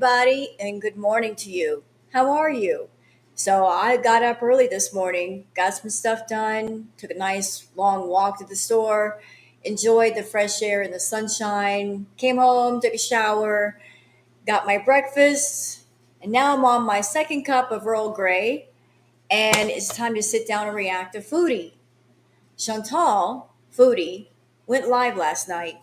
everybody, and good morning to you. How are you? So, I got up early this morning, got some stuff done, took a nice long walk to the store, enjoyed the fresh air and the sunshine, came home, took a shower, got my breakfast, and now I'm on my second cup of Earl Grey, and it's time to sit down and react to Foodie. Chantal, Foodie, went live last night.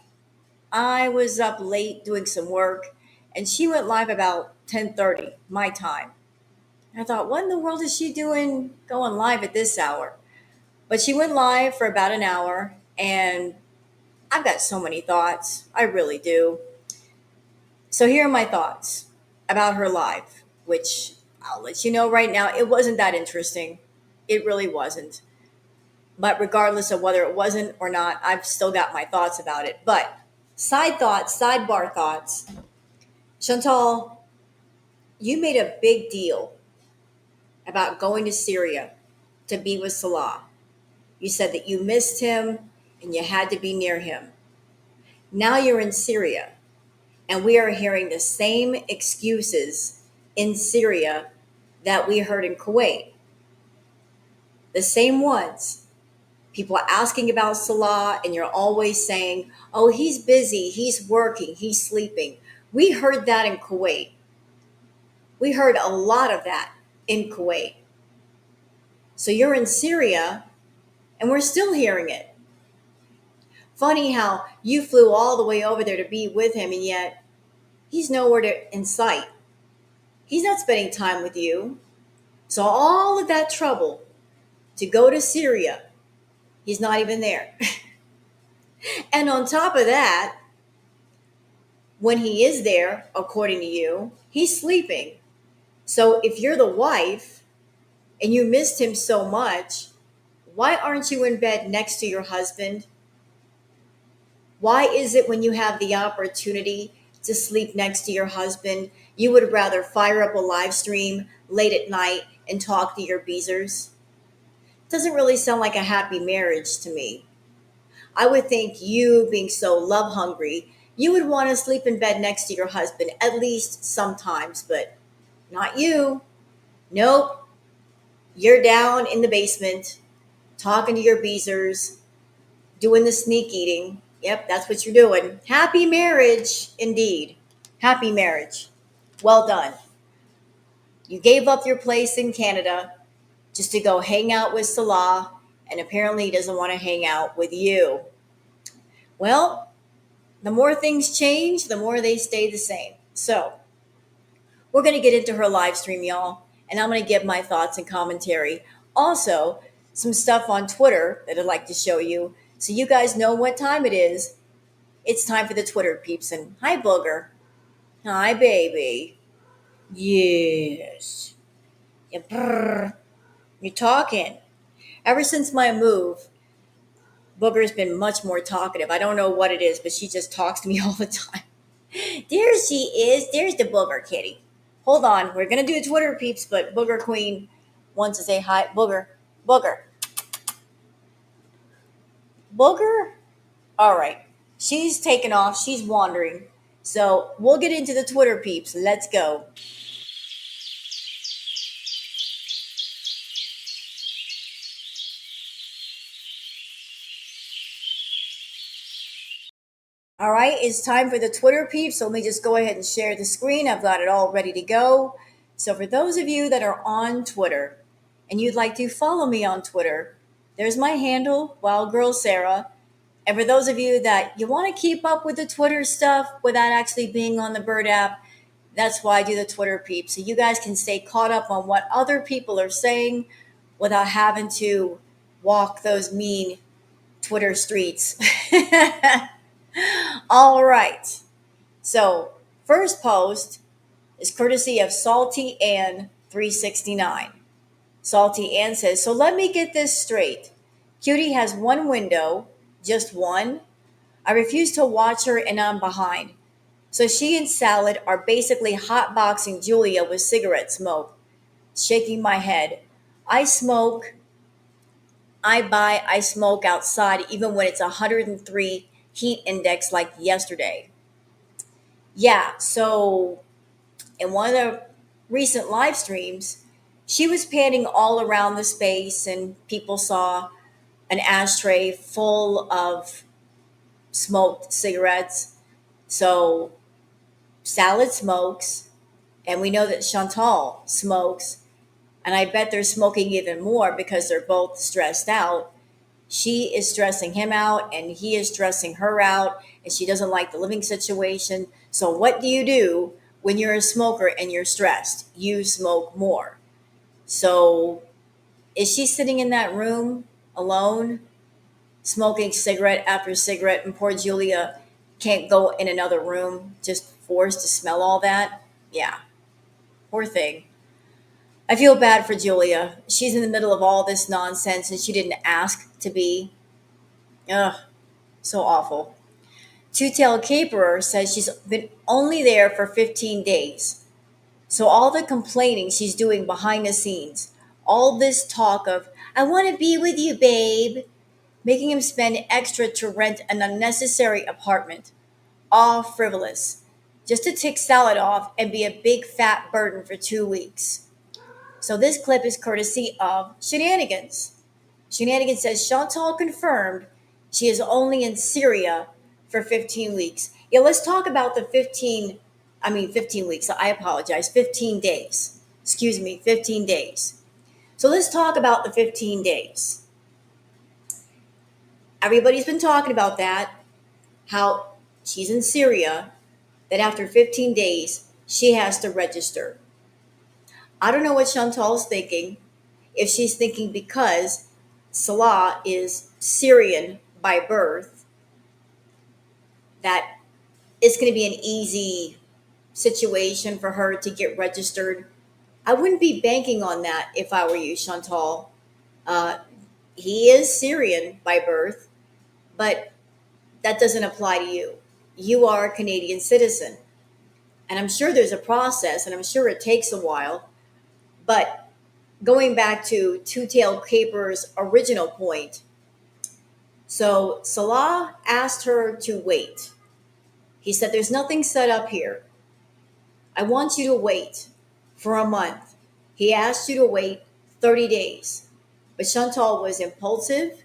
I was up late doing some work, and she went live about 10:30 my time. I thought, what in the world is she doing going live at this hour? But she went live for about an hour, and I've got so many thoughts. I really do. So here are my thoughts about her live, which I'll let you know right now, it wasn't that interesting. It really wasn't. But regardless of whether it wasn't or not, I've still got my thoughts about it. But side thoughts, sidebar thoughts. Chantal, you made a big deal about going to Syria to be with Salah. You said that you missed him and you had to be near him. Now you're in Syria, and we are hearing the same excuses in Syria that we heard in Kuwait. The same ones. People are asking about Salah, and you're always saying, oh, he's busy, he's working, he's sleeping. We heard that in Kuwait. We heard a lot of that in Kuwait. So you're in Syria, and we're still hearing it. Funny how you flew all the way over there to be with him, and yet he's nowhere in sight. He's not spending time with you. So all of that trouble to go to Syria, he's not even there. And on top of that, when he is there, according to you, he's sleeping. So if you're the wife and you missed him so much, why aren't you in bed next to your husband? Why is it when you have the opportunity to sleep next to your husband, you would rather fire up a live stream late at night and talk to your beezers? Doesn't really sound like a happy marriage to me. I would think you, being so love hungry, you would want to sleep in bed next to your husband at least sometimes, but not you. Nope. You're down in the basement talking to your beezers, doing the sneak eating. Yep, that's what you're doing. Happy marriage, indeed. Happy marriage. Well done. You gave up your place in Canada just to go hang out with Salah, and apparently he doesn't want to hang out with you. Well, the more things change, the more they stay the same. So, we're going to get into her live stream, y'all, and I'm going to give my thoughts and commentary. Also, some stuff on Twitter that I'd like to show you so you guys know what time it is. It's time for the Twitter peeps. And hi, Booger. Hi, baby. Yes. Yeah, brrr. You're talking. Ever since my move, Booger's been much more talkative. I don't know what it is, but she just talks to me all the time. There she is. There's the Booger kitty. Hold on. We're going to do the Twitter peeps, but Booger Queen wants to say hi. Booger. Booger. Booger? All right. She's taken off. She's wandering. So we'll get into the Twitter peeps. Let's go. All right, it's time for the Twitter peeps. So let me just go ahead and share the screen. I've got it all ready to go. So for those of you that are on Twitter and you'd like to follow me on Twitter, there's my handle, Wild Girl Sarah. And for those of you that you want to keep up with the Twitter stuff without actually being on the Bird app, that's why I do the Twitter peeps. So you guys can stay caught up on what other people are saying without having to walk those mean Twitter streets. All right. So, first post is courtesy of Salty Ann 369. Salty Ann says, so let me get this straight. Cutie has one window, just one. I refuse to watch her and I'm behind. So she and Salad are basically hotboxing Julia with cigarette smoke. Shaking my head. I smoke, I smoke outside even when it's 103 heat index like yesterday. Yeah, so In one of the recent live streams, she was panning all around the space, and people saw an ashtray full of smoked cigarettes. So Salad smokes, and we know that Chantal smokes, and I bet they're smoking even more because they're both stressed out. She is stressing him out, and he is stressing her out, and she doesn't like the living situation. So, what do when you're a smoker and you're stressed? You smoke more. So, is she sitting in that room alone, smoking cigarette after cigarette, and poor Julia can't go in another room, just forced to smell all that? Yeah, poor thing. I feel bad for Julia. She's in the middle of all this nonsense and she didn't ask to be. Ugh, so awful. Two-tailed caperer says she's been only there for 15 days. So all the complaining she's doing behind the scenes, all this talk of, I want to be with you, babe, making him spend extra to rent an unnecessary apartment, all frivolous, just to tick Salad off and be a big fat burden for 2 weeks. So this clip is courtesy of Shenanigans. Shenanigans says Chantal confirmed she is only in Syria for 15 weeks. Yeah, let's talk about the 15 weeks. I apologize, 15 days. Excuse me, 15 days. So let's talk about the 15 days. Everybody's been talking about that, how she's in Syria, that after 15 days, she has to register. I don't know what Chantal's thinking. If she's thinking because Salah is Syrian by birth, that it's going to be an easy situation for her to get registered. I wouldn't be banking on that if I were you, Chantal. Uh, he is Syrian by birth, but that doesn't apply to you. You are a Canadian citizen. And I'm sure there's a process and I'm sure it takes a while. But going back to Two Tailed Caper's original point, so Salah asked her to wait. He said, there's nothing set up here. I want you to wait for a month. He asked you to wait 30 days. But Chantal was impulsive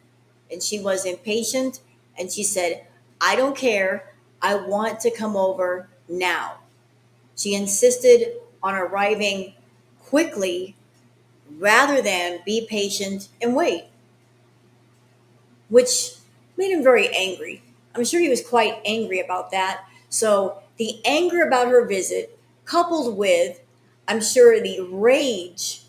and she was impatient and she said, I don't care. I want to come over now. She insisted on arriving quickly rather than be patient and wait, which made him very angry. I'm sure he was quite angry about that. So the anger about her visit, coupled with, I'm sure, the rage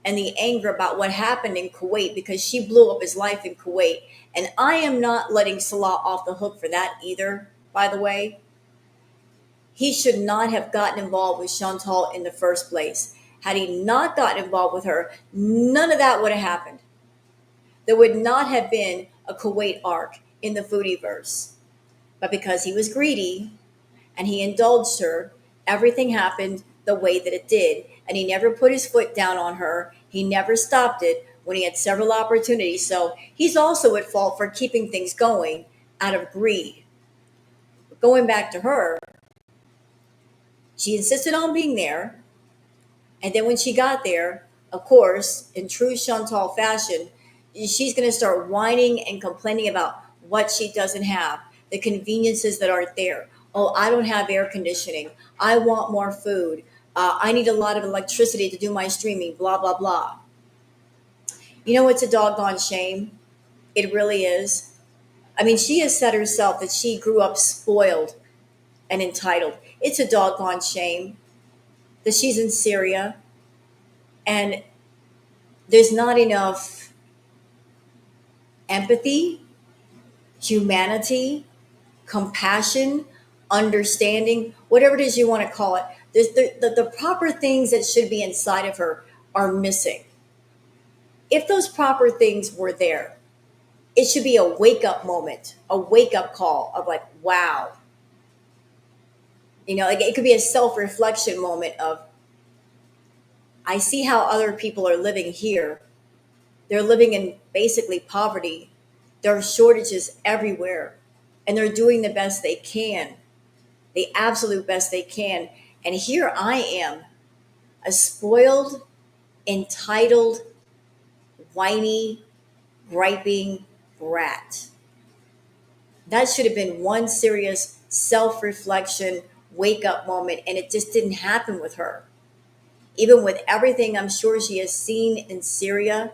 and the anger about what happened in Kuwait, because she blew up his life in Kuwait. And I am not letting Salah off the hook for that either, by the way. He should not have gotten involved with Chantal in the first place. Had he not gotten involved with her, none of that would have happened. There would not have been a Kuwait arc in the foodie verse. But because he was greedy and he indulged her, everything happened the way that it did. And he never put his foot down on her. He never stopped it when he had several opportunities. So he's also at fault for keeping things going out of greed. But going back to her, she insisted on being there. And then when she got there, of course, in true Chantal fashion, she's going to start whining and complaining about what she doesn't have, the conveniences that aren't there. Oh, I don't have air conditioning. I want more food. I need a lot of electricity to do my streaming, blah, blah, blah. You know, it's a doggone shame. It really is. I mean, she has said herself that she grew up spoiled and entitled. It's a doggone shame that she's in Syria and there's not enough empathy, humanity, compassion, understanding, whatever it is you want to call it. The proper things that should be inside of her are missing. If those proper things were there, it should be a wake up moment, a wake up call of like, wow. You know, like it could be a self reflection moment of, I see how other people are living here. They're living in basically poverty. There are shortages everywhere, and they're doing the best they can, the absolute best they can. And here I am, a spoiled, entitled, whiny, griping brat. That should have been one serious self reflection, wake up moment, and it just didn't happen with her. Even with everything I'm sure she has seen in Syria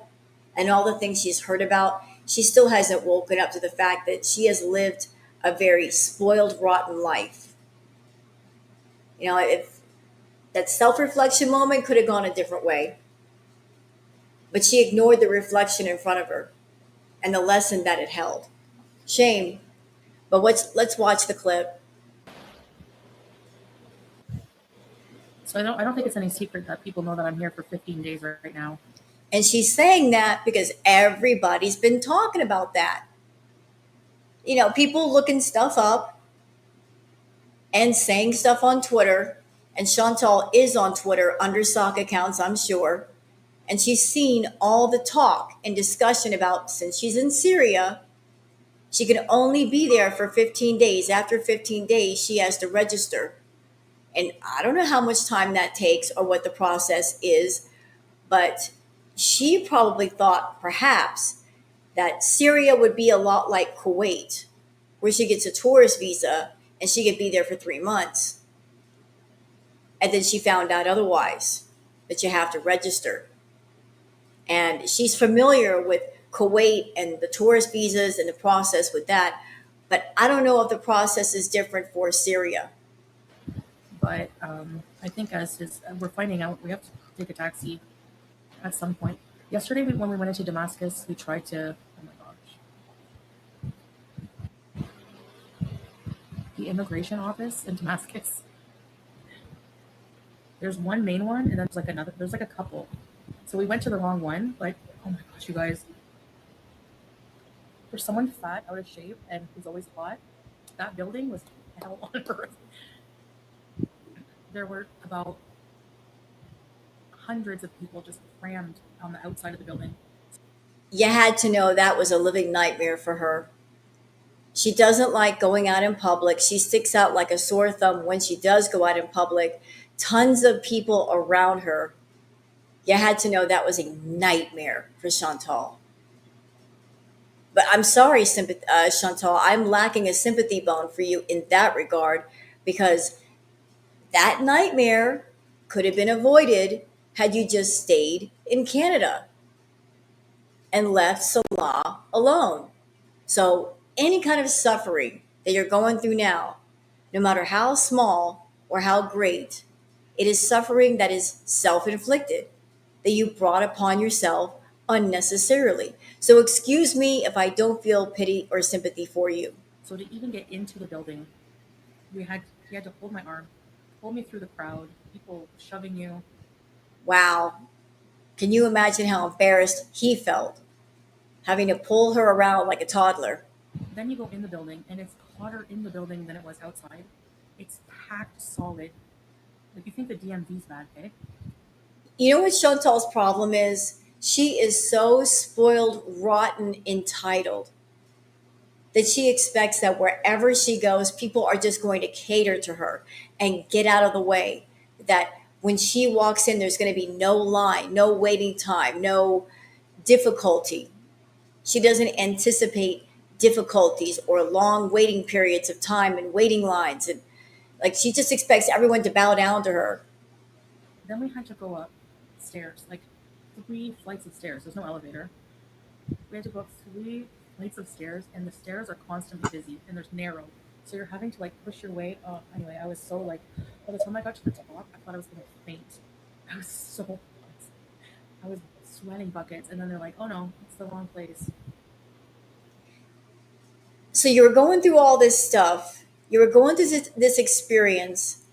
and all the things she's heard about, she still hasn't woken up to the fact that she has lived a very spoiled, rotten life. If that self reflection moment could have gone a different way, but she ignored the reflection in front of her and the lesson that it held. Shame. But let's watch the clip. So I don't think it's any secret that people know that I'm here for 15 days right now. And she's saying that because everybody's been talking about that. People looking stuff up and saying stuff on Twitter. And Chantal is on Twitter under sock accounts, I'm sure. And she's seen all the talk and discussion about since she's in Syria, she can only be there for 15 days. After 15 days, she has to register. And I don't know how much time that takes or what the process is, but she probably thought perhaps that Syria would be a lot like Kuwait, where she gets a tourist visa and she could be there for 3 months. And then she found out otherwise, that you have to register. And she's familiar with Kuwait and the tourist visas and the process with that. But I don't know if the process is different for Syria. But I think we're finding out, we have to take a taxi at some point. Yesterday, when we went into Damascus, we tried to. Oh my gosh, the immigration office in Damascus. There's one main one, and then there's like another. There's like a couple. So we went to the wrong one. Like, oh my gosh, you guys. For someone fat, out of shape, and who's always hot, that building was hell on earth. There were about hundreds of people just crammed on the outside of the building. You had to know that was a living nightmare for her. She doesn't like going out in public. She sticks out like a sore thumb when she does go out in public. Tons of people around her. You had to know that was a nightmare for Chantal. But I'm sorry, Chantal. I'm lacking a sympathy bone for you in that regard because that nightmare could have been avoided had you just stayed in Canada and left Salah alone. So, any kind of suffering that you're going through now, no matter how small or how great, it is suffering that is self inflicted, that you brought upon yourself unnecessarily. So, excuse me if I don't feel pity or sympathy for you. So to even get into the building, he had to hold my arm, pull me through the crowd, people shoving you. Wow. Can you imagine how embarrassed he felt having to pull her around like a toddler? Then you go in the building, and it's hotter in the building than it was outside. It's packed solid. Like, you think the DMV's bad, eh? You know what Chantal's problem is? She is so spoiled, rotten, entitled that she expects that wherever she goes, people are just going to cater to her and get out of the way. That when she walks in, there's going to be no line, no waiting time, no difficulty. She doesn't anticipate difficulties or long waiting periods of time and waiting lines. And like she just expects everyone to bow down to her. Then we had to go up stairs, like 3 flights of stairs. There's no elevator. We had to go up 3 flights of stairs, and the stairs are constantly busy, and there's narrow. So you're having to like push your way up. Anyway, I was so like, by the time I got to the top, I thought I was going to faint. I was so, I was sweating buckets, and then they're like, oh no, it's the wrong place. So you were going through all this stuff. You were going through this experience.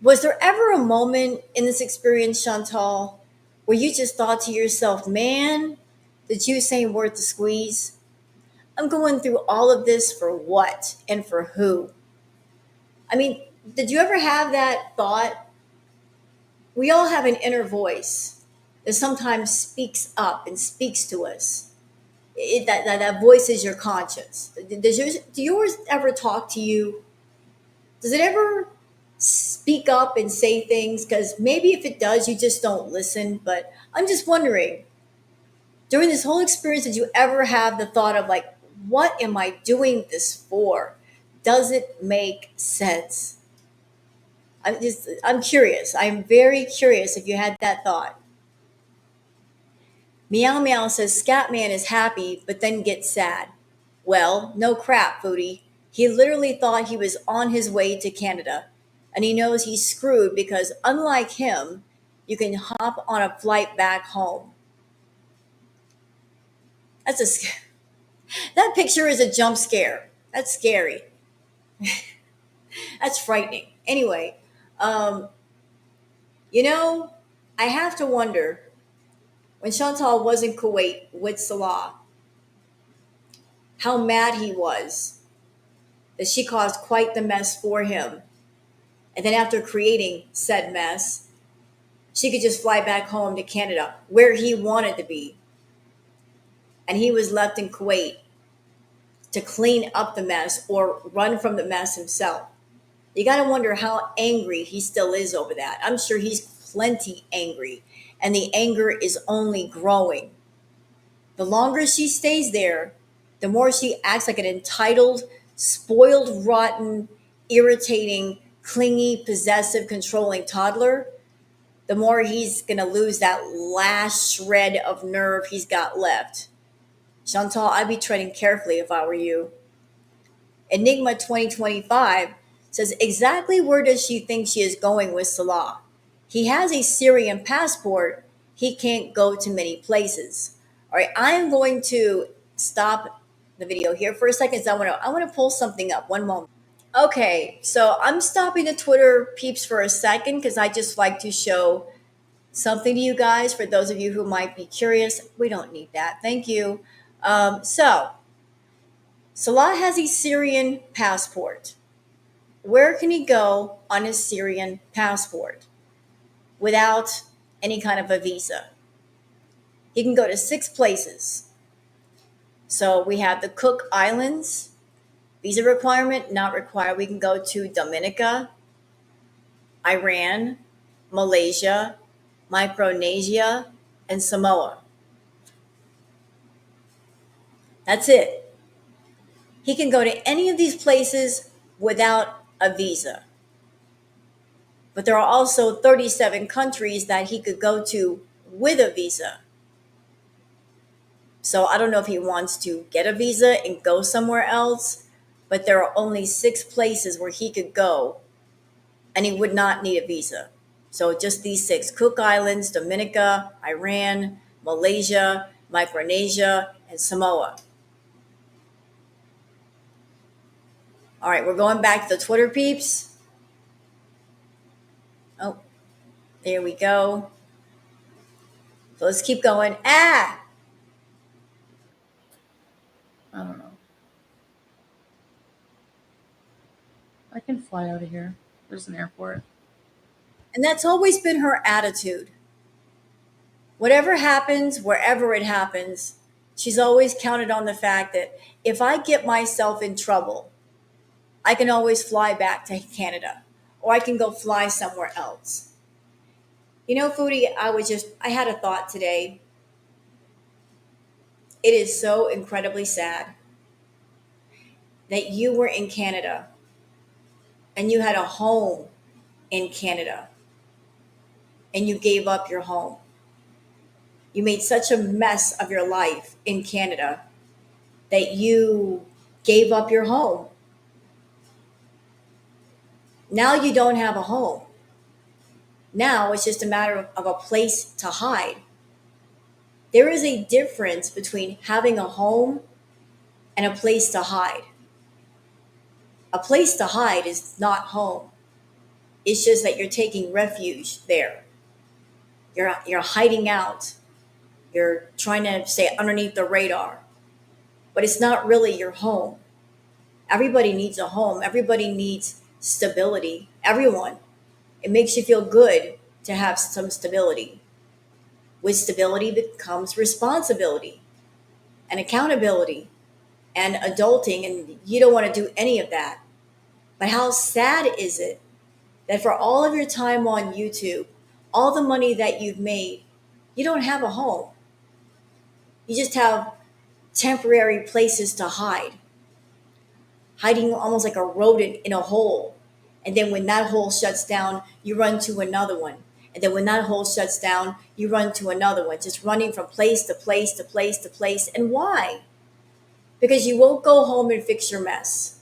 Was there ever a moment in this experience, Chantal, where you just thought to yourself, man, the juice ain't worth the squeeze? I'm going through all of this for what and for who? I mean, did you ever have that thought? We all have an inner voice that sometimes speaks up and speaks to us. That voice is your conscience. Do yours ever talk to you? Does it ever speak up and say things? Because maybe if it does, you just don't listen. But I'm just wondering, during this whole experience, did you ever have the thought of like, what am I doing this for? Does it make sense? I'm curious. I'm very curious if you had that thought. Meow Meow says Scatman is happy, but then gets sad. Well, no crap, Foodie. He literally thought he was on his way to Canada, and he knows he's screwed because, unlike him, you can hop on a flight back home. That's that picture is a jump scare. That's scary. That's frightening. Anyway, um, you know, I have to wonder when Chantal was in Kuwait with Salah, how mad he was that she caused quite the mess for him. And then after creating said mess, she could just fly back home to Canada where he wanted to be. And he was left in Kuwait to clean up the mess or run from the mess himself. You got to wonder how angry he still is over that. I'm sure he's plenty angry, and the anger is only growing. The longer she stays there, the more she acts like an entitled, spoiled, rotten, irritating, clingy, possessive, controlling toddler, the more he's going to lose that last shred of nerve he's got left. Chantal, I'd be treading carefully if I were you. Enigma 2025 says, exactly where does she think she is going with Salah? He has a Syrian passport. He can't go to many places. All right, I am going to stop the video here for a second. So I want to pull something up. One moment. Okay, so I'm stopping the Twitter peeps for a second because I just like to show something to you guys. For those of you who might be curious, we don't need that. Thank you. So Salah has a Syrian passport. Where can he go on his Syrian passport without any kind of a visa? He can go to 6 places. So we have the Cook Islands, visa requirement, not required. We can go to Dominica, Iran, Malaysia, Micronesia, and Samoa. That's it. He can go to any of these places without a visa. But there are also 37 countries that he could go to with a visa. So I don't know if he wants to get a visa and go somewhere else, but there are only 6 places where he could go and he would not need a visa. So just these 6: Cook Islands, Dominica, Iran, Malaysia, Micronesia, and Samoa. All right, we're going back to the Twitter peeps. Oh, there we go. So let's keep going. I don't know. I can fly out of here. There's an airport. And that's always been her attitude. Whatever happens, wherever it happens, she's always counted on the fact that if I get myself in trouble, I can always fly back to Canada or I can go fly somewhere else. You know, Foodie, I had a thought today. It is so incredibly sad that you were in Canada and you had a home in Canada and you gave up your home. You made such a mess of your life in Canada that you gave up your home. Now you don't have a home. Now it's just a matter of a place to hide. There is a difference between having a home and a place to hide. A place to hide is not home. It's just that you're taking refuge there. You're hiding out. You're trying to stay underneath the radar. But it's not really your home. Everybody needs a home. Everybody needs stability. Everyone. It makes you feel good to have some stability. With stability comes responsibility and accountability and adulting, and you don't want to do any of that. But how sad is it that for all of your time on YouTube, all the money that you've made, you don't have a home. You just have temporary places to hide, hiding almost like a rodent in a hole. And then when that hole shuts down, you run to another one. And then when that hole shuts down, you run to another one, just running from place to place to place to place. And why? Because you won't go home and fix your mess.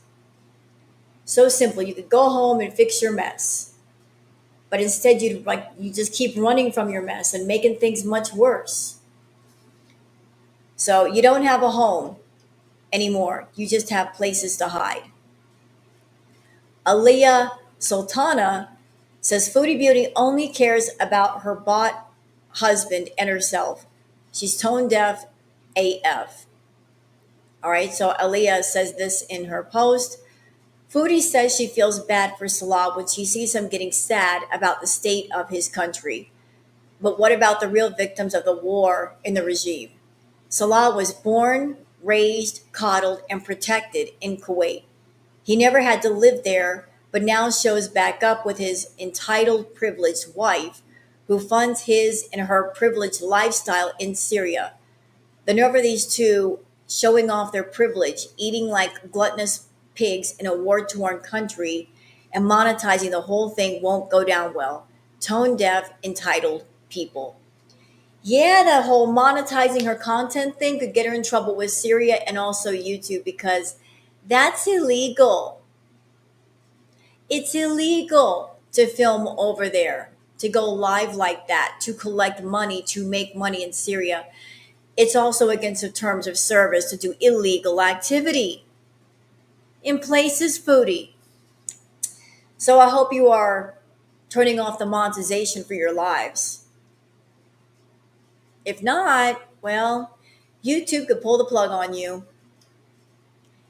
So simple. You could go home and fix your mess. But instead you just keep running from your mess and making things much worse. So you don't have a home anymore. You just have places to hide. Aliyah Sultana says Foodie Beauty only cares about her bought husband and herself. She's tone deaf AF. All right, so Aliyah says this in her post. Foodie says she feels bad for Salah when she sees him getting sad about the state of his country. But what about the real victims of the war in the regime? Salah was born, raised, coddled, and protected in Kuwait. He never had to live there, but now shows back up with his entitled, privileged wife, who funds his and her privileged lifestyle in Syria. The nerve of these two showing off their privilege, eating like gluttonous pigs in a war torn country, and monetizing the whole thing won't go down well. Tone deaf, entitled people. Yeah, that whole monetizing her content thing could get her in trouble with Syria and also YouTube because that's illegal. It's illegal to film over there, to go live like that, to collect money, to make money in Syria. It's also against the terms of service to do illegal activity in places foodie. So I hope you are turning off the monetization for your lives. If not, well, YouTube could pull the plug on you.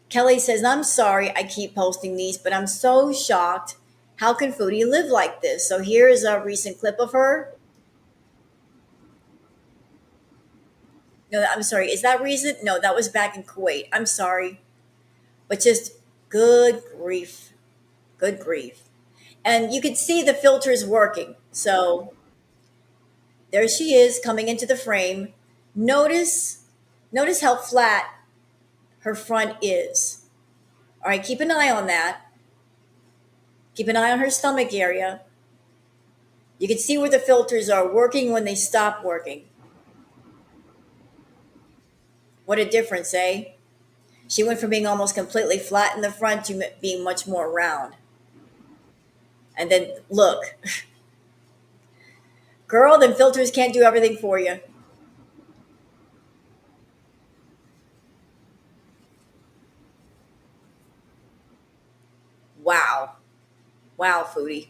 Kelly says, I'm sorry I keep posting these, but I'm so shocked. How can Foodie live like this? So here's a recent clip of her. No, I'm sorry. Is that recent? No, that was back in Kuwait. I'm sorry. But just good grief. Good grief. And you could see the filters working. So there she is coming into the frame. Notice notice how flat her front is. All right, keep an eye on that. Keep an eye on her stomach area. You can see where the filters are working when they stop working. What a difference, eh? She went from being almost completely flat in the front to being much more round. And then look, girl, then filters can't do everything for you. Wow. Wow, Foodie.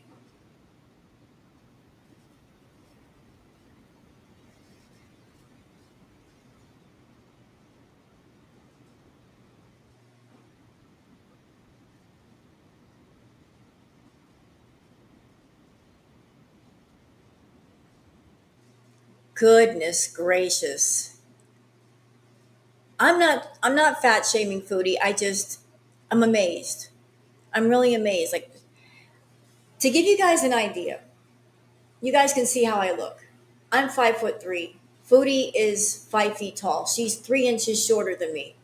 Goodness gracious. I'm not fat shaming Foodie. I'm amazed. I'm really amazed. Like, to give you guys an idea, you guys can see how I look. I'm 5'3". Foodie is 5 feet tall. She's 3 inches shorter than me.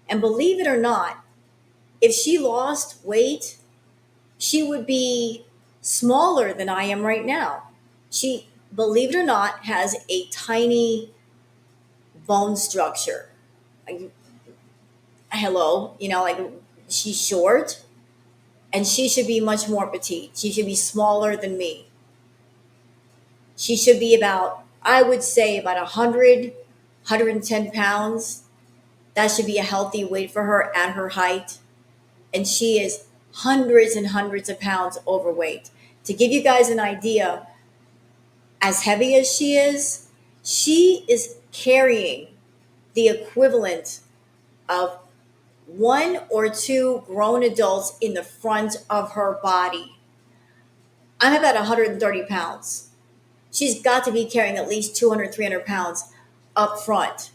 And believe it or not, if she lost weight, she would be smaller than I am right now. She, believe it or not, has a tiny bone structure. Like, hello, like she's short and she should be much more petite. She should be smaller than me. She should be about, I would say, about 110 pounds. That should be a healthy weight for her at her height. And she is hundreds and hundreds of pounds overweight. To give you guys an idea, as heavy as she is carrying the equivalent of one or two grown adults in the front of her body. I'm about 130 pounds. She's got to be carrying at least 200, 300 pounds up front.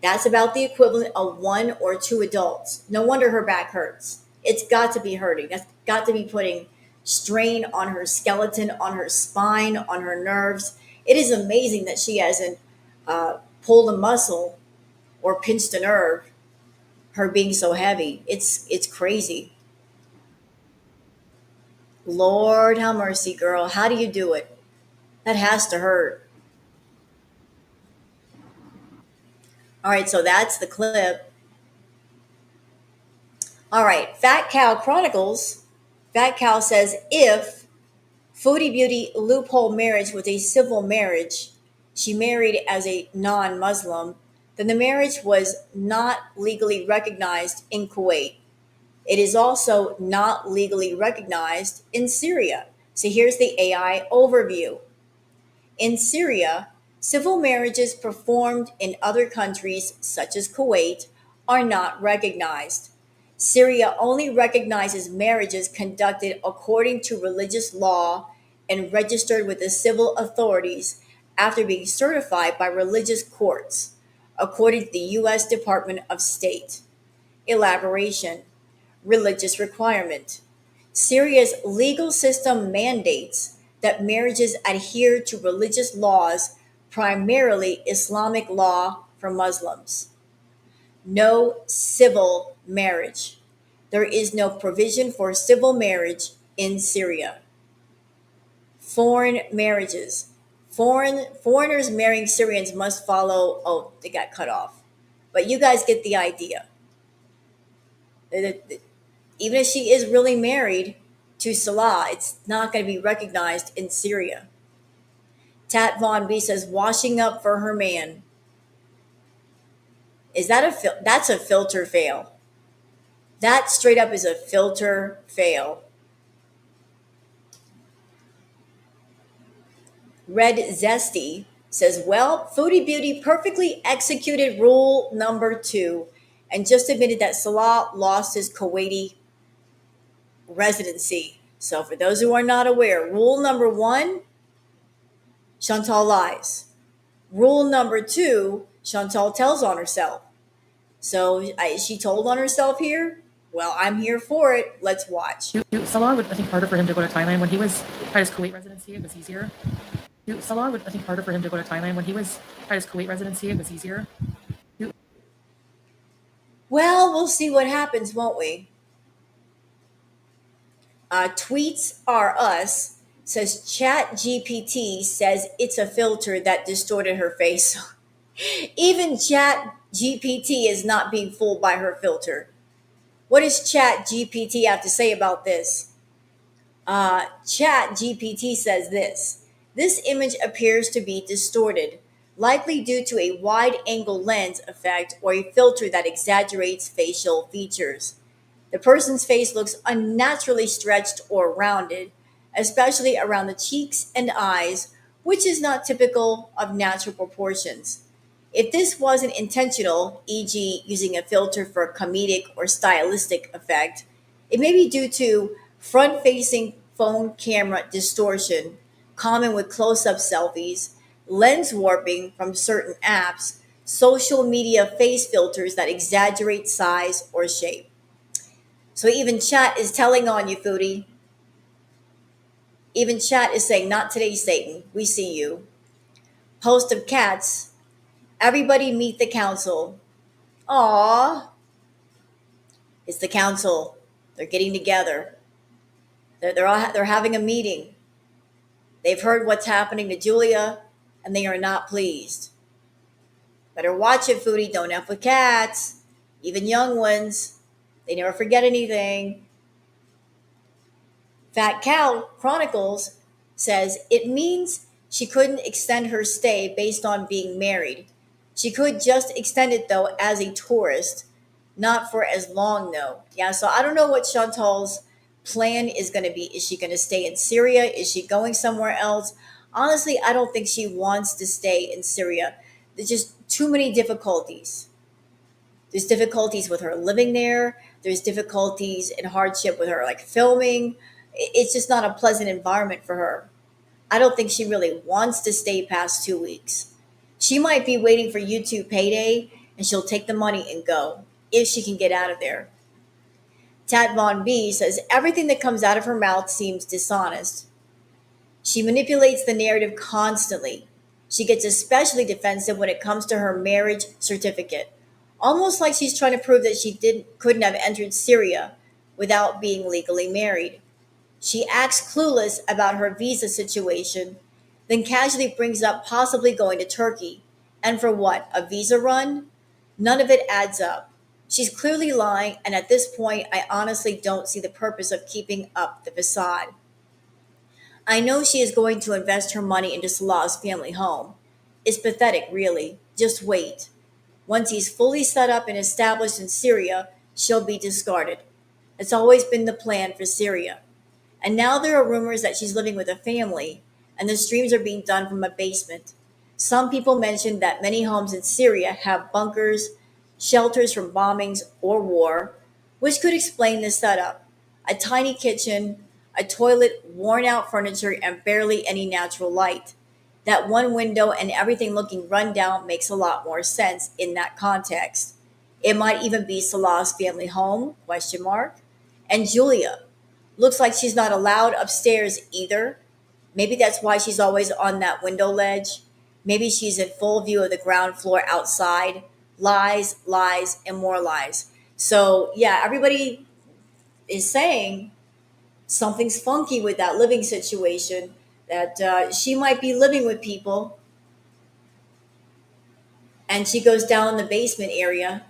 That's about the equivalent of one or two adults. No wonder her back hurts. It's got to be hurting. That's got to be putting strain on her skeleton, on her spine, on her nerves. It is amazing that she hasn't pulled a muscle or pinched a nerve. Her being so heavy, it's crazy. Lord have mercy, girl. How do you do it? That has to hurt. All right, so that's the clip. All right, Fat Cow Chronicles. Fat Cow says if Foodie Beauty loophole marriage was a civil marriage, she married as a non Muslim, then the marriage was not legally recognized in Kuwait. It is also not legally recognized in Syria. So here's the AI overview. In Syria, civil marriages performed in other countries, such as Kuwait, are not recognized. Syria only recognizes marriages conducted according to religious law and registered with the civil authorities after being certified by religious courts, according to the U.S. Department of State. Elaboration. Religious requirement. Syria's legal system mandates that marriages adhere to religious laws, primarily Islamic law for Muslims. No civil marriage. There is no provision for civil marriage in Syria. Foreign marriages. Foreigners marrying Syrians must follow. Oh, they got cut off. But you guys get the idea. Even if she is really married to Salah, it's not going to be recognized in Syria. Tat Von B says, washing up for her man. Is that that's a filter fail? That straight up is a filter fail. Red Zesty says, well, Foodie Beauty perfectly executed rule number 2 and just admitted that Salah lost his Kuwaiti residency. So, for those who are not aware, rule number 1, Chantal lies. Rule number 2, Chantal tells on herself. So, she told on herself here? Well, I'm here for it. Let's watch. Salah would, I think, harder for him to go to Thailand when he was at his Kuwait residency. It was easier. Salah would, I think, harder for him to go to Thailand when he was at his Kuwait residency. It was easier. Well, we'll see what happens, won't we? Tweets are us says Chat GPT says it's a filter that distorted her face. Even Chat GPT is not being fooled by her filter. What does Chat GPT have to say about this? Chat GPT says this. This image appears to be distorted, likely due to a wide angle lens effect or a filter that exaggerates facial features. The person's face looks unnaturally stretched or rounded, especially around the cheeks and eyes, which is not typical of natural proportions. If this wasn't intentional, e.g., using a filter for comedic or stylistic effect, it may be due to front facing phone camera distortion, common with close up selfies, lens warping from certain apps, social media face filters that exaggerate size or shape. So even chat is telling on you, Foodie. Even chat is saying, not today, Satan. We see you. Host of cats. Everybody meet the council. Aww. It's the council. They're getting together. They're having a meeting. They've heard what's happening to Julia, and they are not pleased. Better watch it, Foodie. Don't F with cats. Even young ones. They never forget anything. Fat Cow Chronicles says it means she couldn't extend her stay based on being married. She could just extend it though as a tourist, not for as long though. Yeah, so I don't know what Chantal's plan is going to be. Is she going to stay in Syria? Is she going somewhere else? Honestly, I don't think she wants to stay in Syria. There's just too many difficulties. There's difficulties with her living there. There's difficulties and hardship with her, like filming. It's just not a pleasant environment for her. I don't think she really wants to stay past 2 weeks. She might be waiting for YouTube payday and she'll take the money and go if she can get out of there. Tat Von B says everything that comes out of her mouth seems dishonest. She manipulates the narrative constantly. She gets especially defensive when it comes to her marriage certificate, almost like she's trying to prove that she couldn't have entered Syria without being legally married. She acts clueless about her visa situation, then casually brings up possibly going to Turkey. And for what? A visa run? None of it adds up. She's clearly lying, and at this point, I honestly don't see the purpose of keeping up the facade. I know she is going to invest her money into Salah's family home. It's pathetic, really. Just wait. Once he's fully set up and established in Syria, she'll be discarded. It's always been the plan for Syria. And now there are rumors that she's living with a family, and the streams are being done from a basement. Some people mentioned that many homes in Syria have bunkers, shelters from bombings or war, which could explain the setup. A tiny kitchen, a toilet, worn out furniture, and barely any natural light. That one window and everything looking run down makes a lot more sense in that context. It might even be Salah's family home? Question mark. And Julia looks like she's not allowed upstairs either. Maybe that's why she's always on that window ledge. Maybe she's in full view of the ground floor outside. Lies, lies, and more lies. So, yeah, everybody is saying something's funky with that living situation, that she might be living with people and she goes down in the basement area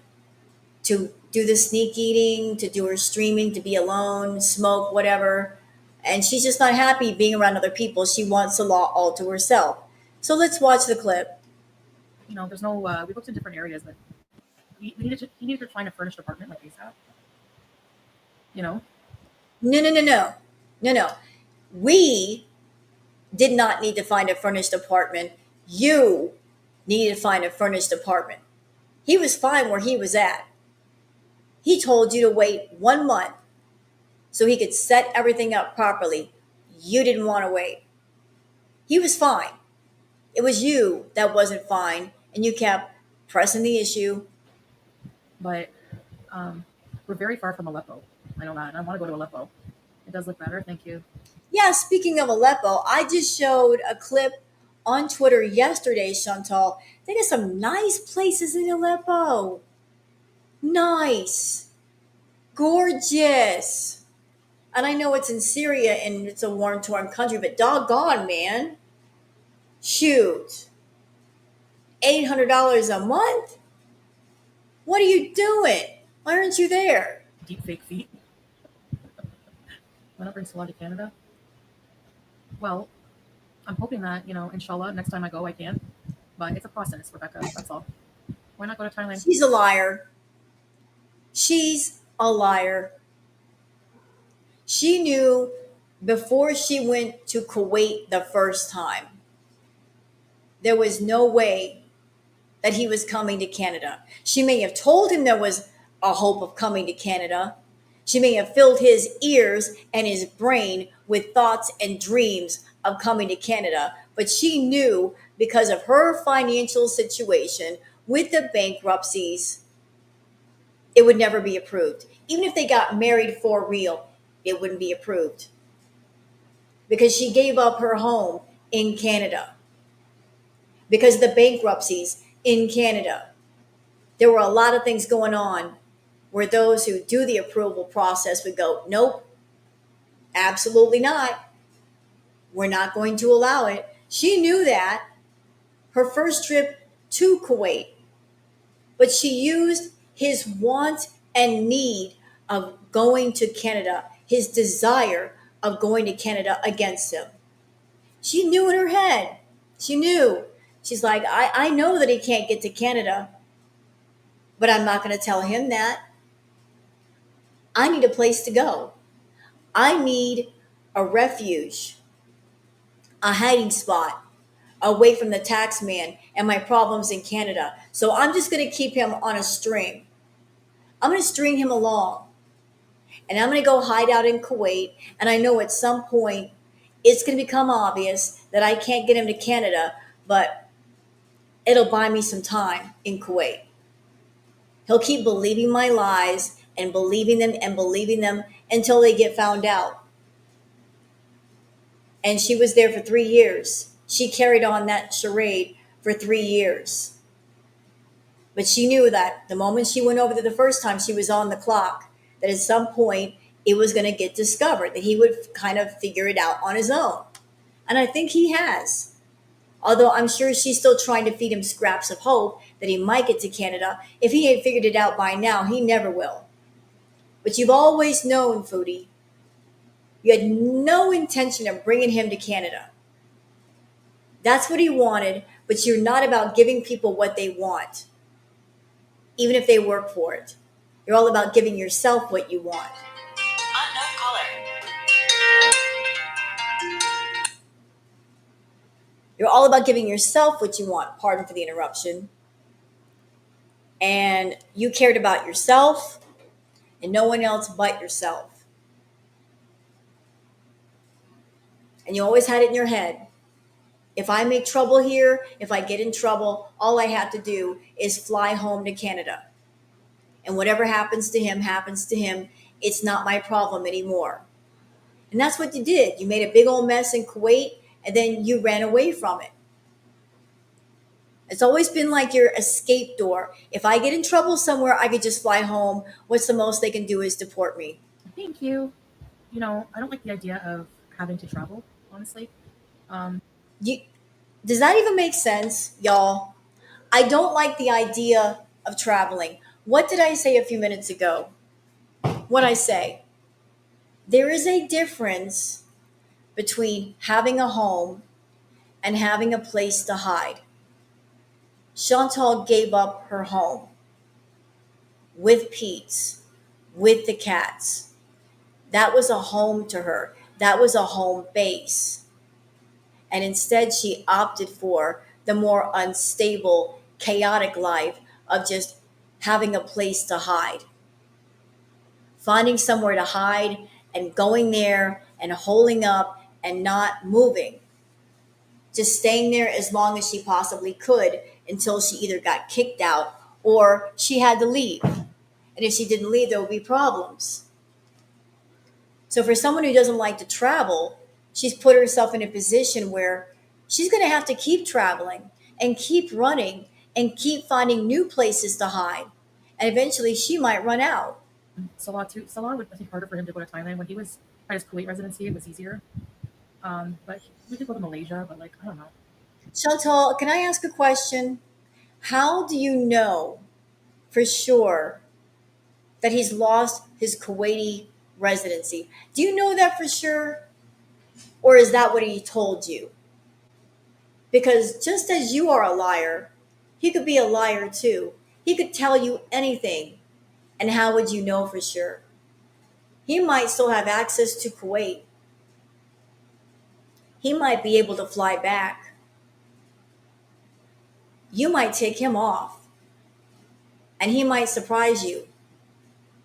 to do the sneak eating, to do her streaming, to be alone, smoke, whatever. And she's just not happy being around other people. She wants the law all to herself. So let's watch the clip. There's no. We looked in different areas, but he needed to find a furnished apartment like ASAP. You know, No, no, no, no. No, no. We did not need to find a furnished apartment. You needed to find a furnished apartment. He was fine where he was at. He told you to wait 1 month so he could set everything up properly. You didn't want to wait. He was fine. It was you that wasn't fine, and you kept pressing the issue. but we're very far from Aleppo. I know that. I want to go to Aleppo. It does look better. Thank you. Yeah, speaking of Aleppo, I just showed a clip on Twitter yesterday, Chantal. They got some nice places in Aleppo. Nice. Gorgeous. And I know it's in Syria and it's a war torn country, but doggone, man. Shoot. $800 a month? What are you doing? Why aren't you there? Deep fake feet. Why not bring Salah to Canada? Well, I'm hoping that inshallah, next time I go, I can. But it's a process, Rebecca. That's all. Why not go to Thailand? She's a liar. She's a liar. She knew before she went to Kuwait the first time, there was no way that he was coming to Canada. She may have told him there was a hope of coming to Canada. She may have filled his ears and his brain with thoughts and dreams of coming to Canada, but she knew because of her financial situation with the bankruptcies, it would never be approved. Even if they got married for real, it wouldn't be approved because she gave up her home in Canada because of the bankruptcies in Canada. There were a lot of things going on where those who do the approval process would go, nope, absolutely not. We're not going to allow it. She knew that her first trip to Kuwait, but she used his want and need of going to Canada, his desire of going to Canada against him. She knew in her head. She knew. She's like, I know that he can't get to Canada, but I'm not going to tell him that. I need a place to go. I need a refuge, a hiding spot away from the tax man and my problems in Canada. So I'm just going to keep him on a string. I'm going to string him along and I'm going to go hide out in Kuwait. And I know at some point it's going to become obvious that I can't get him to Canada, but it'll buy me some time in Kuwait. He'll keep believing my lies and believing them until they get found out. And she was there for 3 years. She carried on that charade for 3 years. But she knew that the moment she went over there the first time, she was on the clock, that at some point it was going to get discovered, that he would kind of figure it out on his own. And I think he has. Although I'm sure she's still trying to feed him scraps of hope that he might get to Canada. If he had figured it out by now, he never will. But you've always known, Foodie, you had no intention of bringing him to Canada. That's what he wanted, but you're not about giving people what they want, even if they work for it. You're all about giving yourself what you want. Unknown caller. You're all about giving yourself what you want. Pardon for the interruption. And you cared about yourself and no one else but yourself. And you always had it in your head. If I make trouble here, if I get in trouble, all I have to do is fly home to Canada. And whatever happens to him, happens to him. It's not my problem anymore. And that's what you did. You made a big old mess in Kuwait and then you ran away from it. It's always been like your escape door. If I get in trouble somewhere, I could just fly home. What's the most they can do is deport me. Thank you. You know, I don't like the idea of having to travel, honestly. You, does that even make sense, y'all? I don't like the idea of traveling. What did I say a few minutes ago? What I say? There is a difference between having a home and having a place to hide. Chantal gave up her home with Pete's, with the cats. That was a home to her. That was a home base. And instead, she opted for the more unstable, chaotic life of just having a place to hide. Finding somewhere to hide and going there and holding up and not moving. Just staying there as long as she possibly could until she either got kicked out or she had to leave. And if she didn't leave, there would be problems. So for someone who doesn't like to travel, she's put herself in a position where she's going to have to keep traveling and keep running and keep finding new places to hide. And eventually she might run out. Salah too. Salah would, I think, harder for him to go to Thailand. When he was at his Kuwait residency, it was easier. But we could go to Malaysia, but like, I don't know. Chantal, can I ask a question? How do you know for sure that he's lost his Kuwaiti residency? Do you know that for sure? Or is that what he told you? Because just as you are a liar, he could be a liar too. He could tell you anything. And how would you know for sure? He might still have access to Kuwait. He might be able to fly back. You might take him off. And he might surprise you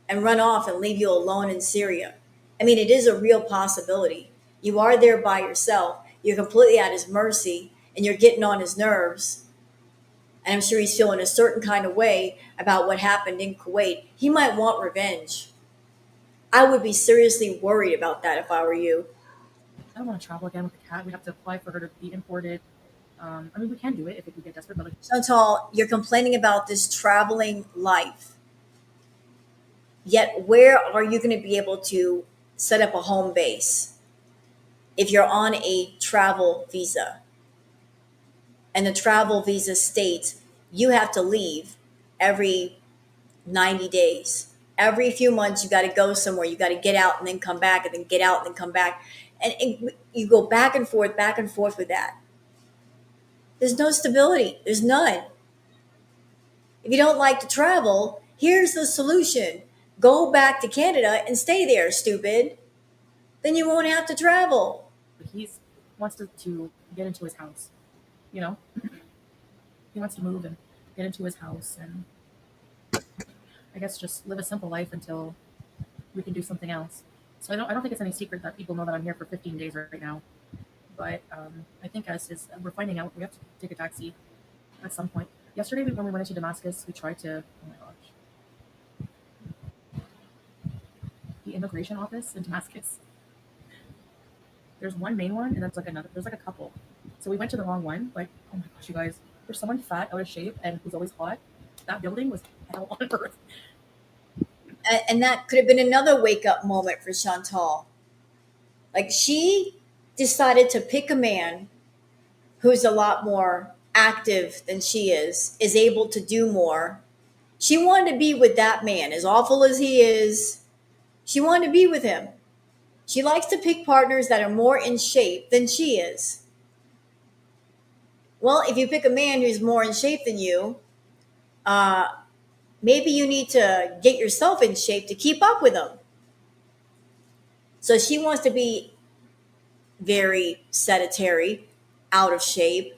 and run off and leave you alone in Syria. I mean, it is a real possibility. You are there by yourself. You're completely at his mercy and you're getting on his nerves. And I'm sure he's feeling a certain kind of way about what happened in Kuwait. He might want revenge. I would be seriously worried about that if I were you. I don't want to travel again with the cat. We have to apply for her to be imported. I mean, we can do it if we get desperate, but like, Chantal, you're complaining about this traveling life. Yet, where are you going to be able to set up a home base if you're on a travel visa? And the travel visa states you have to leave every 90 days. Every few months, you got to go somewhere. You got to get out and then come back and then get out and then come back. And you go back and forth with that. There's no stability. There's none. If you don't like to travel, here's the solution. Go back to Canada and stay there, stupid. Then you won't have to travel. he wants to get into his house. You know, he wants to move and get into his house and I guess just live a simple life until we can do something else. So I don't think it's any secret that people know that I'm here for 15 days right now. But I think as is, we're finding out we have to take a taxi at some point. Yesterday when we went into Damascus, we tried to. Oh my gosh. the immigration office in Damascus. There's one main one, and that's like another. There's like a couple. So we went to the wrong one. Like, oh my gosh, you guys, there's someone fat, out of shape, and who's always hot. That building was hell on earth. And that could have been another wake up moment for Chantal. Like she decided to pick a man who's a lot more active than she is able to do more. She wanted to be with that man, as awful as he is. She wanted to be with him. She likes to pick partners that are more in shape than she is. Well, if you pick a man who's more in shape than you, uh, maybe you need to get yourself in shape to keep up with him. So she wants to be very sedentary, out of shape,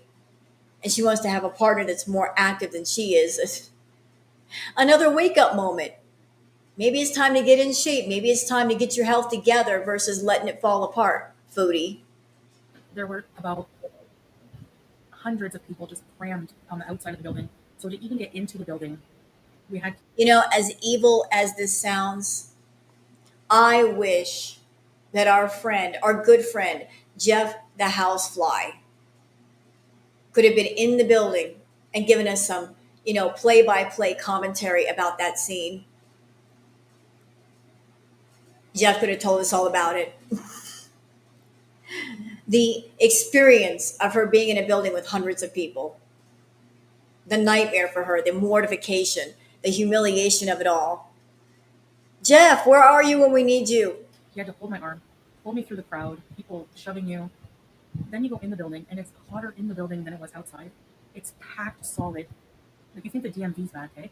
and she wants to have a partner that's more active than she is. Another wake up moment. Maybe it's time to get in shape. Maybe it's time to get your health together versus letting it fall apart, Foodie. There were about hundreds of people just crammed on the outside of the building. So to even get into the building, we had. You know, as evil as this sounds, I wish that our friend, our good friend, Jeff the housefly, could have been in the building and given us some, play by play commentary about that scene. Jeff could have told us all about it. The experience of her being in a building with hundreds of people, the nightmare for her, the mortification, the humiliation of it all. Jeff, where are you when we need you? He had to hold my arm, pull me through the crowd, people shoving you. Then you go in the building, and it's hotter in the building than it was outside. It's packed solid. Like you think the DMV's bad, okay?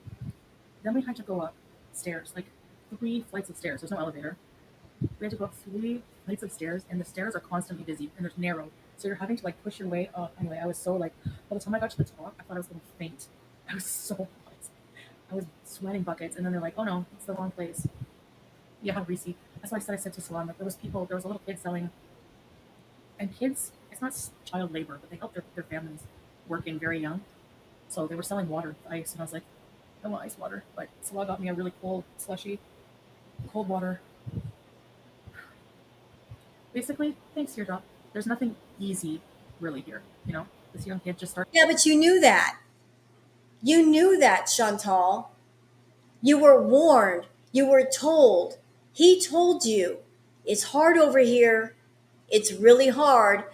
Then we had to go up stairs, like 3 flights of stairs. There's no elevator. We had to go up 3 flights of stairs, and the stairs are constantly busy, and there's narrow. So you're having to like push your way up. Anyway, I was so like, by the time I got to the top, I thought I was going to faint. I was so hot. I was sweating buckets, and then they're like, "Oh no, it's the wrong place. You have a receipt." That's why I said to Salam that there was people. There was a little kid selling, and kids. It's not child labor, but they help their families working very young. So they were selling water, ice, and I was like, "I want ice water." But Salah got me a really cold slushy, cold water. Basically, thanks, teardrop. There's nothing easy really here. This young kid just started. Yeah, but you knew that. You knew that, Chantal. You were warned. You were told. He told you. It's hard over here. It's really hard.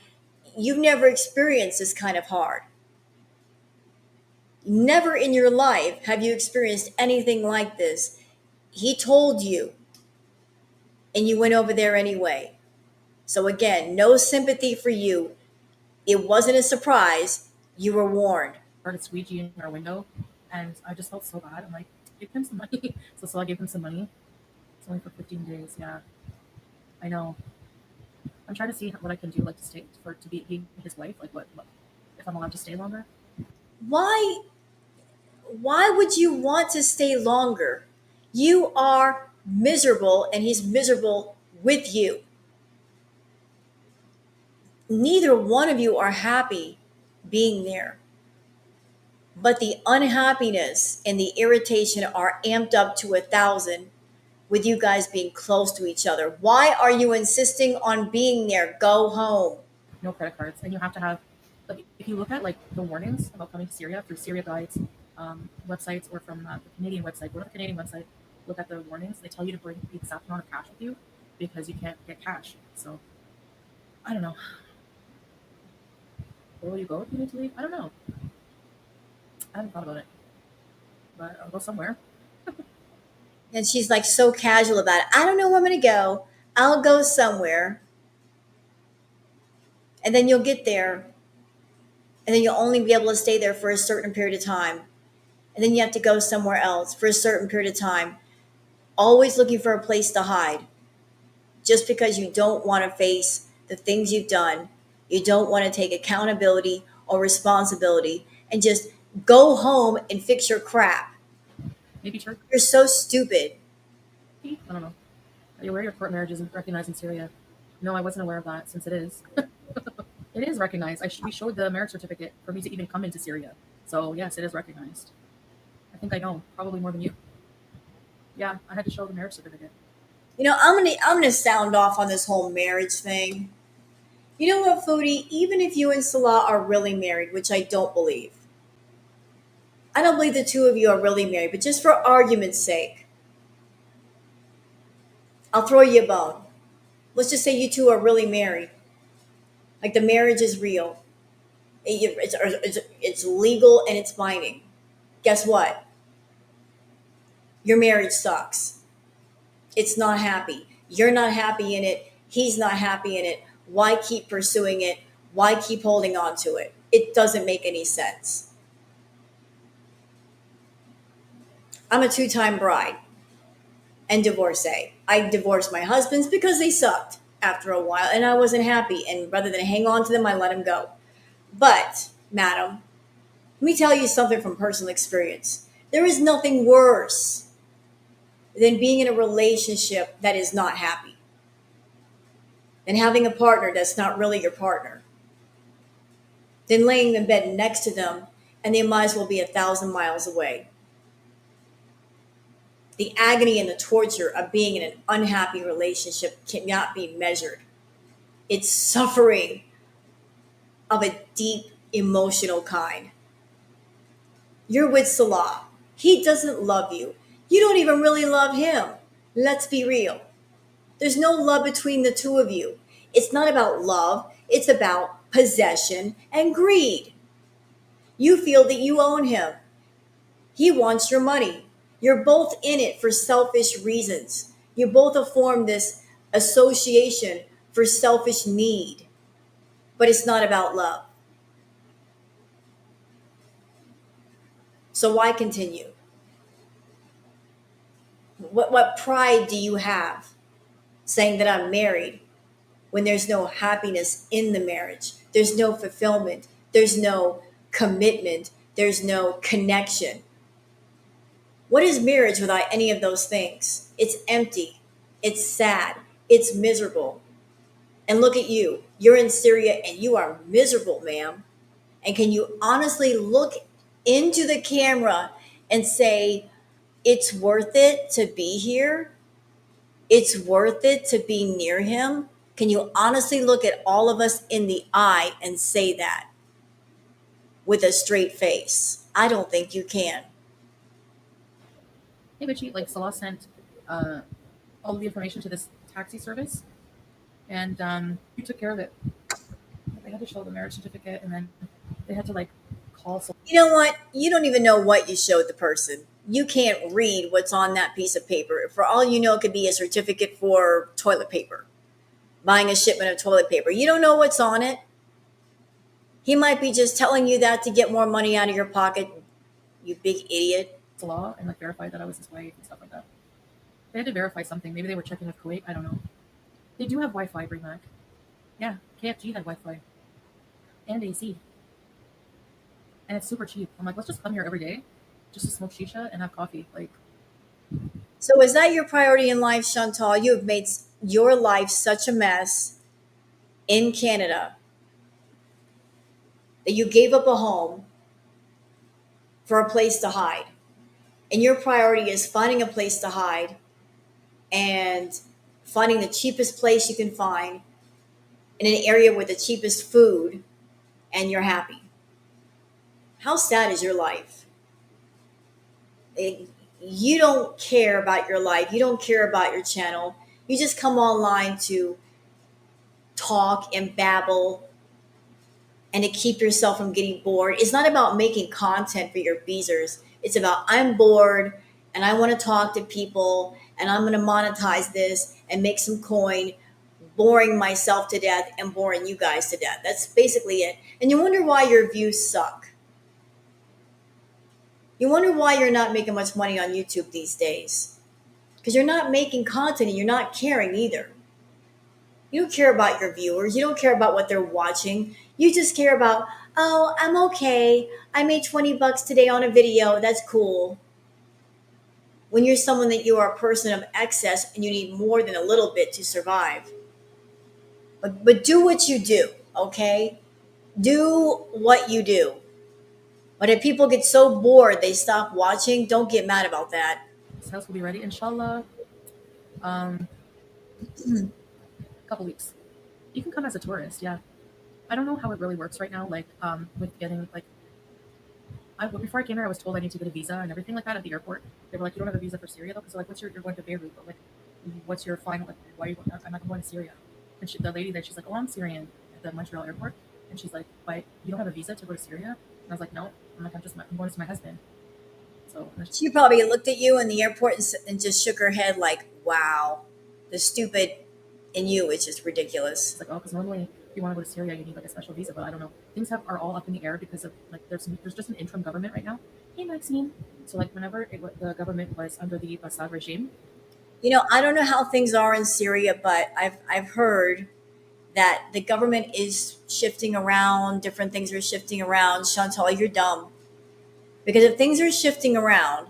You've never experienced this kind of hard. Never in your life have you experienced anything like this. He told you, and you went over there anyway. So, again, no sympathy for you. It wasn't a surprise. You were warned. Started squeegeeing our window, and I just felt so bad. I'm like, give him some money. So I gave him some money. It's only for 15 days. Yeah, I know. I'm trying to see what I can do, like to stay to be his wife. Like what if I'm allowed to stay longer? Why why would you want to stay longer? You are miserable and he's miserable with you. Neither one of you are happy being there. But the unhappiness and the irritation are amped up to 1,000 with you guys being close to each other. Why are you insisting on being there? Go home. No credit cards, and you have to have. Like, if you look at like the warnings about coming to Syria through Syria guides websites or from the Canadian website, go to the Canadian website, look at the warnings. They tell you to bring the exact amount of cash with you because you can't get cash. So I don't know. Where will you go if you need to leave? I don't know. I haven't thought about it, but I'll go somewhere. And she's like so casual about it. I don't know where I'm going to go. I'll go somewhere. And then you'll get there. And then you'll only be able to stay there for a certain period of time. And then you have to go somewhere else for a certain period of time. Always looking for a place to hide. Just because you don't want to face the things you've done. You don't want to take accountability or responsibility and just go home and fix your crap. Maybe church. You're so stupid. I don't know. Are you aware your court marriage isn't recognized in Syria? No, I wasn't aware of that since it is. It is recognized. We showed the marriage certificate for me to even come into Syria. So yes, it is recognized. I think I know, probably more than you. Yeah, I had to show the marriage certificate. I'm gonna sound off on this whole marriage thing. You know what, Foodie? Even if you and Salah are really married, which I don't believe the two of you are really married, but just for argument's sake, I'll throw you a bone. Let's just say you two are really married. Like the marriage is real. It's legal and it's binding. Guess what? Your marriage sucks. It's not happy. You're not happy in it. He's not happy in it. Why keep pursuing it? Why keep holding on to it? It doesn't make any sense. I'm a two-time bride and divorcee. I divorced my husbands because they sucked after a while and I wasn't happy. And rather than hang on to them, I let them go. But, madam, let me tell you something from personal experience. There is nothing worse than being in a relationship that is not happy, than having a partner that's not really your partner, than laying in bed next to them and they might as well be 1,000 miles away. The agony and the torture of being in an unhappy relationship cannot be measured. It's suffering of a deep emotional kind. You're with Salah. He doesn't love you. You don't even really love him. Let's be real. There's no love between the two of you. It's not about love, it's about possession and greed. You feel that you own him. He wants your money. You're both in it for selfish reasons. You both have formed this association for selfish need, but it's not about love. So why continue? What pride do you have saying that I'm married when there's no happiness in the marriage? There's no fulfillment. There's no commitment. There's no connection. What is marriage without any of those things? It's empty. It's sad. It's miserable. And look at you. You're in Syria and you are miserable, ma'am. And can you honestly look into the camera and say, it's worth it to be here? It's worth it to be near him? Can you honestly look at all of us in the eye and say that with a straight face? I don't think you can. Hey, Bitchy, like Salah sent uh, all of the information to this taxi service, and you took care of it. They had to show the marriage certificate, and then they had to like call. You know what? You don't even know what you showed the person. You can't read what's on that piece of paper. For all you know, it could be a certificate for toilet paper, buying a shipment of toilet paper. You don't know what's on it. He might be just telling you that to get more money out of your pocket, you big idiot. Salah and like verify that I was his wife and stuff like that. They had to verify something. Maybe they were checking with Kuwait. I don't know. They do have Wi-Fi, bring back. Yeah, KFG had Wi-Fi and AC, and it's super cheap. I'm like, let's just come here every day, just to smoke shisha and have coffee. Like, So is that your priority in life, Chantal? You have made your life such a mess in Canada that you gave up a home for a place to hide. And your priority is finding a place to hide and finding the cheapest place you can find in an area with the cheapest food, and you're happy. How sad is your life? You don't care about your life. You don't care about your channel. You just come online to talk and babble and to keep yourself from getting bored. It's not about making content for your beezers. It's about I'm bored and I want to talk to people and I'm going to monetize this and make some coin, boring myself to death and boring you guys to death. That's basically it. And you wonder why your views suck. You wonder why you're not making much money on YouTube these days. Because you're not making content and you're not caring either. You don't care about your viewers. You don't care about what they're watching. You just care about, oh, I'm okay. I made 20 bucks today on a video. That's cool. When you're someone that you are a person of excess and you need more than a little bit to survive. But do what you do, okay? Do what you do. But if people get so bored they stop watching, don't get mad about that. this house will be ready, inshallah. Um, A couple weeks. You can come as a tourist, yeah. I don't know how it really works right now, like with getting like before I came here, I was told I need to get a visa and everything like that at the airport. They were like, "You don't have a visa for Syria though," because like, you're going to Beirut, but like, what's your final? Like, why are you? I'm not going to Syria. And the lady there, she's like, "Oh, I'm Syrian," at the Montreal airport, and she's like, "But you don't have a visa to go to Syria?" And I was like, "No." I'm like, I'm going to see my husband." So She probably looked at you in the airport and just shook her head like, wow, the stupid in you is just ridiculous. it's like, oh, because normally if you want to go to Syria, you need like a special visa, but I don't know. Things are all up in the air because of like there's just an interim government right now. Hey, Maxine. So like whenever the government was under the Assad regime, I don't know how things are in Syria, but I've heard that the government is shifting around, different things are shifting around. Chantal, you're dumb. Because if things are shifting around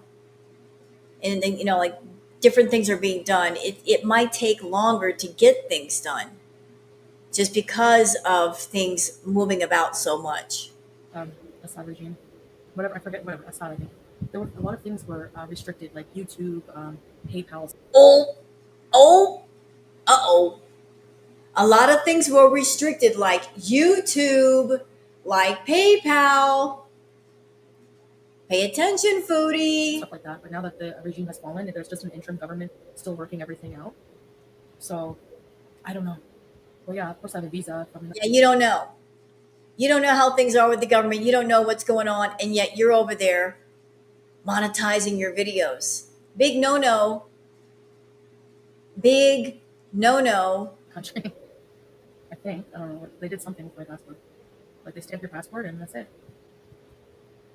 and then, like different things are being done, it might take longer to get things done just because of things moving about so much. um, Assad regime, whatever I forget, whatever Assad, I think there were a lot of things were restricted, like YouTube, PayPal. Oh, oh, uh-oh. A lot of things were restricted, like YouTube, like PayPal. Pay attention, foodie. Stuff like that. But now that the regime has fallen, there's just an interim government still working everything out. So I don't know. Well, yeah, of course I have a visa from the Yeah, you don't know. You don't know how things are with the government. You don't know what's going on, and yet you're over there monetizing your videos. Big no no. Big no no. country. I think I don't know. They did something with my passport. Like they stamp your passport and that's it.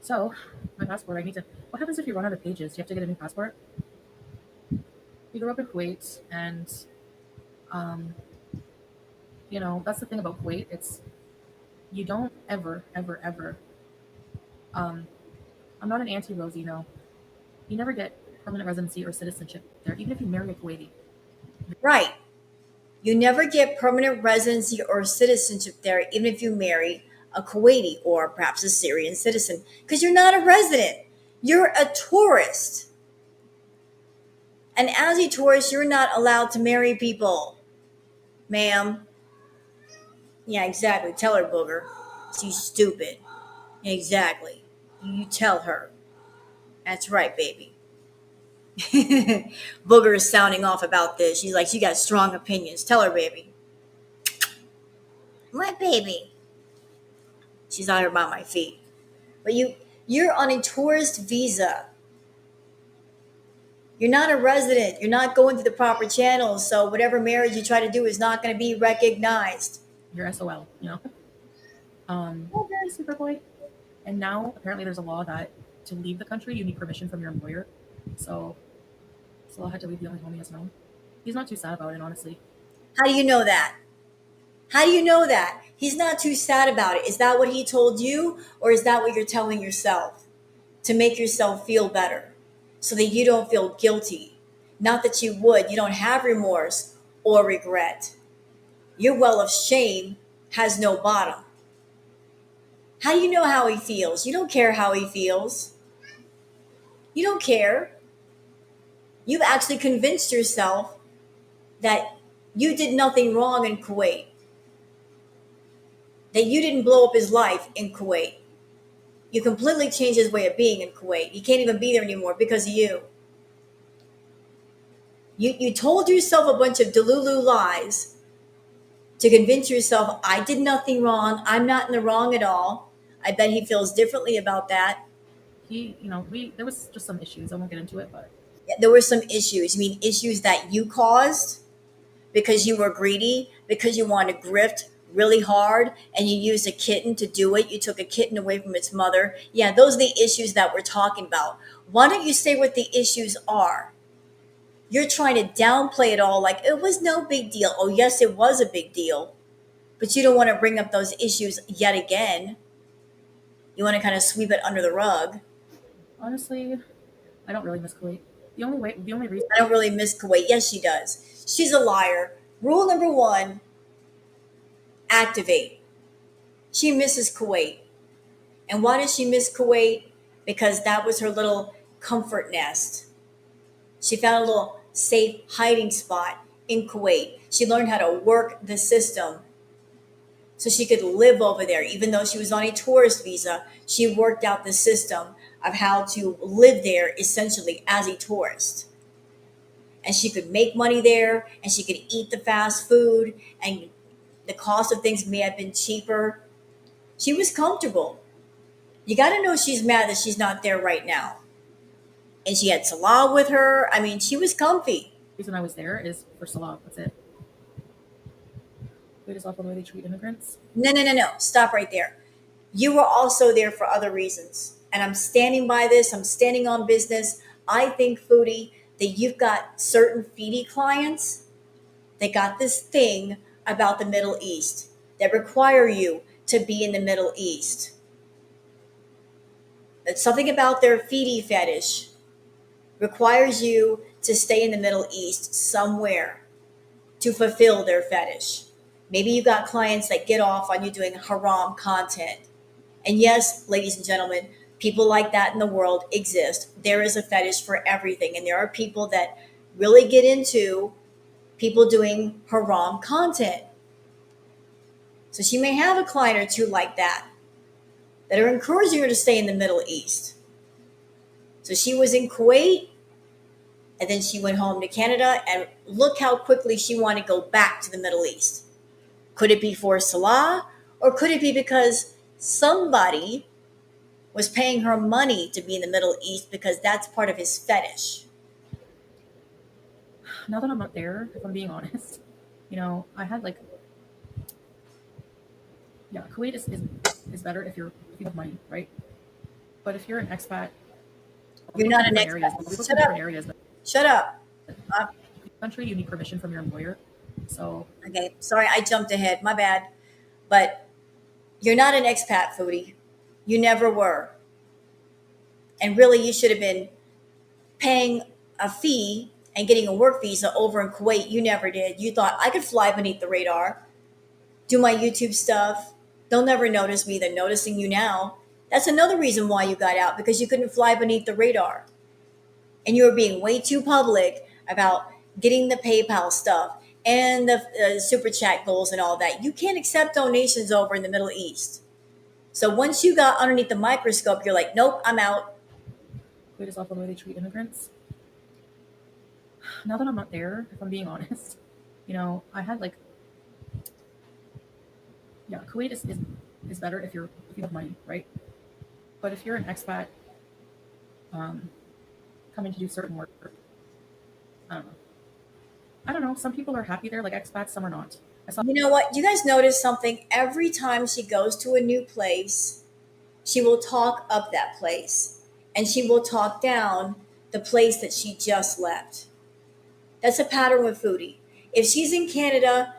So my passport, I need to. What happens if you run out of pages? Do you have to get a new passport? We grew up in Kuwait, and um, that's the thing about Kuwait. It's you don't ever. Um, I'm not an anti-Rosie, no. You never get permanent residency or citizenship there, even if you marry a Kuwaiti. Right. You never get permanent residency or citizenship there, even if you marry a Kuwaiti or perhaps a Syrian citizen, because you're not a resident. You're a tourist. And as a tourist, you're not allowed to marry people, ma'am. Yeah, exactly. Tell her, booger. She's stupid. Exactly. You tell her. That's right, baby. Booger is sounding off about this. She's like, she got strong opinions. Tell her, baby. What, baby? She's out here by my feet. But you're on a tourist visa. You're not a resident. You're not going through the proper channels. So whatever marriage you try to do is not going to be recognized. You're SOL, Oh, very Superboy. And now apparently there's a law that to leave the country you need permission from your employer. So I had to leave the only home he has known. He's not too sad about it, honestly. How do you know that? How do you know that? He's not too sad about it. Is that what he told you? Or is that what you're telling yourself to make yourself feel better so that you don't feel guilty? Not that you would. You don't have remorse or regret. Your well of shame has no bottom. How do you know how he feels? You don't care how he feels. You don't care. You've actually convinced yourself that you did nothing wrong in Kuwait, that you didn't blow up his life in Kuwait. You completely changed his way of being in Kuwait. He can't even be there anymore because of you. You told yourself a bunch of delulu lies to convince yourself, I did nothing wrong. I'm not in the wrong at all. I bet he feels differently about that. We there was just some issues. I won't get into it, but Yeah, there were some issues. I mean, issues that you caused because you were greedy, because you wanted to grift really hard and you used a kitten to do it. You took a kitten away from its mother. Yeah, those are the issues that we're talking about. Why don't you say what the issues are? You're trying to downplay it all like it was no big deal. Oh, yes, it was a big deal. But you don't want to bring up those issues yet again. You want to kind of sweep it under the rug. honestly, I don't really miss Kuwait. The only reason I don't really miss Kuwait. Yes, she does. She's a liar. Rule number one, activate. She misses Kuwait. And why does she miss Kuwait? Because that was her little comfort nest. She found a little safe hiding spot in Kuwait. She learned how to work the system so she could live over there. Even though she was on a tourist visa, she worked out the system of how to live there essentially as a tourist. And she could make money there and she could eat the fast food, and the cost of things may have been cheaper. She was comfortable. You got to know she's mad that she's not there right now. And she had Salah with her. I mean, she was comfy. The reason I was there is for Salah. That's it. Kuwait is awful the way they treat immigrants. No, no, no, no. Stop right there. You were also there for other reasons. And I'm standing by this. I'm standing on business. I think, Foodie, that you've got certain Foodie clients that got this thing about the Middle East that require you to be in the Middle East. It's something about their Foodie fetish requires you to stay in the Middle East somewhere to fulfill their fetish. Maybe you got clients that get off on you doing haram content. And yes, ladies and gentlemen, people like that in the world exist. There is a fetish for everything. And there are people that really get into people doing haram content. So she may have a client or two like that are encouraging her to stay in the Middle East. So she was in Kuwait, and then she went home to Canada, and look how quickly she wanted to go back to the Middle East. Could it be for Salah, or could it be because somebody was paying her money to be in the Middle East because that's part of his fetish? Now that I'm not there, if I'm being honest, I had like, yeah, Kuwait is better if you have money, right? But if you're an expat, You're not an areas, expat. we look Shut in up. different areas. Shut up. Country, you need permission from your employer. So Okay, sorry, I jumped ahead. My bad. But you're not an expat, Foodie. You never were. And really, you should have been paying a fee and getting a work visa over in Kuwait. You never did. You thought I could fly beneath the radar, do my YouTube stuff. They'll never notice me. They're noticing you now. That's another reason why you got out, because you couldn't fly beneath the radar. And you were being way too public about getting the PayPal stuff and the super chat goals and all that. You can't accept donations over in the Middle East. So once you got underneath the microscope, you're like, nope, I'm out. Kuwait is awful the way they treat immigrants. Now that I'm not there, if I'm being honest, I had like, yeah, Kuwait is better if you have money, right? But if you're an expat, coming to do certain work, I don't know. I don't know. Some people are happy there, like expats. Some are not. I saw You know what? Do you guys notice something? Every time she goes to a new place, she will talk up that place and she will talk down the place that she just left. That's a pattern with Foodie. If she's in Canada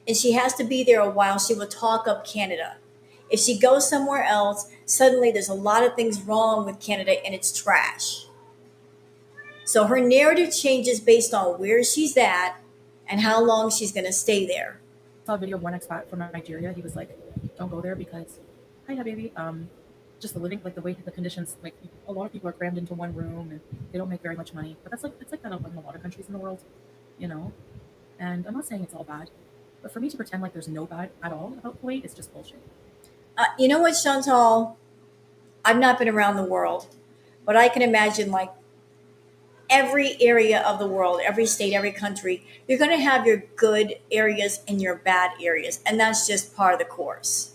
and she has to be there a while, she will talk up Canada. If she goes somewhere else, suddenly there's a lot of things wrong with Canada and it's trash. So her narrative changes based on where she's at and how long she's going to stay there. a video of one expat from Nigeria. He was like, "Don't go there because, hi, yeah, baby. Just the living, like the way the conditions, like a lot of people are crammed into one room and they don't make very much money. But that's like it's like that in a lot of countries in the world, you know. And I'm not saying it's all bad, but for me to pretend like there's no bad at all about Kuwait is just bullshit. You know what, Chantal? I've not been around the world, but I can imagine like every area of the world, every state, every country, you're going to have your good areas and your bad areas. And that's just part of the course.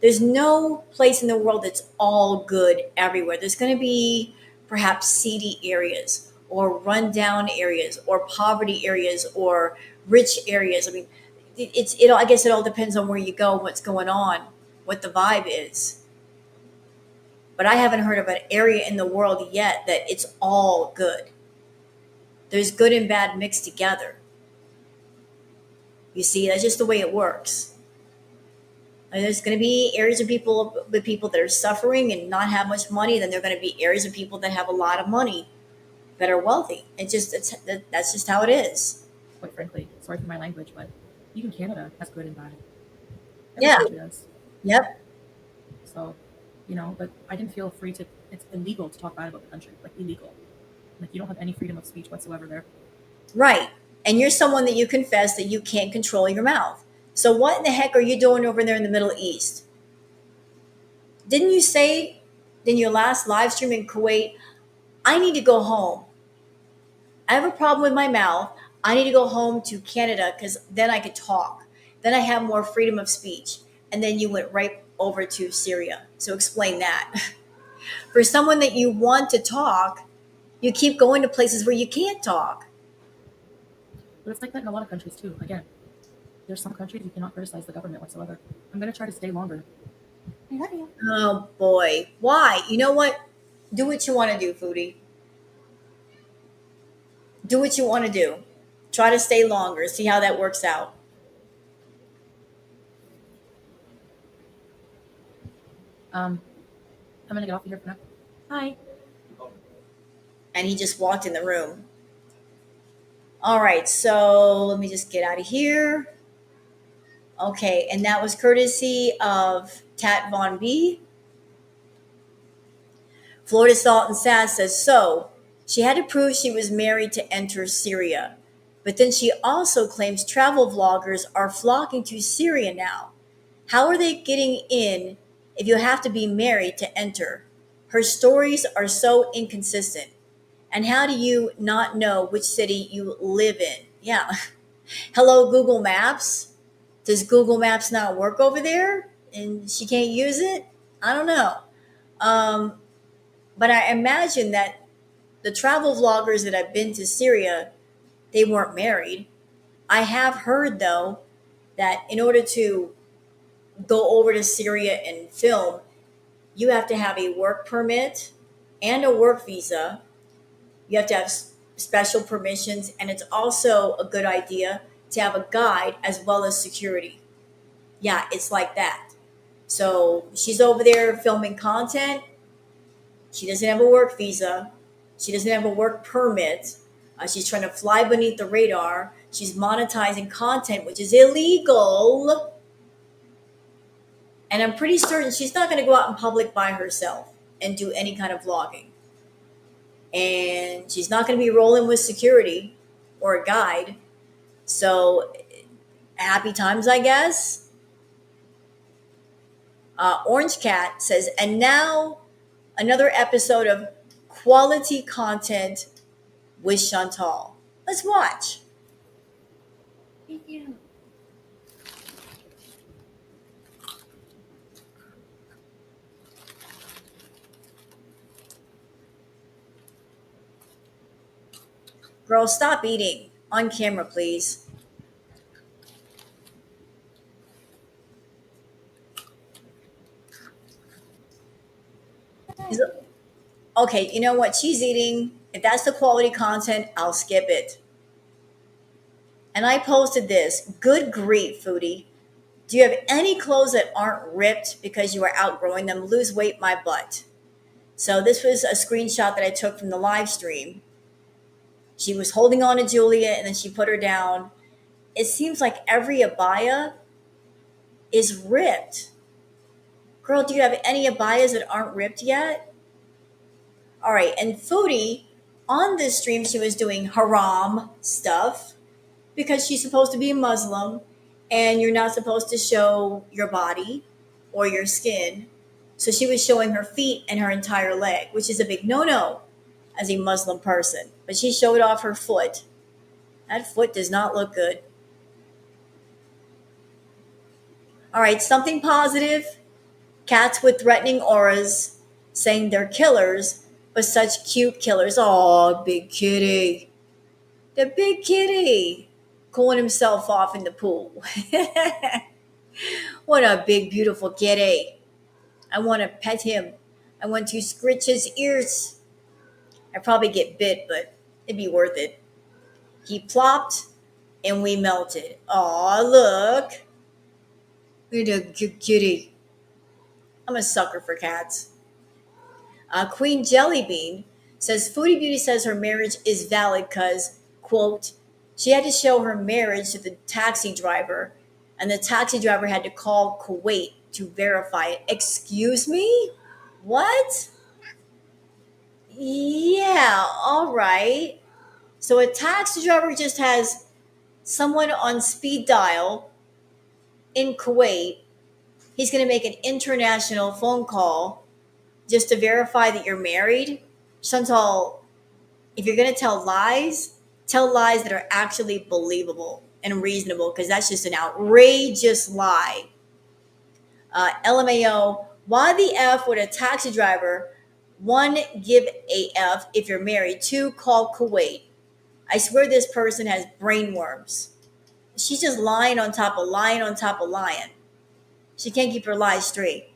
There's no place in the world that's all good everywhere. There's going to be perhaps seedy areas or rundown areas or poverty areas or rich areas. I mean, I guess it all depends on where you go, what's going on, what the vibe is. But I haven't heard of an area in the world yet that it's all good. There's good and bad mixed together. You see, that's just the way it works. And there's going to be areas of people with people that are suffering and not have much money. Then there are going to be areas of people that have a lot of money that are wealthy. That's just how it is. Quite frankly, sorry for my language, but even Canada has good and bad. Every Yeah. country does. Yep. So, but I didn't feel free to. It's illegal to talk bad about the country, like illegal. Like you don't have any freedom of speech whatsoever there. Right. And you're someone that you confess that you can't control your mouth. So what in the heck are you doing over there in the Middle East? Didn't you say in your last live stream in Kuwait, I need to go home? I have a problem with my mouth. I need to go home to Canada because then I could talk. Then I have more freedom of speech. And then you went right over to Syria. So explain that. For someone that you want to talk, you keep going to places where you can't talk. But it's like that in a lot of countries too. Again, there's some countries you cannot criticize the government whatsoever. I'm gonna try to stay longer. I love you. Oh boy. Why? You know what? Do what you want to do, Foodie. Do what you want to do. Try to stay longer. See how that works out. I'm gonna get off of here for now. Hi. And he just walked in the room. All right, so let me just get out of here. Okay, and that was courtesy of Tat Von B. Florida Salt and Sass says, so she had to prove she was married to enter Syria. But then she also claims travel vloggers are flocking to Syria now. How are they getting in if you have to be married to enter? Her stories are so inconsistent. And how do you not know which city you live in? Yeah. Hello, Google Maps. Does Google Maps not work over there and she can't use it? I don't know. Um, but I imagine that the travel vloggers that have been to Syria, they weren't married. I have heard, though, that in order to go over to Syria and film, you have to have a work permit and a work visa. You have to have special permissions, and it's also a good idea to have a guide as well as security. Yeah, it's like that. So she's over there filming content. She doesn't have a work visa. She doesn't have a work permit. She's trying to fly beneath the radar. She's monetizing content, which is illegal. And I'm pretty certain she's not going to go out in public by herself and do any kind of vlogging. And she's not going to be rolling with security or a guide. So happy times, I guess. Orange Cat says, and now another episode of quality content with Chantal. Let's watch. Thank you. Girl, stop eating. On camera, please. Is it- Okay, you know what? She's eating. If that's the quality content, I'll skip it. And I posted this. Good grief, Foodie. Do you have any clothes that aren't ripped because you are outgrowing them? Lose weight, my butt. So this was a screenshot that I took from the live stream. She was holding on to Julia and then she put her down. It seems like every abaya is ripped. Girl, do you have any abayas that aren't ripped yet? All right, and Foodie, on this stream, she was doing haram stuff because she's supposed to be a Muslim and you're not supposed to show your body or your skin. So she was showing her feet and her entire leg, which is a big no no as a Muslim person. But she showed off her foot. That foot does not look good. All right, something positive. Cats with threatening auras saying they're killers, but such cute killers. Oh, big kitty. The big kitty cooling himself off in the pool. What a big, beautiful kitty. I want to pet him. I want to scritch his ears. I probably get bit, but it'd be worth it. He plopped and we melted. Aw, look. Look at the kitty. I'm a sucker for cats. Queen Jellybean says Foodie Beauty says her marriage is valid because, quote, she had to show her marriage to the taxi driver, and the taxi driver had to call Kuwait to verify it. Excuse me? What? Yeah, all right. So a taxi driver just has someone on speed dial in Kuwait. He's going to make an international phone call just to verify that you're married. Chantal, if you're going to tell lies that are actually believable and reasonable, because that's just an outrageous lie. LMAO, why the F would a taxi driver, one, give a F if you're married, two, call Kuwait? I swear this person has brain worms. She's just lying on top of lying on top of lying. She can't keep her lies straight.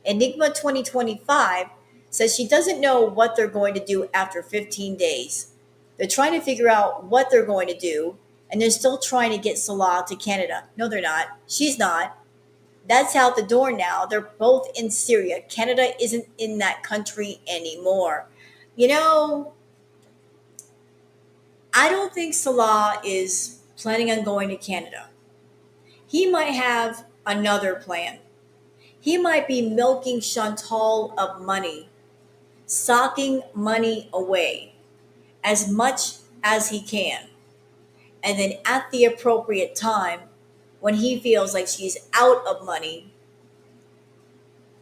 Enigma 2025 says she doesn't know what they're going to do after 15 days. They're trying to figure out what they're going to do, and they're still trying to get Salah to Canada. No, they're not. She's not. That's out the door now. They're both in Syria. Canada isn't in that country anymore. You know, I don't think Salah is planning on going to Canada. He might have another plan. He might be milking Chantal of money, socking money away as much as he can. And then at the appropriate time, when he feels like she's out of money,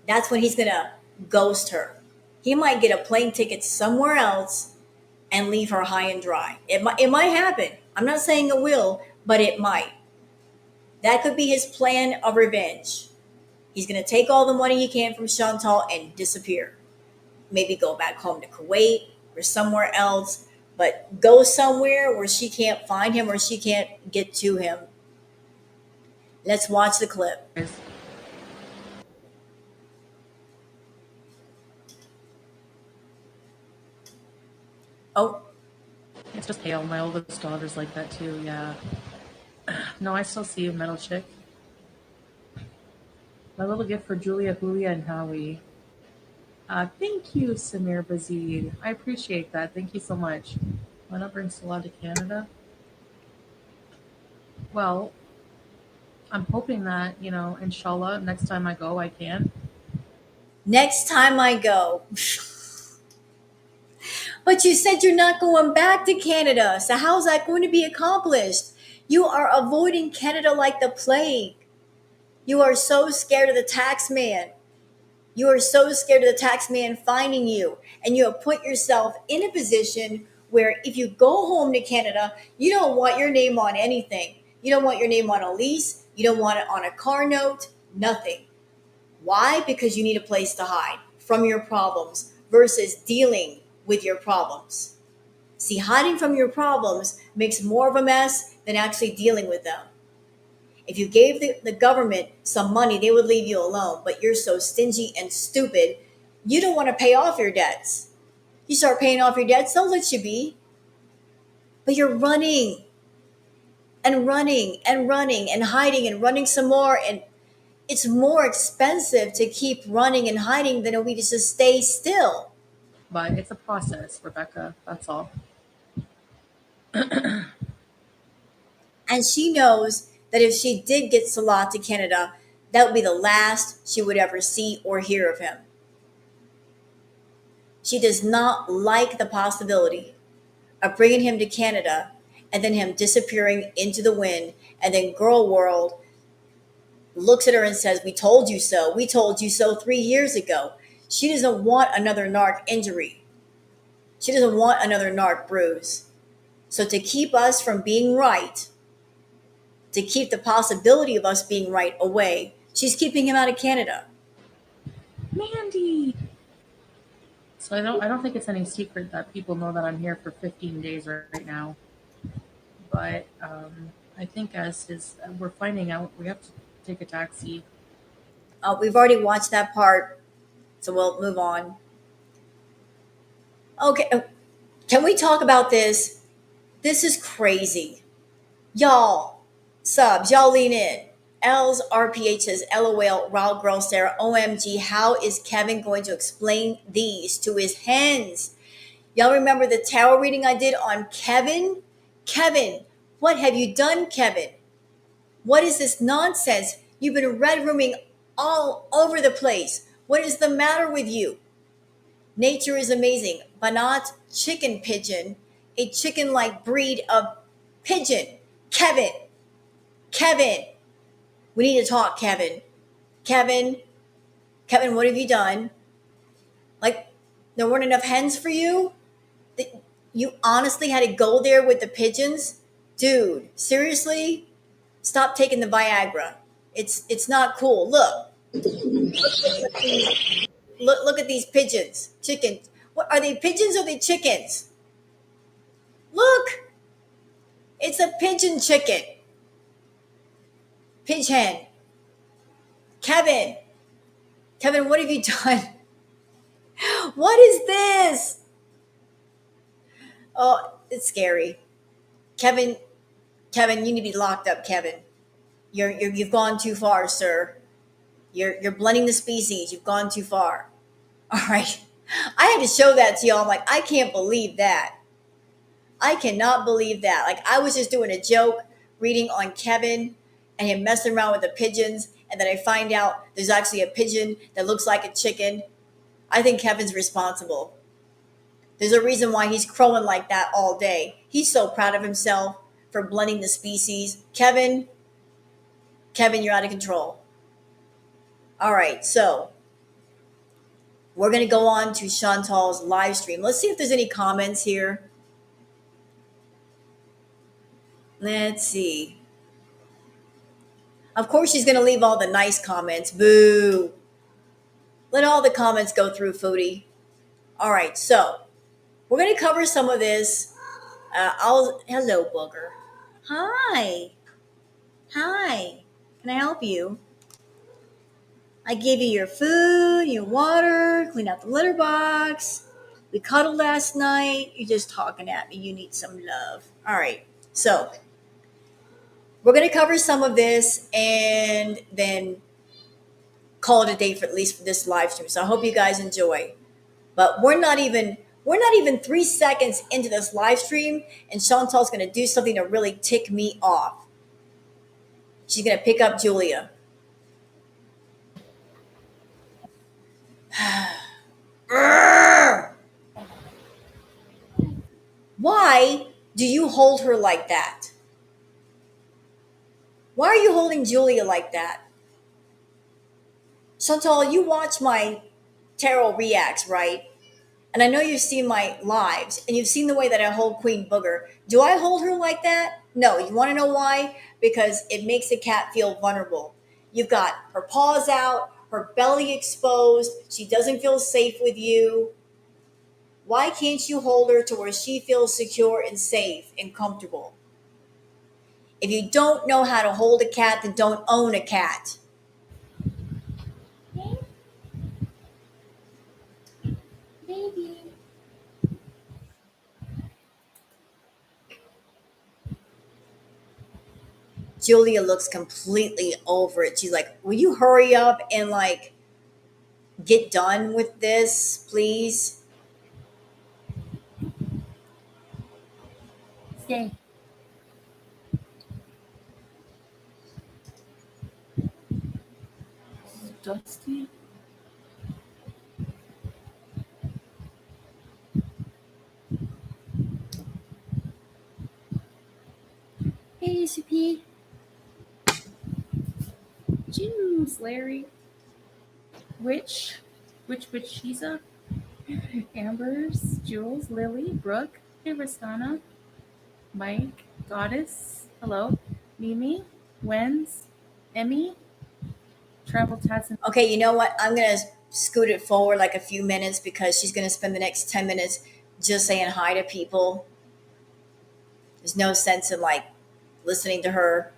that's when he's going to ghost her. He might get a plane ticket somewhere else and leave her high and dry. It might happen. I'm not saying it will, but it might. That could be his plan of revenge. He's going to take all the money he can from Chantal and disappear. Maybe go back home to Kuwait or somewhere else, but go somewhere where she can't find him or she can't get to him. Let's watch the clip. Oh, It's just pale. My oldest daughter's like that too. Yeah. No, I still see you, metal chick. My little gift for Julia, Julia, and Howie. Thank you, Samir Bazid. I appreciate that. Thank you so much. Why not bring Salah to Canada? Well, I'm hoping that, inshallah, next time I go, I can. next time I go. But you said you're not going back to Canada. So how's that going to be accomplished? You are avoiding Canada like the plague. You are so scared of the tax man. You are so scared of the tax man finding you. And you have put yourself in a position where if you go home to Canada, you don't want your name on anything. You don't want your name on a lease. You don't want it on a car note. Nothing. Why? Because you need a place to hide from your problems versus dealing with your problems. See, hiding from your problems makes more of a mess than actually dealing with them. If you gave the government some money, they would leave you alone. But you're so stingy and stupid, you don't want to pay off your debts. You start paying off your debts, they'll let you be. But you're running and running and running and hiding and running some more. And it's more expensive to keep running and hiding than it would be to just stay still. But it's a process, Rebecca. That's all. And she knows that if she did get Salah to Canada, that would be the last she would ever see or hear of him. She does not like the possibility of bringing him to Canada and then him disappearing into the wind, and then Girl World looks at her and says, "We told you so. We told you so 3 years ago." She doesn't want another narc injury. She doesn't want another narc bruise. So to keep us from being right, to keep the possibility of us being right away, she's keeping him out of Canada. Mandy! So I don't think it's any secret that people know that I'm here for 15 days right now. But I think we're finding out, we have to take a taxi. We've already watched that part, so we'll move on. Okay, can we talk about this? This is crazy. Y'all, subs, y'all lean in. L's RPH says, LOL, Raw Girl Sarah, OMG, how is Kevin going to explain these to his hens? Y'all remember the tarot reading I did on Kevin? Kevin, what have you done, Kevin? What is this nonsense? You've been red rooming all over the place. What is the matter with you? Nature is amazing. Banat chicken pigeon, a chicken like breed of Pigeon. Kevin. Kevin. We need to talk, Kevin. Kevin. Kevin, what have you done? Like, there weren't enough hens for you? You honestly had to go there with the pigeons? Dude, seriously? Stop taking the Viagra. It's not cool. Look at these pigeons. Chickens. What are they, pigeons or are they chickens? Look, it's a pigeon chicken. Pigeon. Kevin. Kevin, what have you done? What is this? Oh, it's scary. Kevin, Kevin, you need to be locked up, Kevin. You've gone too far, sir. You're blending the species. You've gone too far. All right. I had to show that to y'all. I'm like, I can't believe that. I cannot believe that. Like, I was just doing a joke reading on Kevin and him messing around with the pigeons, and then I find out there's actually a pigeon that looks like a chicken. I think Kevin's responsible. There's a reason why he's crowing like that all day. He's so proud of himself for blending the species. Kevin, you're out of control. All right, so we're going to go on to Chantal's live stream. Let's see if there's any comments here. Let's see. Of course, she's going to leave all the nice comments. Boo. Let all the comments go through, Foodie. All right, so we're going to cover some of this. Hello, Booger. Hi. Hi. Can I help you? I gave you your food, your water, cleaned out the litter box. We cuddled last night. You're just talking at me. You need some love. All right. So we're going to cover some of this and then call it a day for at least for this live stream. So I hope you guys enjoy. But we're not even 3 seconds into this live stream, and Chantal's going to do something to really tick me off. She's going to pick up Julia. Why do you hold her like that? Why are you holding Julia like that? Chantal, you watch my tarot reacts, right? And I know you've seen my lives and you've seen the way that I hold Queen Booger. Do I hold her like that? No. You want to know why? Because it makes the cat feel vulnerable. You've got her paws out, her belly exposed. She doesn't feel safe with you. Why can't you hold her to where she feels secure and safe and comfortable? If you don't know how to hold a cat, then don't own a cat. Baby. Julia looks completely over it. She's like, will you hurry up and like get done with this, please? Stay. Dusty. Hey, CP. Juice, Larry. Which Shiza? Amber's, Jules, Lily, Brooke, hey, Ristana, Mike, Goddess, hello, Mimi, Wenz, Emmy, Travel Tats, and Okay, you know what? I'm going to scoot it forward like a few minutes because she's going to spend the next 10 minutes just saying hi to people. There's no sense in like listening to her.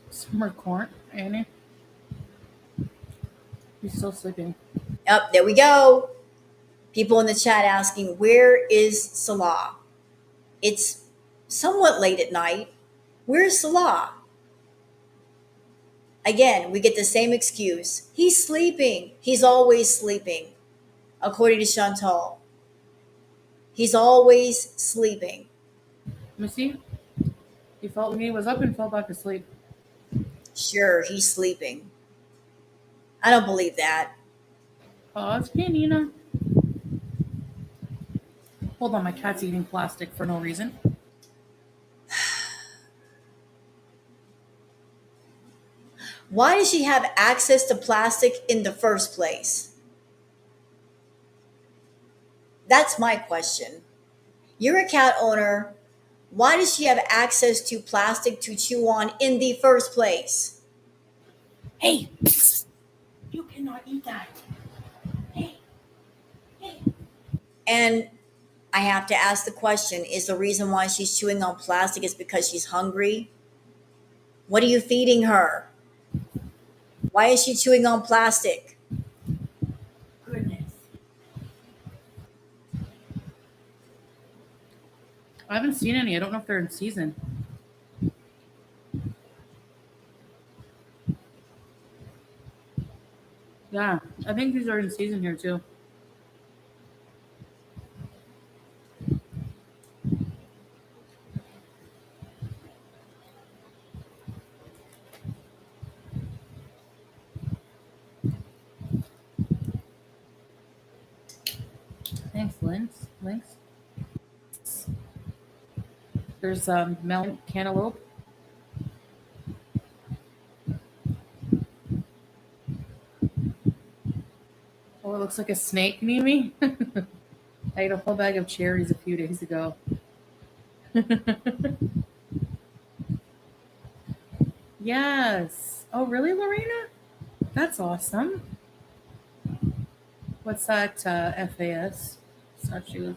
Summer Court. Annie, he's still sleeping. Up, there we go. People in the chat asking, where is Salah? It's somewhat late at night. Where's Salah? Again, we get the same excuse. He's sleeping. He's always sleeping, according to Chantal. He's always sleeping. Let me see. He was up and fell back asleep. Sure, he's sleeping. I don't believe that. Oh, it's Nina. Hold on, my cat's eating plastic for no reason. Why does she have access to plastic in the first place? That's my question. You're a cat owner. Why does she have access to plastic to chew on in the first place? Hey, you cannot eat that. Hey, hey. And I have to ask the question, is the reason why she's chewing on plastic is because she's hungry? What are you feeding her? Why is she chewing on plastic? Goodness. I haven't seen any. I don't know if they're in season. Yeah, I think these are in season here too. Thanks, Lynx. Lynx. There's melon cantaloupe. Oh, it looks like a snake, Mimi. I ate a whole bag of cherries a few days ago. Yes. Oh, really, Lorena? That's awesome. What's that? FAS. Statue.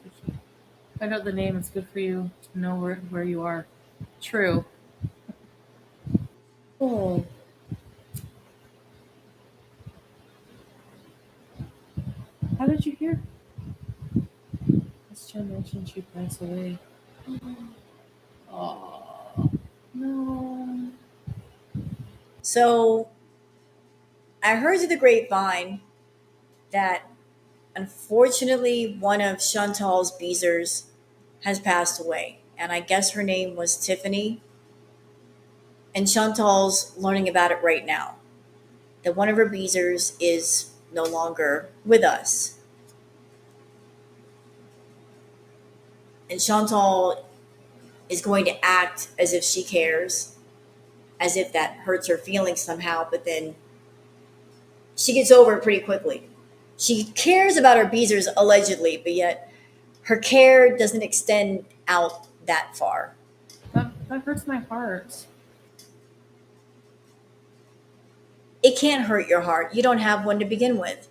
Find out the name. It's good for you to know where you are. True. Oh, how did you hear? Miss Chen mentioned she passed away. Oh, no. So I heard through the grapevine that unfortunately one of Chantal's Beezers has passed away. And I guess her name was Tiffany. And Chantal's learning about it right now. That one of her Beezers is no longer with us. And Chantal is going to act as if she cares, as if that hurts her feelings somehow, but then she gets over it pretty quickly. She cares about her Beezers allegedly, but yet her care doesn't extend out that far. That hurts my heart. It can't hurt your heart. You don't have one to begin with.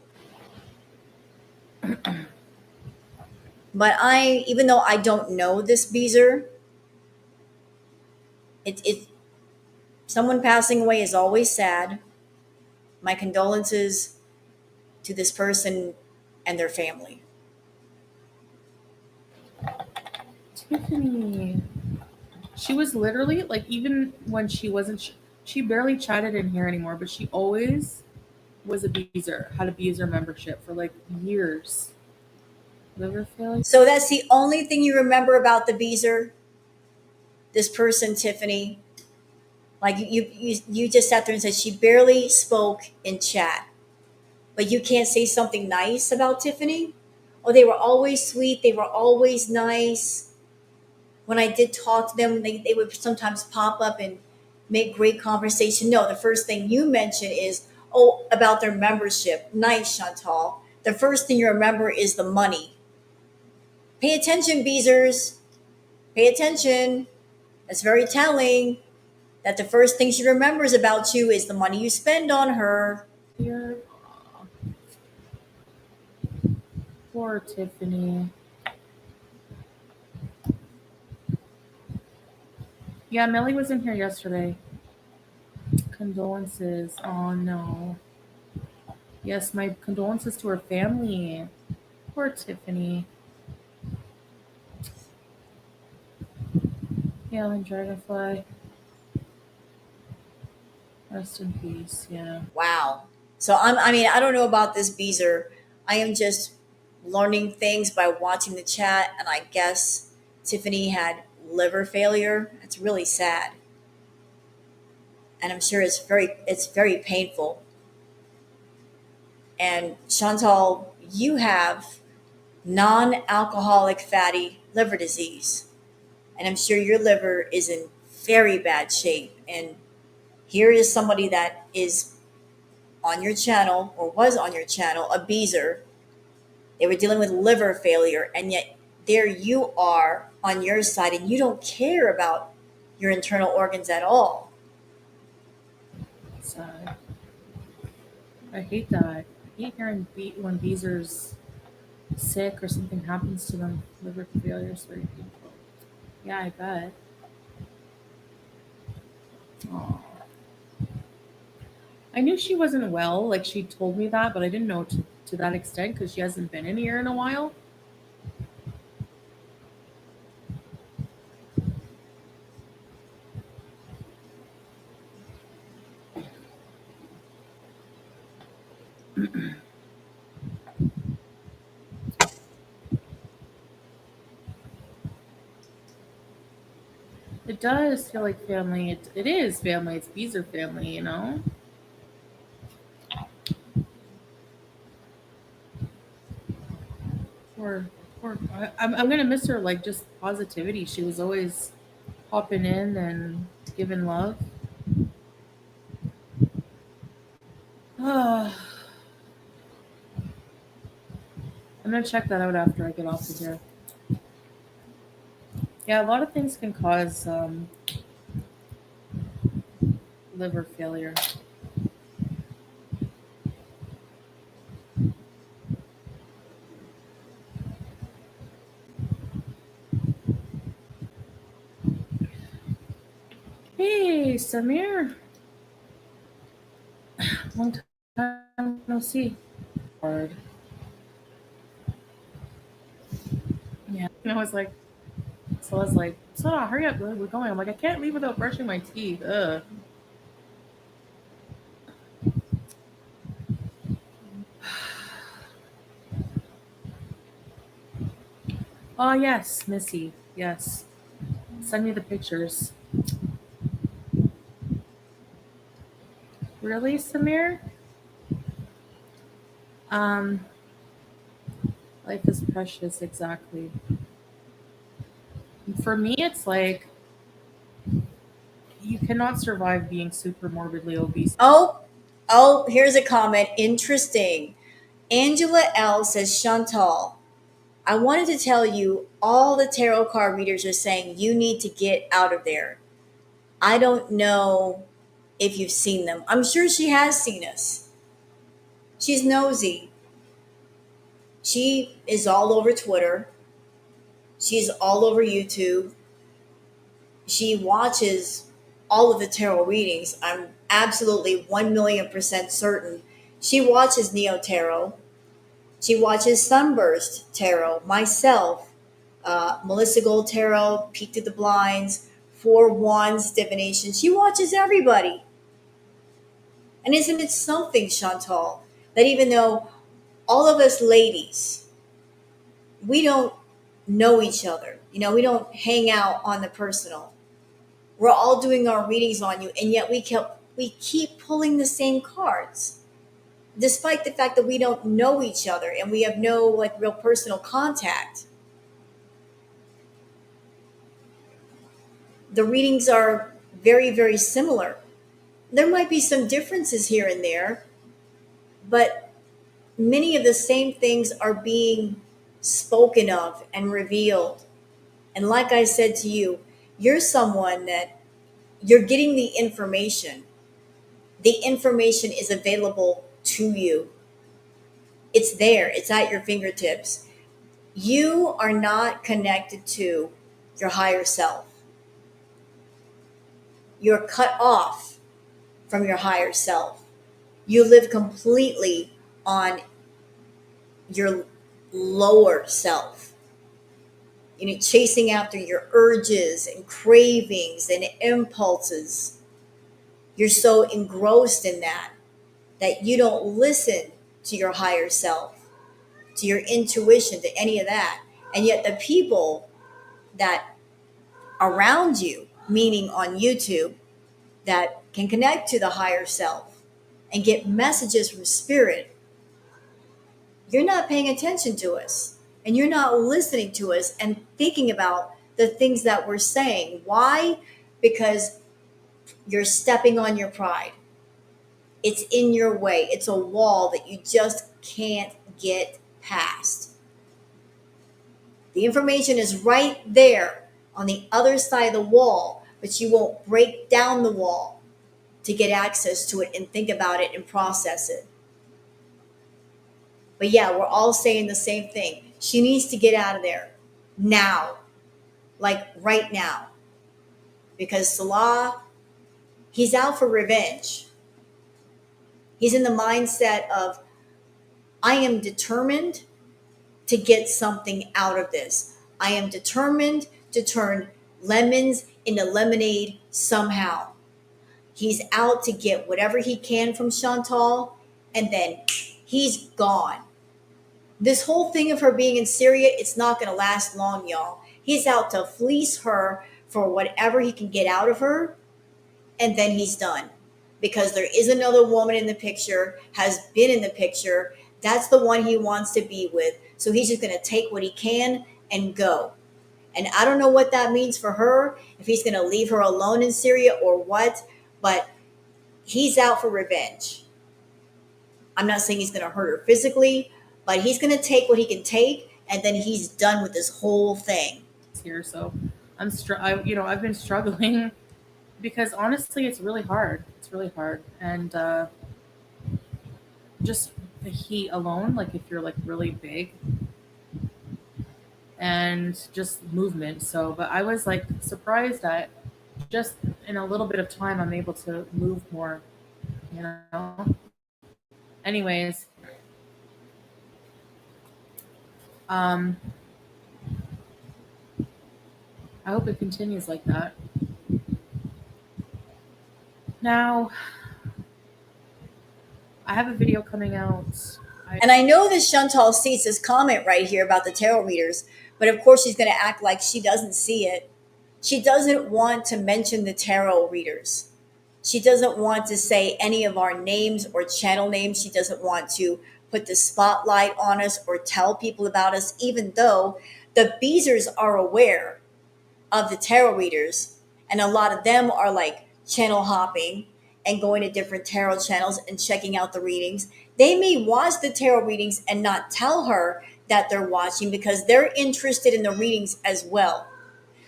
But even though I don't know this Beezer, it someone passing away is always sad. My condolences to this person and their family. Tiffany. She was literally like, even when she wasn't, she barely chatted in here anymore, but she always was a Beezer, had a Beezer membership for like years. Liver failure? So that's the only thing you remember about the Beezer, this person, Tiffany. Like you just sat there and said she barely spoke in chat, but you can't say something nice about Tiffany. Oh, they were always sweet. They were always nice. When I did talk to them, they would sometimes pop up and make great conversation. No, the first thing you mention is, oh, about their membership. Nice, Chantal. The first thing you remember is the money. Pay attention, Beezers. Pay attention. That's very telling that the first thing she remembers about you is the money you spend on her. Aw, poor Tiffany. Yeah, Millie was in here yesterday. Condolences. Oh no. Yes, my condolences to her family. Poor Tiffany. Alan Dragonfly. Rest in peace. Yeah. Wow. So I mean, I don't know about this Beezer. I am just learning things by watching the chat, and I guess Tiffany had liver failure. It's really sad, and I'm sure it's very painful. And Chantal, you have non alcoholic fatty liver disease. And I'm sure your liver is in very bad shape. And here is somebody that is on your channel or was on your channel, a beezer. They were dealing with liver failure, and yet there you are on your side, and you don't care about your internal organs at all. Sad. I hate that. I hate hearing when bees are sick or something happens to them. Liver failure is very painful. Yeah, I bet. Aw. I knew she wasn't well, like she told me that, but I didn't know to that extent because she hasn't been in here in a while. It does feel like family. It is family. It's Beezer family, you know? Or, I'm going to miss her, like, just positivity. She was always popping in and giving love. I'm going to check that out after I get off of here. Yeah, a lot of things can cause liver failure. Hey, Samir. Long time no see. Hard. Yeah. And I was like, Soda, hurry up, we're going. I'm like, I can't leave without brushing my teeth. Ugh. Oh, yes, Missy. Yes. Send me the pictures. Really, Samir? Um, life is precious, exactly. For me, it's like you cannot survive being super morbidly obese. Oh, here's a comment. Interesting. Angela L says, Chantal, I wanted to tell you all the tarot card readers are saying you need to get out of there. I don't know if you've seen them. I'm sure she has seen us. She's nosy. She is all over Twitter. She's all over YouTube. She watches all of the tarot readings. I'm absolutely 1,000,000% certain. She watches Neo Tarot. She watches Sunburst Tarot, myself, Melissa Gold Tarot, Peek to the Blinds, Four Wands Divination. She watches everybody. And isn't it something, Chantal, that even though all of us ladies, we don't know each other, we don't hang out on the personal. We're all doing our readings on you, and yet we keep pulling the same cards, despite the fact that we don't know each other and we have no like real personal contact. The readings are very, very similar. There might be some differences here and there, but many of the same things are being spoken of and revealed. And like I said to you, you're someone that you're getting the information. The information is available to you. It's there, it's at your fingertips. You are not connected to your higher self. You're cut off from your higher self. You live completely on your lower self, chasing after your urges and cravings and impulses. You're so engrossed in that you don't listen to your higher self, to your intuition, to any of that. And yet, the people that around you, meaning on YouTube, that can connect to the higher self and get messages from spirit, you're not paying attention to us. and you're not listening to us and thinking about the things that we're saying. Why? Because you're stepping on your pride. It's in your way. It's a wall that you just can't get past. The information is right there on the other side of the wall, but you won't break down the wall to get access to it and think about it and process it. But yeah, we're all saying the same thing. She needs to get out of there now, like right now, because Salah, he's out for revenge. He's in the mindset of, I am determined to get something out of this. I am determined to turn lemons into lemonade somehow. He's out to get whatever he can from Chantal, and then he's gone. This whole thing of her being in Syria, it's not going to last long, y'all. He's out to fleece her for whatever he can get out of her, and then he's done. Because there is another woman in the picture, has been in the picture. That's the one he wants to be with. So he's just going to take what he can and go. And I don't know what that means for her, if he's going to leave her alone in Syria or what, but he's out for revenge. I'm not saying he's going to hurt her physically, but he's going to take what he can take, and then he's done with this whole thing. Here, so I've been struggling because honestly, it's really hard. It's really hard, and just the heat alone. Like if you're like really big, and just movement. So, but I was like surprised that just in a little bit of time, I'm able to move more. You know. Anyways, um, I hope it continues like that. Now, I have a video coming out. And I know that Chantal sees this comment right here about the tarot readers, but of course she's going to act like she doesn't see it. She doesn't want to mention the tarot readers. She doesn't want to say any of our names or channel names. She doesn't want to put the spotlight on us or tell people about us, even though the Beezers are aware of the tarot readers. And a lot of them are like channel hopping and going to different tarot channels and checking out the readings. They may watch the tarot readings and not tell her that they're watching because they're interested in the readings as well.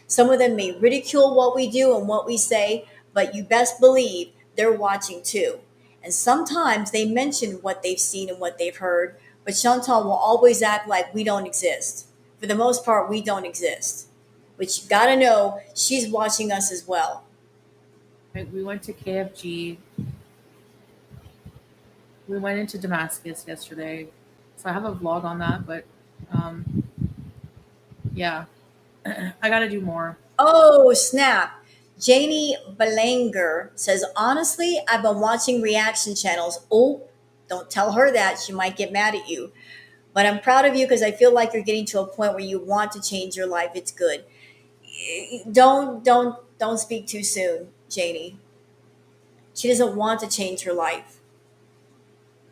Some of them may ridicule what we do and what we say, but you best believe they're watching too. And sometimes they mention what they've seen and what they've heard, but Chantal will always act like we don't exist. For the most part, we don't exist. But you gotta know she's watching us as well. We went to KFG. We went into Damascus yesterday, so I have a vlog on that. But um, yeah, I got to do more. Oh, snap. Janie Belanger says, honestly, I've been watching reaction channels. Oh, don't tell her that. She might get mad at you. But I'm proud of you because I feel like you're getting to a point where you want to change your life. It's good. Don't speak too soon, Janie. She doesn't want to change her life.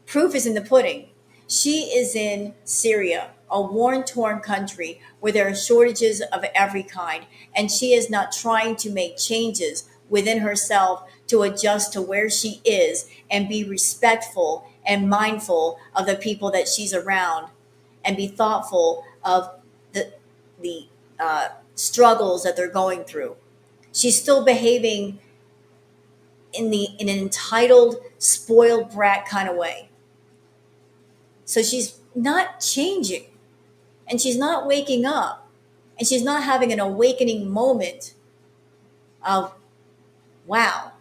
Proof is in the pudding. She is in Syria, a war torn country where there are shortages of every kind, and she is not trying to make changes within herself to adjust to where she is and be respectful and mindful of the people that she's around and be thoughtful of the struggles that they're going through. She's still behaving in an entitled, spoiled brat kind of way. So she's not changing, and she's not waking up, and she's not having an awakening moment of, wow,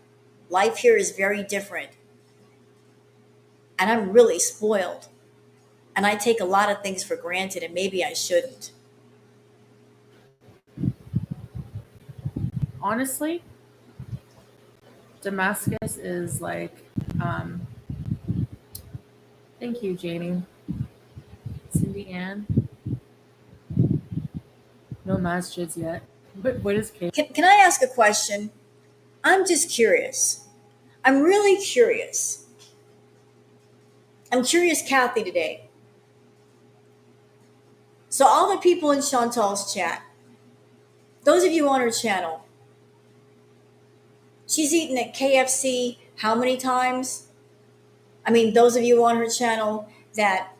life here is very different. And I'm really spoiled. And I take a lot of things for granted, and maybe I shouldn't. Honestly, Damascus is like, um, thank you, Janie. Cindy Ann. No masjids yet. But what is K? Can I ask a question? I'm just curious. I'm really curious. I'm curious, Kathy, today. So all the people in Chantal's chat, those of you on her channel, she's eaten at KFC how many times? I mean, those of you on her channel that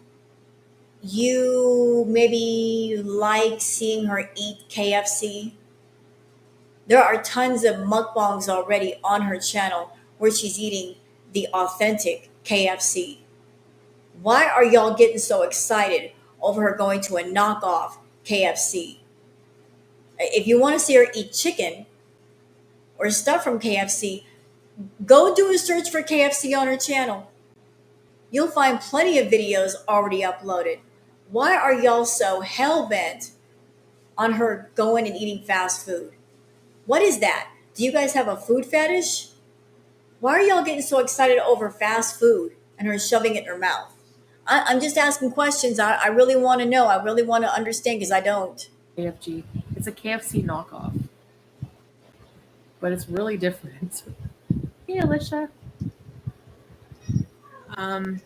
you maybe like seeing her eat KFC, there are tons of mukbangs already on her channel where she's eating the authentic KFC. Why are y'all getting so excited over her going to a knockoff KFC? If you want to see her eat chicken or stuff from KFC, go do a search for KFC on her channel. You'll find plenty of videos already uploaded. Why are y'all so hell bent on her going and eating fast food? What is that? Do you guys have a food fetish? Why are y'all getting so excited over fast food and her shoving it in her mouth? I'm just asking questions. I really want to know. I really want to understand because I don't. KFG. It's a KFC knockoff, but it's really different. Hey, Alicia. Um,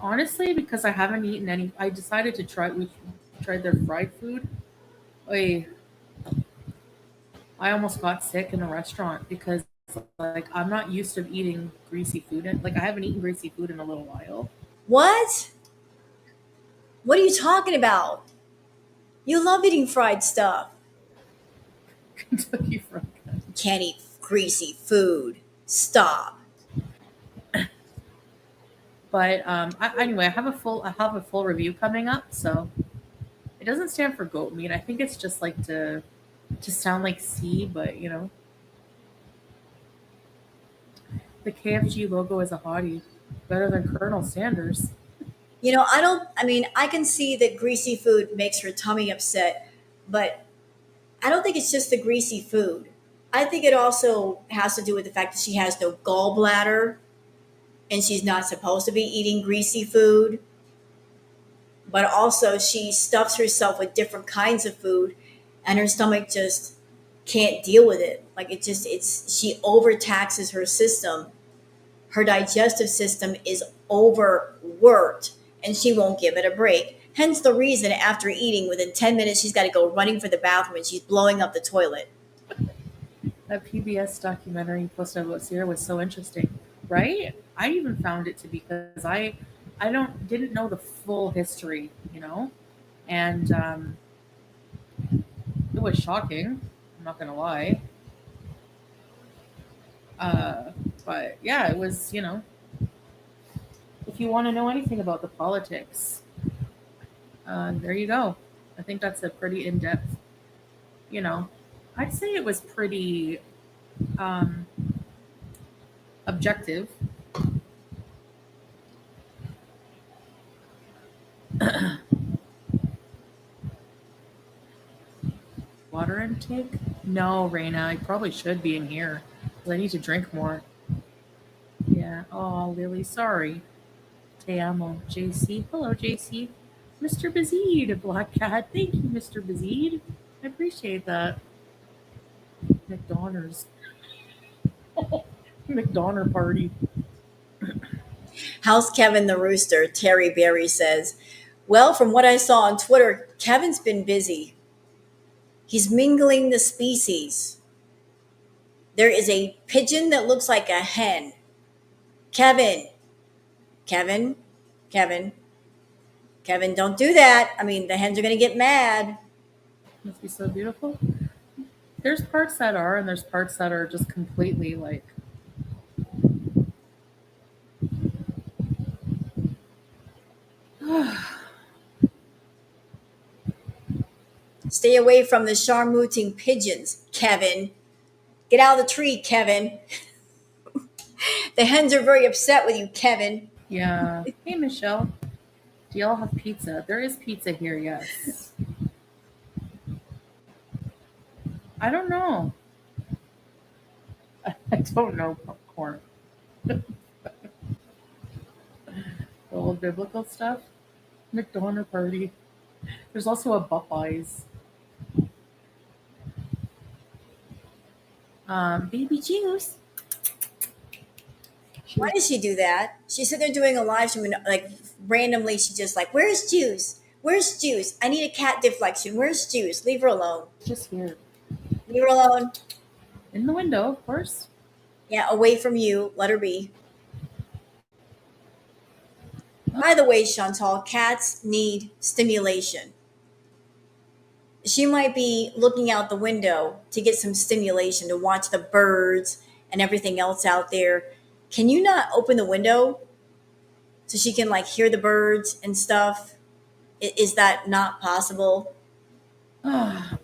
Honestly, because I haven't eaten any, I decided to try. We tried their fried food. Oy, I almost got sick in the restaurant because like I'm not used to eating greasy food. And like I haven't eaten greasy food in a little while. What? What are you talking about? You love eating fried stuff. Kentucky Fried. Can't eat greasy food. Stop. But anyway, I have a full review coming up. So it doesn't stand for goat meat. I think it's just like to sound like C, but you know, the KFG logo is a hottie, better than Colonel Sanders. I don't, I mean, I can see that greasy food makes her tummy upset, but I don't think it's just the greasy food. I think it also has to do with the fact that she has no gallbladder and she's not supposed to be eating greasy food, but also she stuffs herself with different kinds of food and her stomach just can't deal with it. Like she overtaxes her system. Her digestive system is overworked and she won't give it a break. Hence the reason after eating, within 10 minutes, she's got to go running for the bathroom and she's blowing up the toilet. That PBS documentary you posted about Syria was so interesting, right? I even found it to be because I don't didn't know the full history, you know, and it was shocking. I'm not gonna lie, uh, but yeah, it was. You know, if you want to know anything about the politics, there you go. I think that's a pretty in depth. You know, I'd say it was pretty um, objective. Water intake? No, Raina, I probably should be in here because I need to drink more. Yeah. Oh, Lily, sorry. Te amo, JC. Hello, JC. Mr. Bazid, Black Cat. Thank you, Mr. Bazid. I appreciate that. McDonald's. McDonald's party. How's Kevin the Rooster? Terry Berry says, well, from what I saw on Twitter, Kevin's been busy. He's mingling the species. There is a pigeon that looks like a hen. Kevin, Kevin, Kevin, Kevin, don't do that. I mean, the hens are going to get mad. Must be so beautiful. There's parts that are, and there's parts that are just completely like. Stay away from the charmooting pigeons, Kevin. Get out of the tree, Kevin. The hens are very upset with you, Kevin. Yeah. Hey, Michelle. Do y'all have pizza? There is pizza here, yes. I don't know. I don't know popcorn. The old biblical stuff. McDonald's party. There's also a Popeyes. Baby juice. Why does she do that? She's sitting there doing a live stream and like randomly she just like, where's Juice? Where's Juice? I need a cat deflection. Where's Juice? Leave her alone. Just here Leave her alone. in the window, of course. Yeah, away from you. Let her be. By the way, Chantal, cats need stimulation. She might be looking out the window to get some stimulation to watch the birds and everything else out there. Can you not open the window so she can like hear the birds and stuff? Is that not possible? Hold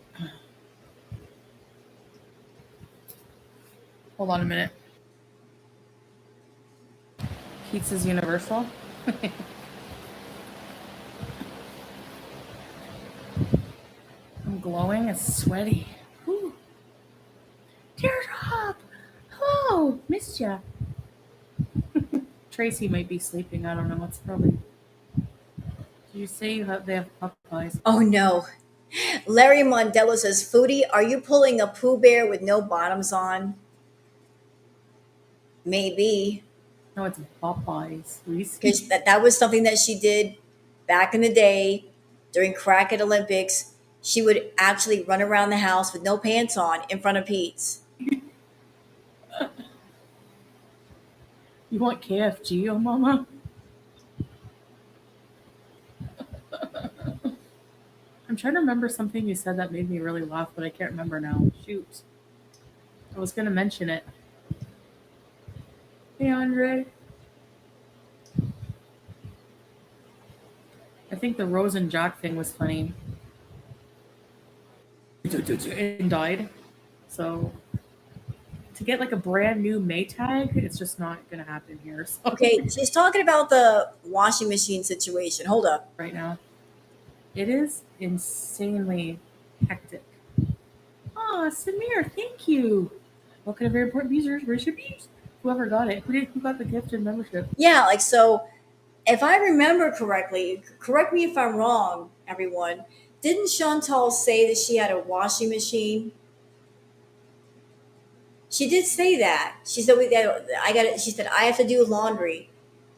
on a minute. Pizza's universal. I'm glowing and sweaty. Whew. Teardrop! Hello! Missed ya. Tracy might be sleeping. I don't know. It's probably. Did you say they have Popeyes? Oh no. Larry Mondello says, Foodie, are you pulling a Pooh Bear with no bottoms on? Maybe. No, it's Popeyes. Because that was something that she did back in the day during Crackhead Olympics. She would actually run around the house with no pants on in front of Pete's. You want KFG, oh mama? I'm trying to remember something you said that made me really laugh, but I can't remember now. Shoot. I was going to mention it. Hey, Andre. I think the Rose and Jack thing was funny. And died. So to get like a brand new Maytag, it's just not going to happen here. So. Okay, she's talking about the washing machine situation. Hold up. Right now. It is insanely hectic. Ah, Samir, thank you. Welcome to Very Important Users. Where's your bees? Whoever got it. Who got the gift and membership? Yeah, like so if I remember correctly, correct me if I'm wrong, everyone. Didn't Chantal say that she had a washing machine? She did say that. She said I got it. She said I have to do laundry.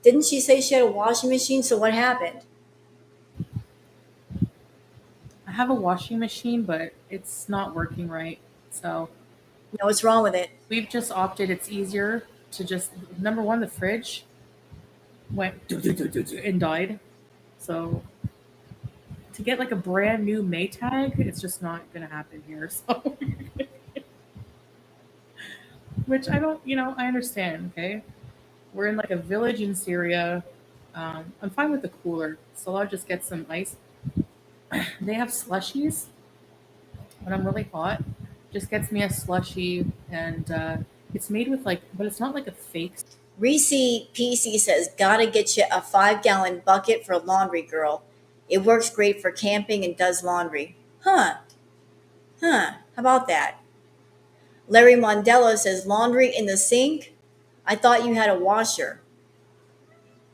Didn't she say she had a washing machine? So what happened? I have a washing machine, but it's not working right. So What's wrong with it? we've just opted. It's easier to just number one, the fridge went and died. So to get like a brand new Maytag, it's just not going to happen here. So, which I don't, I understand. Okay, we're in like a village in Syria. I'm fine with the cooler, so I'll just get some ice. They have slushies when I'm really hot. Just gets me a slushie, and it's made with but it's not like a fake. Reese PC says, gotta get you a 5 gallon bucket for laundry, girl. It works great for camping and does laundry. Huh. How about that? Larry Mondello says, laundry in the sink? I thought you had a washer.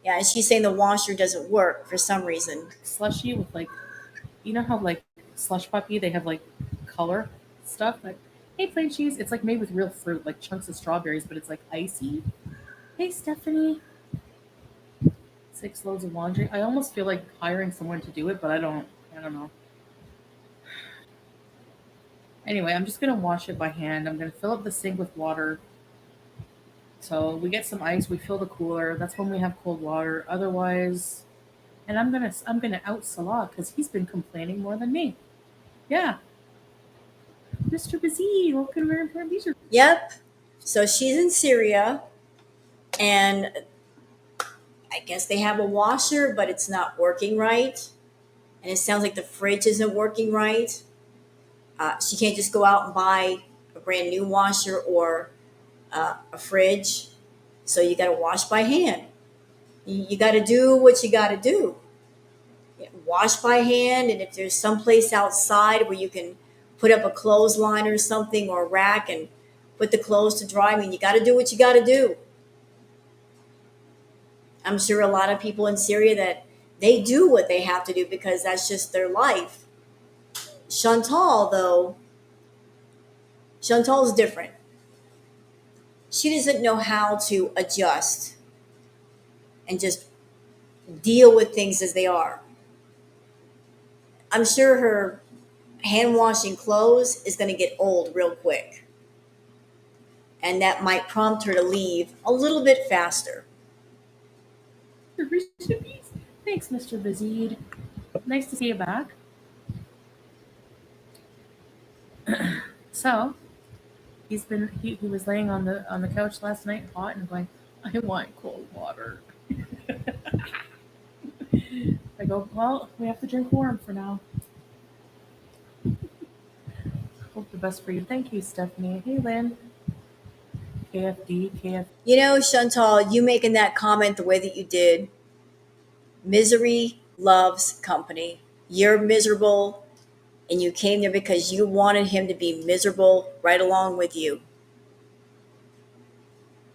Yeah, and she's saying the washer doesn't work for some reason. Slushy with how slush puppy they have color stuff. Like, hey, plain cheese. It's made with real fruit, like chunks of strawberries, but it's icy. Hey, Stephanie. 6 loads of laundry. I almost feel like hiring someone to do it, but I don't know. Anyway, I'm just going to wash it by hand. I'm going to fill up the sink with water. So we get some ice, we fill the cooler. That's when we have cold water. Otherwise, and I'm gonna out Salah because he's been complaining more than me. Yeah. Mr. Bazee, welcome to Very Important User. Yep. So she's in Syria, and I guess they have a washer, but it's not working right. And it sounds like the fridge isn't working right. She can't just go out and buy a brand new washer or a fridge. So you got to wash by hand. You got to do what you got to do. Wash by hand, and if there's some place outside where you can put up a clothesline or something or a rack and put the clothes to dry, I mean, you got to do what you got to do. I'm sure a lot of people in Syria that they do what they have to do because that's just their life. Chantal, though, Chantal's different. She doesn't know how to adjust and just deal with things as they are. I'm sure her hand washing clothes is going to get old real quick, and that might prompt her to leave a little bit faster. The recipes? Thanks, Mr. Bazid. Nice to see you back. So he was laying on the couch last night, hot, and going, I want cold water. I go, well, we have to drink warm for now. Hope the best for you. Thank you, Stephanie. Hey, Lynn. KFD, KF. You know, Chantal, you making that comment the way that you did, misery loves company. You're miserable, and you came there because you wanted him to be miserable right along with you.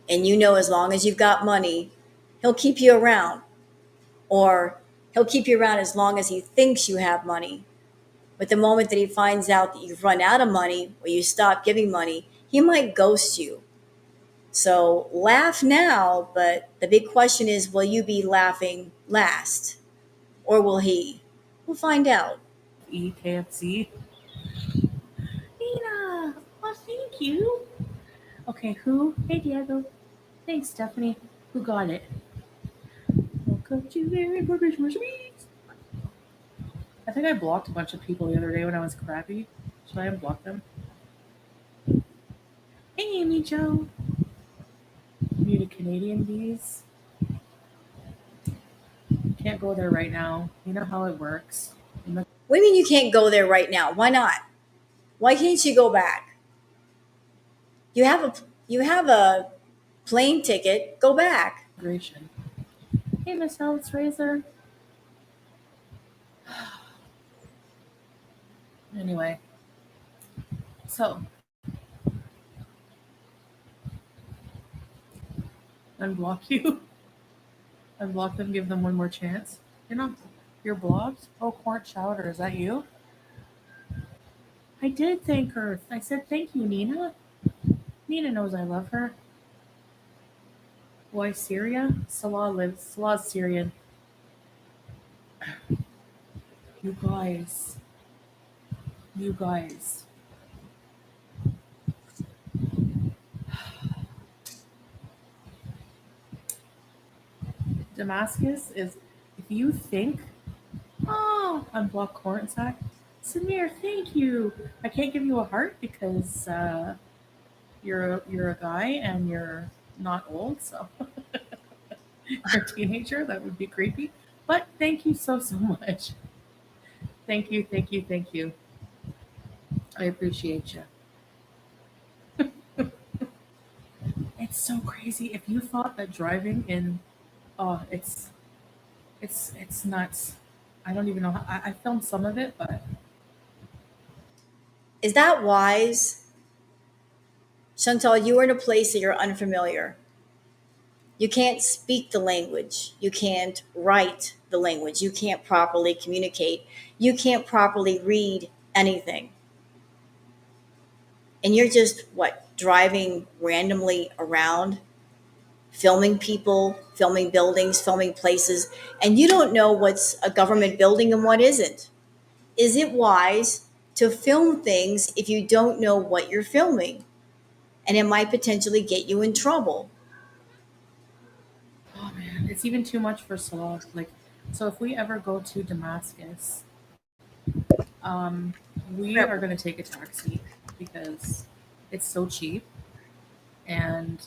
And you know, as long as you've got money, he'll keep you around, or he'll keep you around as long as he thinks you have money. But the moment that he finds out that you've run out of money or you stop giving money, he might ghost you. So laugh now, but the big question is, will you be laughing last? Or will he? We'll find out. KFC. Nina! Oh, thank you. Okay, who? Hey, Diego. Thanks, Stephanie. Who got it? Welcome to Very British Recipes. I think I blocked a bunch of people the other day when I was crappy. Should I unblock them? Hey, Amy Joe. Muted Canadian bees. Can't go there right now. You know how it works. What do you mean you can't go there right now? Why not? Why can't you go back? You have a plane ticket. Go back. Migration. Hey, Miss Alex Razor. Anyway, so unblock you. Unblock them. Give them one more chance. You're blocked. Oh, Quart Chowder. Is that you? I did thank her. I said thank you, Nina. Nina knows I love her. Why Syria? Salah lives. Salah's Syrian. You guys. You guys. Damascus is, if you think, oh, unblock Corin sack. Samir, thank you. I can't give you a heart because you're a guy and you're not old, so you're a teenager. That would be creepy. But thank you so much. Thank you, thank you, thank you. I appreciate you. It's so crazy. If you thought that driving in, oh, it's nuts. I don't even know. I filmed some of it, but Is that wise? Chantal, you are in a place that you're unfamiliar. You can't speak the language. You can't write the language. You can't properly communicate. You can't properly read anything. And you're just, what, driving randomly around, filming people, filming buildings, filming places, and you don't know what's a government building and what isn't. Is it wise to film things if you don't know what you're filming? And it might potentially get you in trouble. oh man, it's even too much for Salah. Like, so if we ever go to Damascus, um, we are going to take a taxi because it's so cheap, and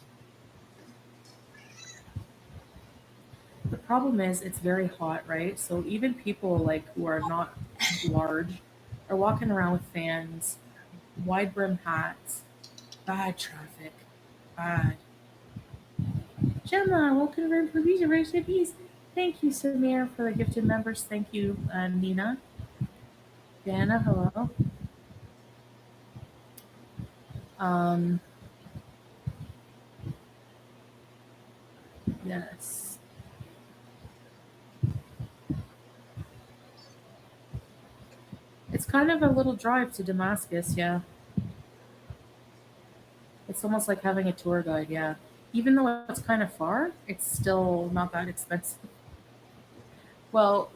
the problem is it's very hot, right? So even people like who are not large are walking around with fans, wide brim hats, bad traffic, bad. Gemma, welcome to Reviews of Recipes. Thank you, Samir, for the gifted members. Thank you, Nina. Diana, hello. Um, yes. It's kind of a little drive to Damascus, yeah. It's almost like having a tour guide, yeah. Even though it's kind of far, it's still not that expensive. Well,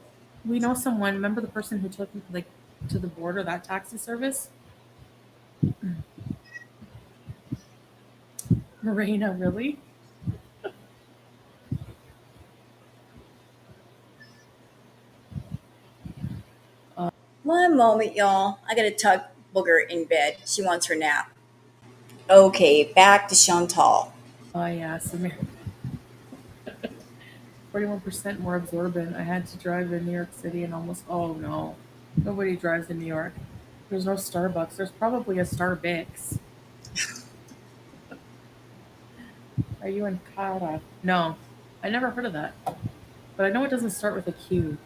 we know someone. Remember the person who took like to the border, that taxi service? Morena, really? One moment, y'all. I gotta tuck Booger in bed. She wants her nap. Okay, back to Chantal. Oh yeah, Samir. 41% more absorbent. I had to drive in New York City and almost. Oh no, nobody drives in New York. There's no Starbucks. There's probably a Starbucks. Are you in Cara? No, I never heard of that. But I know it doesn't start with a Q.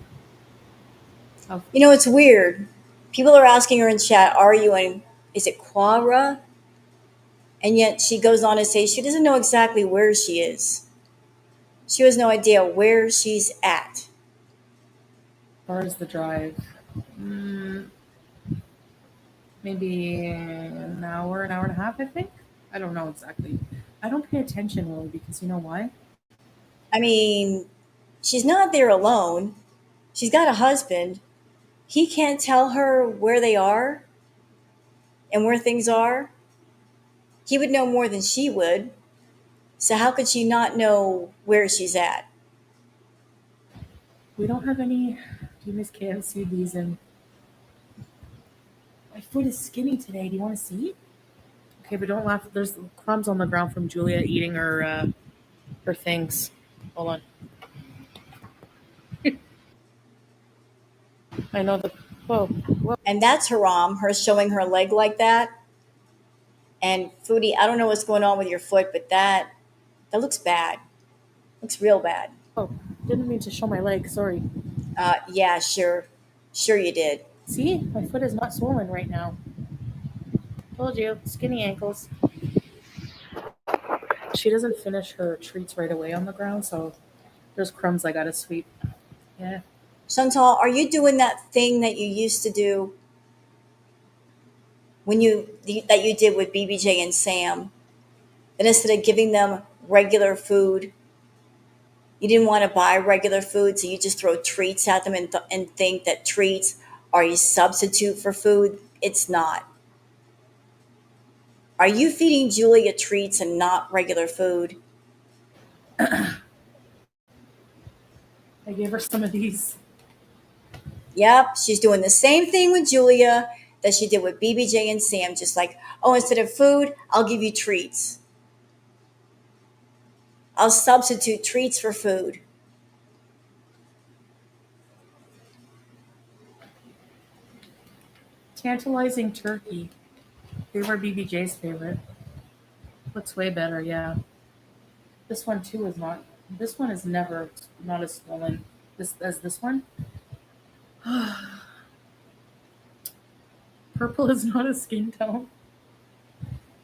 How You know, it's weird. People are asking her in chat, are you in, is it Quara? And yet she goes on to say she doesn't know exactly where she is. She has no idea where she's at. far is the drive? Mm, maybe an hour and a half, I think. I don't know exactly. I don't pay attention really because you know why? I mean, she's not there alone. She's got a husband. He can't tell her where they are and where things are. He would know more than she would. So how could she not know where she's at? We don't have any. Do you miss KFC? These and my foot is skinny today. Do you want to see? Okay, but don't laugh. There's crumbs on the ground from Julia eating her things. Hold on. I know the. Whoa, whoa. And that's haram, her showing her leg like that. And Foodie, I don't know what's going on with your foot, but that looks bad. Looks real bad. Oh, didn't mean to show my leg. Sorry. Yeah, sure. Sure you did. See, my foot is not swollen right now. Told you, skinny ankles. She doesn't finish her treats right away on the ground, so there's crumbs I gotta sweep. Yeah. Chantal, are you doing that thing that you used to do that you did with BBJ and Sam? That instead of giving them regular food, you didn't want to buy regular food, so you just throw treats at them and think that treats are a substitute for food. It's not. Are you feeding Julia treats and not regular food? I gave her some of these. Yep, she's doing the same thing with Julia that she did with BBJ and Sam. Just like, oh, instead of food, I'll give you treats. I'll substitute treats for food. Tantalizing turkey. They were BBJ's favorite. Looks way better, yeah. This one too is not. This one is never not as swollen this as this one. Purple is not a skin tone.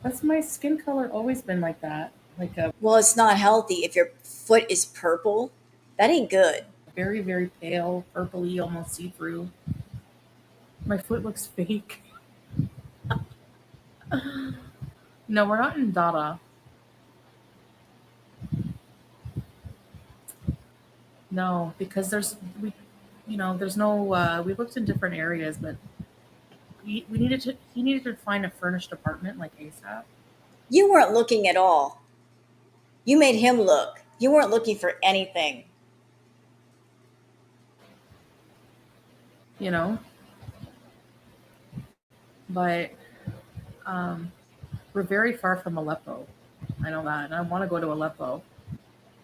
That's my skin color always been like that. Like a Well, it's not healthy if your foot is purple. That ain't good. very, very pale, purpley, almost see through. My foot looks fake. No, we're not in Dada. No, because there's no. We looked in different areas, but we needed to. He needed to find a furnished apartment like ASAP. You weren't looking at all. You made him look. You weren't looking for anything. You know, but um, we're very far from Aleppo. I know that, and I want to go to Aleppo.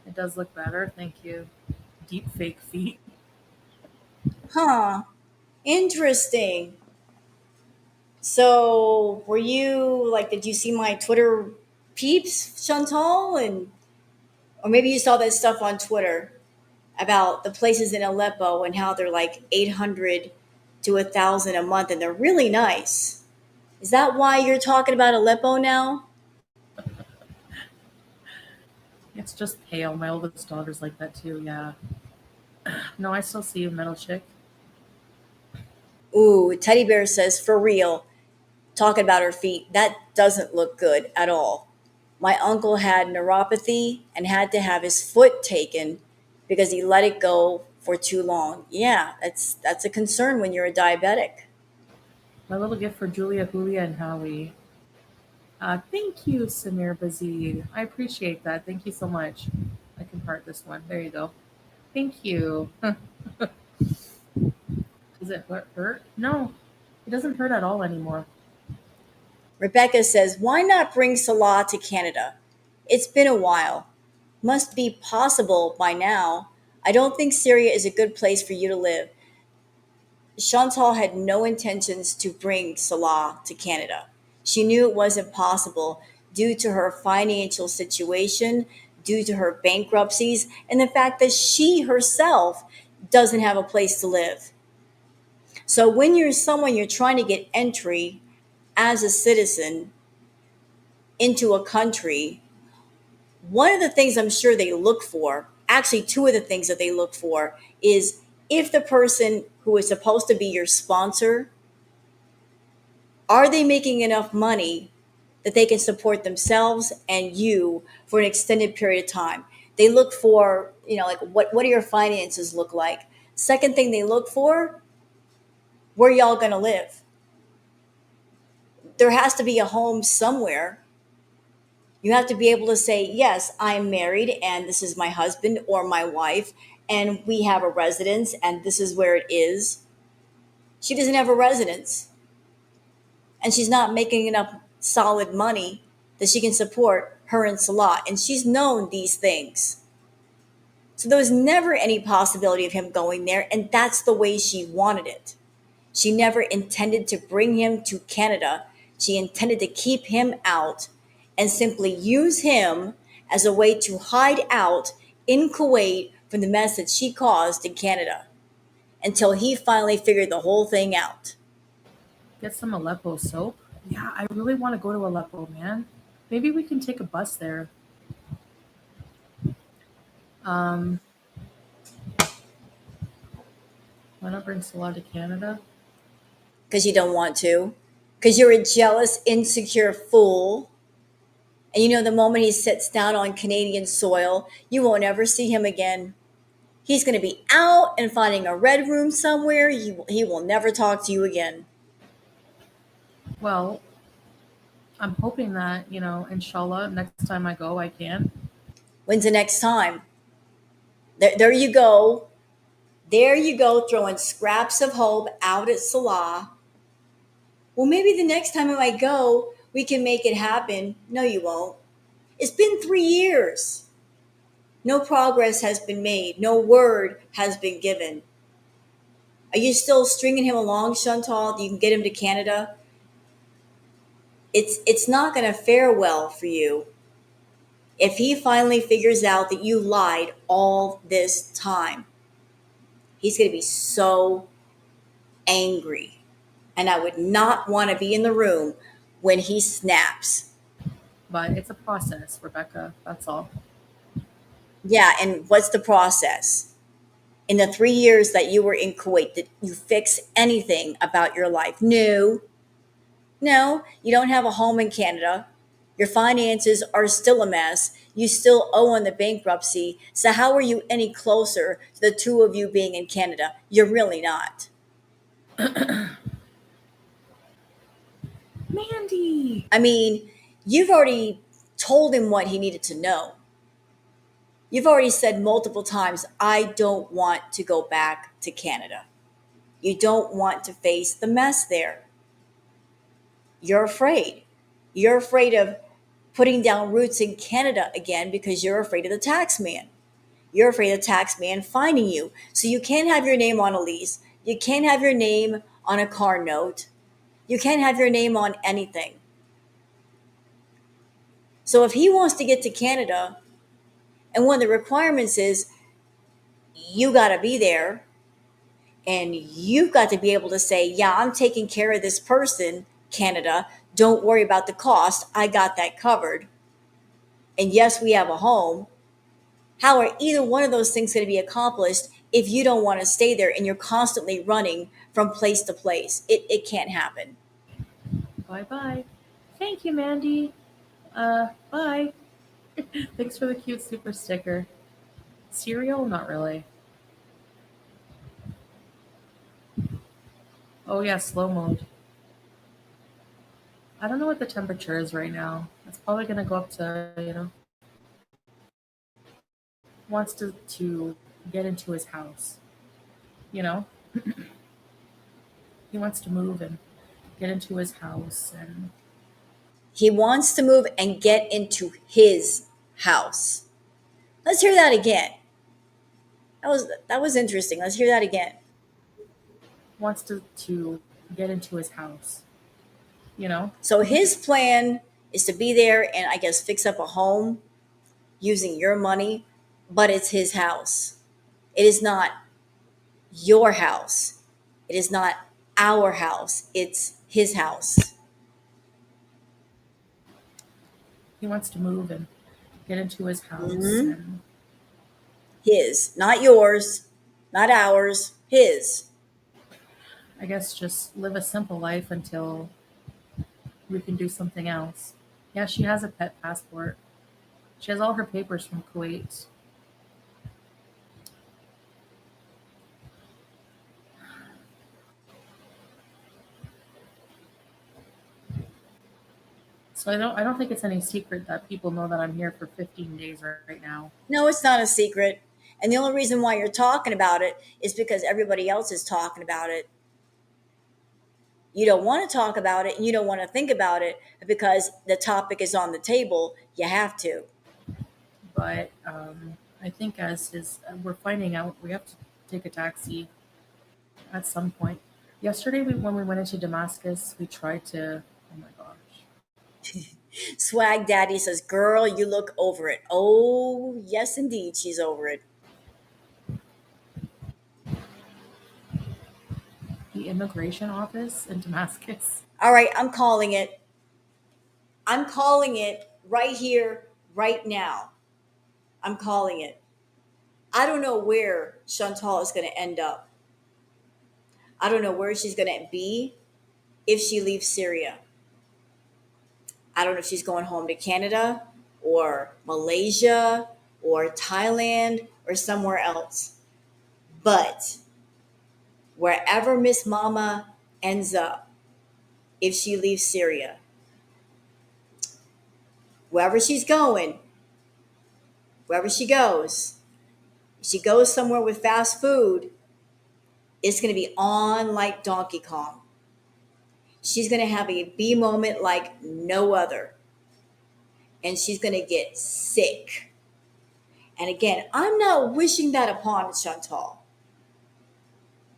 It does look better. Thank you. Deep fake feet. Huh. Interesting. So, were you like, did you see my Twitter peeps, Chantal? Or maybe you saw that stuff on Twitter about the places in Aleppo and how they're like 800 to 1,000 a month and they're really nice. Is that why you're talking about Aleppo now? It's just pale. My oldest daughter's like that too. Yeah. No, I still see you, metal chick. Ooh, Teddy Bear says, for real, talking about her feet. That doesn't look good at all. My uncle had neuropathy and had to have his foot taken because he let it go for too long. Yeah, that's a concern when you're a diabetic. My little gift for Julia, Julia, and Howie. Thank you, Samir Bazid. I appreciate that. Thank you so much. I can heart this one. There you go. Thank you. Does it hurt? No, it doesn't hurt at all anymore. Rebecca says, "Why not bring Salah to Canada? It's been a while. Must be possible by now. I don't think Syria is a good place for you to live." Chantal had no intentions to bring Salah to Canada. She knew it wasn't possible due to her financial situation, due to her bankruptcies, and the fact that she herself doesn't have a place to live. So when you're someone you're trying to get entry as a citizen into a country, one of the things I'm sure they look for, actually, two of the things that they look for, is if the person who is supposed to be your sponsor, are they making enough money that they can support themselves and you for an extended period of time? They look for, like what do your finances look like? Second thing they look for, where y'all gonna live? There has to be a home somewhere. You have to be able to say, yes, I'm married and this is my husband or my wife, and we have a residence and this is where it is. She doesn't have a residence and she's not making enough solid money that she can support her and Salah. And she's known these things. So there was never any possibility of him going there. And that's the way she wanted it. She never intended to bring him to Canada. She intended to keep him out and simply use him as a way to hide out in Kuwait from the mess that she caused in Canada until he finally figured the whole thing out. Get some Aleppo soap. Yeah, I really want to go to Aleppo, man. Maybe we can take a bus there. Um, why not bring Salah to Canada? Because you don't want to, because you're a jealous, insecure fool. And the moment he sits down on Canadian soil, you won't ever see him again. He's going to be out and finding a red room somewhere. He will never talk to you again. Well, I'm hoping that, inshallah, next time I go, I can. When's the next time? There you go. There you go, throwing scraps of hope out at Salah. Well, maybe the next time I might go, we can make it happen. No, you won't. It's been 3 years. No progress has been made. No word has been given. Are you still stringing him along, Chantal? You can get him to Canada. It's not going to fare well for you if he finally figures out that you lied all this time. He's going to be so angry, and I would not want to be in the room when he snaps. But it's a process, Rebecca. That's all. Yeah, and what's the process? In the 3 years that you were in Kuwait, did you fix anything about your life? No. No, you don't have a home in Canada. Your finances are still a mess. You still owe on the bankruptcy. So, how are you any closer to the two of you being in Canada? You're really not. Mandy! I mean, you've already told him what he needed to know. You've already said multiple times, I don't want to go back to Canada. You don't want to face the mess there. You're afraid. You're afraid of putting down roots in Canada again because you're afraid of the tax man. You're afraid of the tax man finding you. So you can't have your name on a lease. You can't have your name on a car note. You can't have your name on anything. So if he wants to get to Canada, and one of the requirements is you got to be there and you've got to be able to say, yeah, I'm taking care of this person, Canada. Don't worry about the cost. I got that covered. And yes, we have a home. How are either one of those things going to be accomplished if you don't want to stay there and you're constantly running from place to place? It can't happen. Bye bye. Thank you, Mandy. Bye. Thanks for the cute super sticker. Cereal? Not really. Oh yeah, slow mode. I don't know what the temperature is right now. It's probably gonna go up to, wants to get into his house. You know, he wants to move and get into his house, and He wants to move and get into his house. Let's hear that again. That was interesting. Let's hear that again. wants to get into his house. You know, So his plan is to be there and I guess fix up a home using your money, but it's his house. It is not your house. It is not our house. It's his house. he wants to move and get into his house, Hmm. and His, not yours, not ours, his. I guess just live a simple life until we can do something else. Yeah, she has a pet passport. She has all her papers from Kuwait. So I don't think it's any secret that people know that I'm here for 15 days right now. No, it's not a secret. And the only reason why you're talking about it is because everybody else is talking about it. You don't want to talk about it and you don't want to think about it because the topic is on the table. You have to. But I think we're finding out, we have to take a taxi at some point. Yesterday, when we went into Damascus, we tried to. Oh my gosh, Swag Daddy says, "Girl, you look over it." Oh, yes, indeed, she's over it. the immigration office in Damascus. All right, I'm calling it. I'm calling it right here, right now. I'm calling it. I don't know where Chantal is going to end up. I don't know where she's going to be if she leaves Syria. I don't know if she's going home to Canada or Malaysia or Thailand or somewhere else. But wherever Miss Mama ends up, if she leaves Syria, wherever she's going, wherever she goes, if she goes somewhere with fast food, it's going to be on like Donkey Kong. She's going to have a B moment like no other, and she's going to get sick. And again, I'm not wishing that upon Chantal.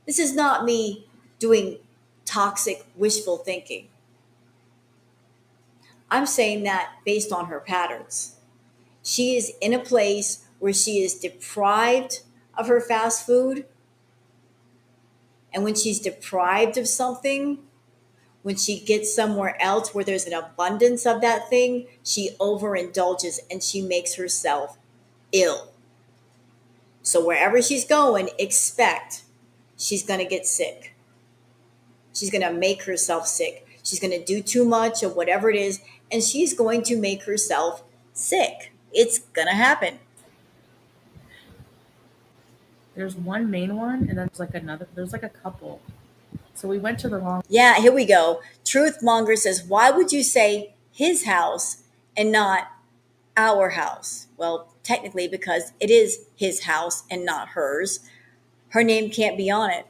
This is not me doing toxic wishful thinking. I'm saying that based on her patterns. She is in a place where she is deprived of her fast food. And when she's deprived of something, when she gets somewhere else where there's an abundance of that thing, she overindulges and she makes herself ill. So wherever she's going, expect she's going to get sick. She's going to make herself sick. She's going to do too much of whatever it is, and she's going to make herself sick. It's going to happen. There's one main one, and then there's like another. There's like a couple. So we went to the wrong. Yeah, here we go. Truthmonger says, "Why would you say his house and not our house?" Well, technically, because it is his house and not hers. Her name can't be on it,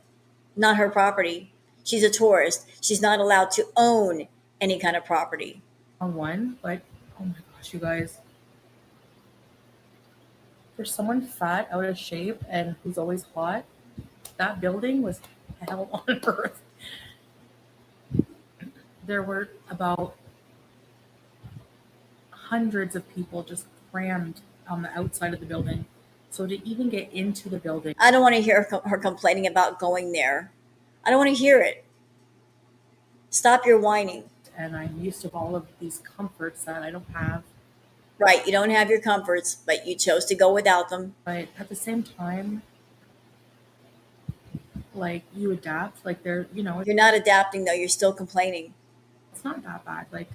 not her property. She's a tourist. She's not allowed to own any kind of property. Wrong one, but oh my gosh, you guys. For someone fat, out of shape, and who's always hot, that building was hell on earth. There were about hundreds of people just crammed on the outside of the building. So to even get into the building, I don't want to hear her complaining about going there. I don't want to hear it. Stop your whining. and I'm used to all of these comforts that I don't have. Right, you don't have your comforts, but you chose to go without them. But at the same time, like you adapt, like You're not adapting though, you're still complaining. it's not that bad. Like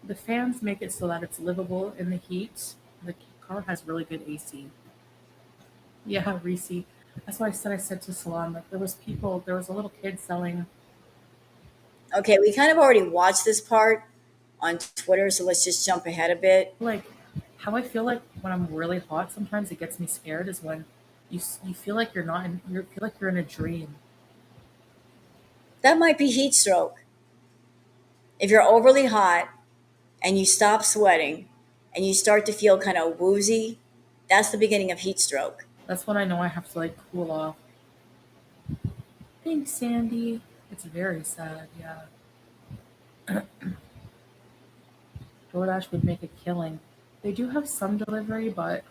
The fans make it so that it's livable in the heat. The car has really good AC. Yeah, Reese. That's why I said to Salon that there was a little kid selling. Okay, we kind of already watched this part on Twitter, so let's just jump ahead a bit. Like, how I feel like when I'm really hot, sometimes it gets me scared is when you feel like you're not in, you feel like you're in a dream. That might be heat stroke. If you're overly hot and you stop sweating and you start to feel kind of woozy, that's the beginning of heat stroke. That's when I know I have to like cool off. Thanks, Sandy. It's very sad, yeah. DoorDash would make a killing. They do have some delivery, but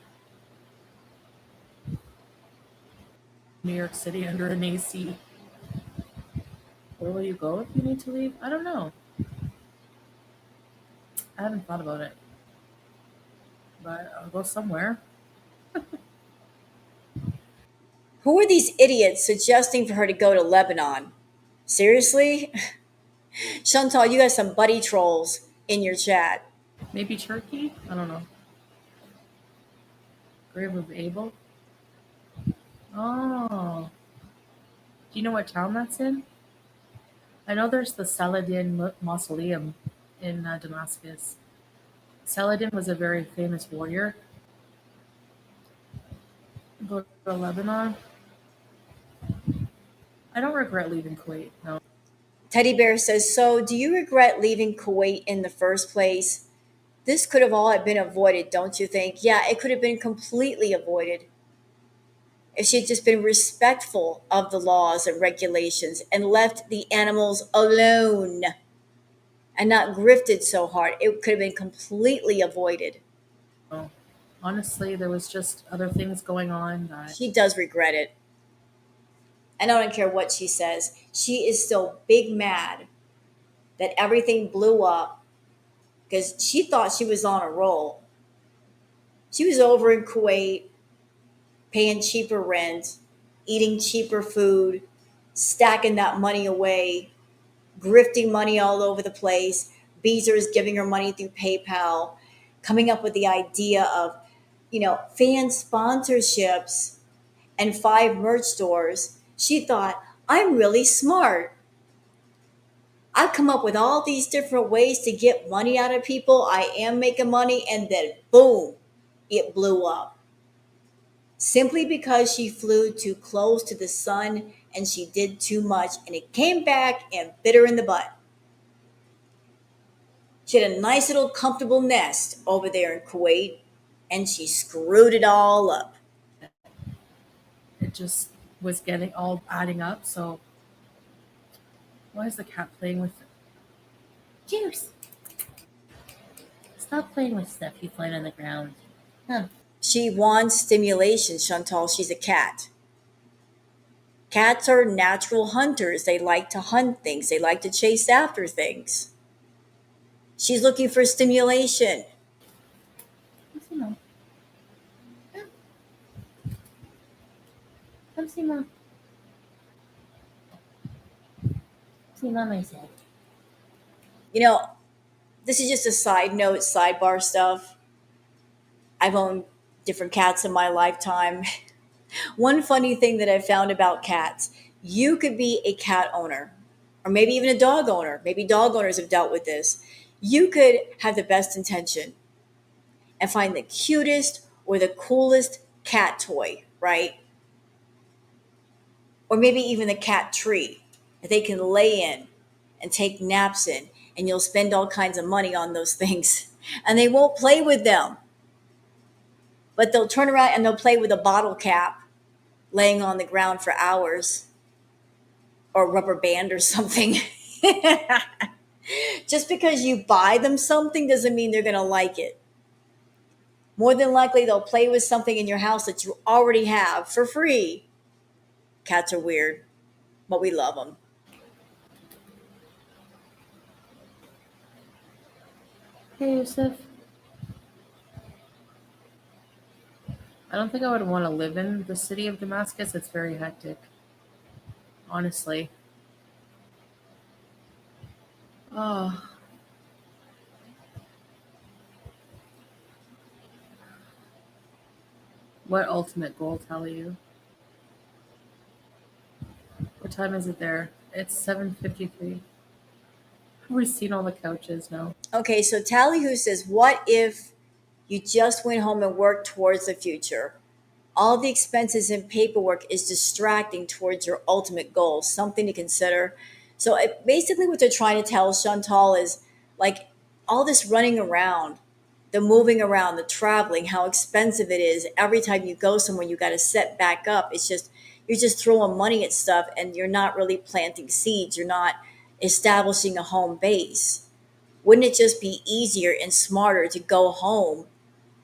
New York City under an AC. Where will you go if you need to leave? I don't know. I haven't thought about it, but I'll go somewhere. Who are these idiots suggesting for her to go to Lebanon? Seriously? Chantal, you got some buddy trolls in your chat. Maybe Turkey? I don't know. Grave of Abel? Oh. Do you know what town that's in? I know there's the Saladin Mausoleum in Damascus. Saladin was a very famous warrior. Go to Lebanon. I don't regret leaving Kuwait. No. Teddy Bear says, so do you regret leaving Kuwait in the first place? This could have all been avoided, don't you think? Yeah, it could have been completely avoided if she had just been respectful of the laws and regulations and left the animals alone and not grifted so hard. It could have been completely avoided. No. Honestly, there was just other things going on that She does regret it. And I don't care what she says. She is still big mad that everything blew up because she thought she was on a roll. She was over in Kuwait paying cheaper rent, eating cheaper food, stacking that money away, grifting money all over the place. Beezer is giving her money through PayPal, coming up with the idea of, fan sponsorships and 5 merch stores. She thought, I'm really smart. I come up with all these different ways to get money out of people. I am making money, and then boom, it blew up. Simply because she flew too close to the sun and she did too much, and it came back and bit her in the butt. She had a nice little comfortable nest over there in Kuwait, and she screwed it all up. it just was getting all adding up. So why is the cat playing with juice? Stop playing with stuff you find on the ground. Huh. She wants stimulation, Chantal. She's a cat. Cats are natural hunters. They like to hunt things, they like to chase after things. She's looking for stimulation. Come see mom. Come see mom. See mom, I said. You know, this is just a side note, sidebar stuff. I've owned different cats in my lifetime. One funny thing that I found about cats, you could be a cat owner, or maybe even a dog owner. Maybe dog owners have dealt with this. You could have the best intention and find the cutest or the coolest cat toy, right? Or maybe even the cat tree that they can lay in and take naps in, and you'll spend all kinds of money on those things. And they won't play with them, but they'll turn around and they'll play with a bottle cap laying on the ground for hours, or a rubber band or something. Just because you buy them something doesn't mean they're going to like it. More than likely, they'll play with something in your house that you already have for free. Cats are weird, but we love them. Hey, Yusuf. I don't think I would want to live in the city of Damascus. It's very hectic, honestly. Oh, What ultimate goal tell you? What time is it there? It's 7:53. Have we seen all the couches? No. Okay, so Tallyhoo says, what if you just went home and worked towards the future? All the expenses and paperwork is distracting towards your ultimate goal, something to consider. So basically, what they're trying to tell Chantal is like all this running around, the moving around, the traveling, how expensive it is. Every time you go somewhere, you got to set back up. It's just, you're just throwing money at stuff and you're not really planting seeds. You're not establishing a home base. Wouldn't it just be easier and smarter to go home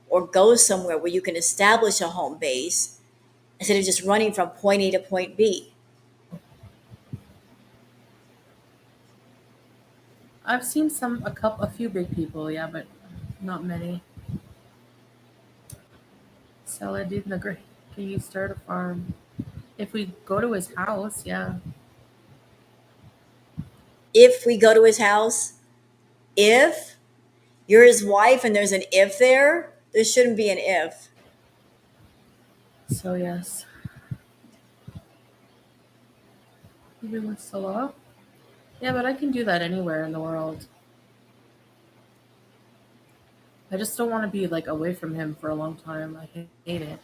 or go somewhere where you can establish a home base instead of just running from point A to point B? I've seen a few big people, yeah, but not many. Saladin the Great. Can you start a farm? If we go to his house, yeah. If we go to his house, if you're his wife and there's an if there shouldn't be an if. So yes. Even with Salah? Yeah, but I can do that anywhere in the world. I just don't want to be like away from him for a long time. I hate it.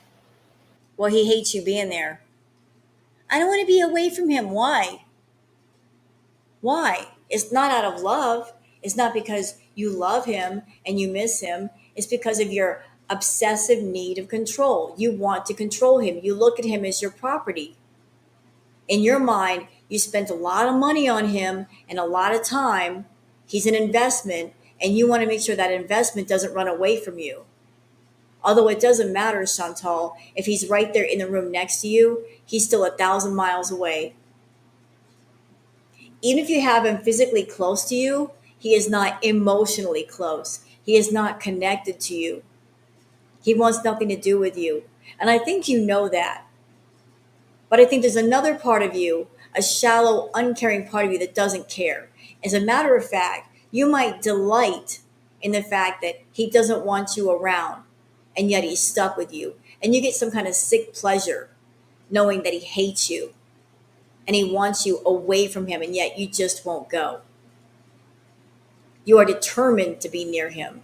Well, he hates you being there. I don't want to be away from him. Why? Why? It's not out of love. It's not because you love him and you miss him. It's because of your obsessive need of control. You want to control him. You look at him as your property. In your mind, you spent a lot of money on him and a lot of time. He's an investment, and you want to make sure that investment doesn't run away from you. Although it doesn't matter, Chantal, if he's right there in the room next to you, he's still 1,000 miles away. Even if you have him physically close to you, he is not emotionally close. He is not connected to you. He wants nothing to do with you. And I think you know that. But I think there's another part of you, a shallow, uncaring part of you that doesn't care. As a matter of fact, you might delight in the fact that he doesn't want you around and yet he's stuck with you. And you get some kind of sick pleasure knowing that he hates you and he wants you away from him and yet you just won't go. You are determined to be near him.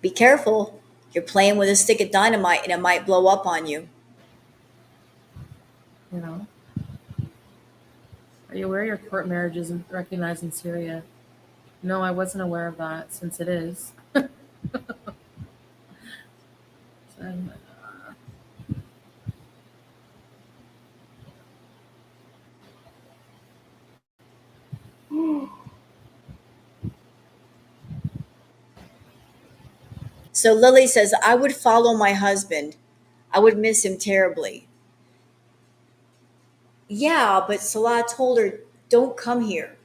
Be careful. You're playing with a stick of dynamite and it might blow up on you. You know. Are you aware your court marriage isn't recognized in Syria? No, I wasn't aware of that since it is. And, So Lily says, I would follow my husband. I would miss him terribly. Yeah, but Salah told her, don't come here.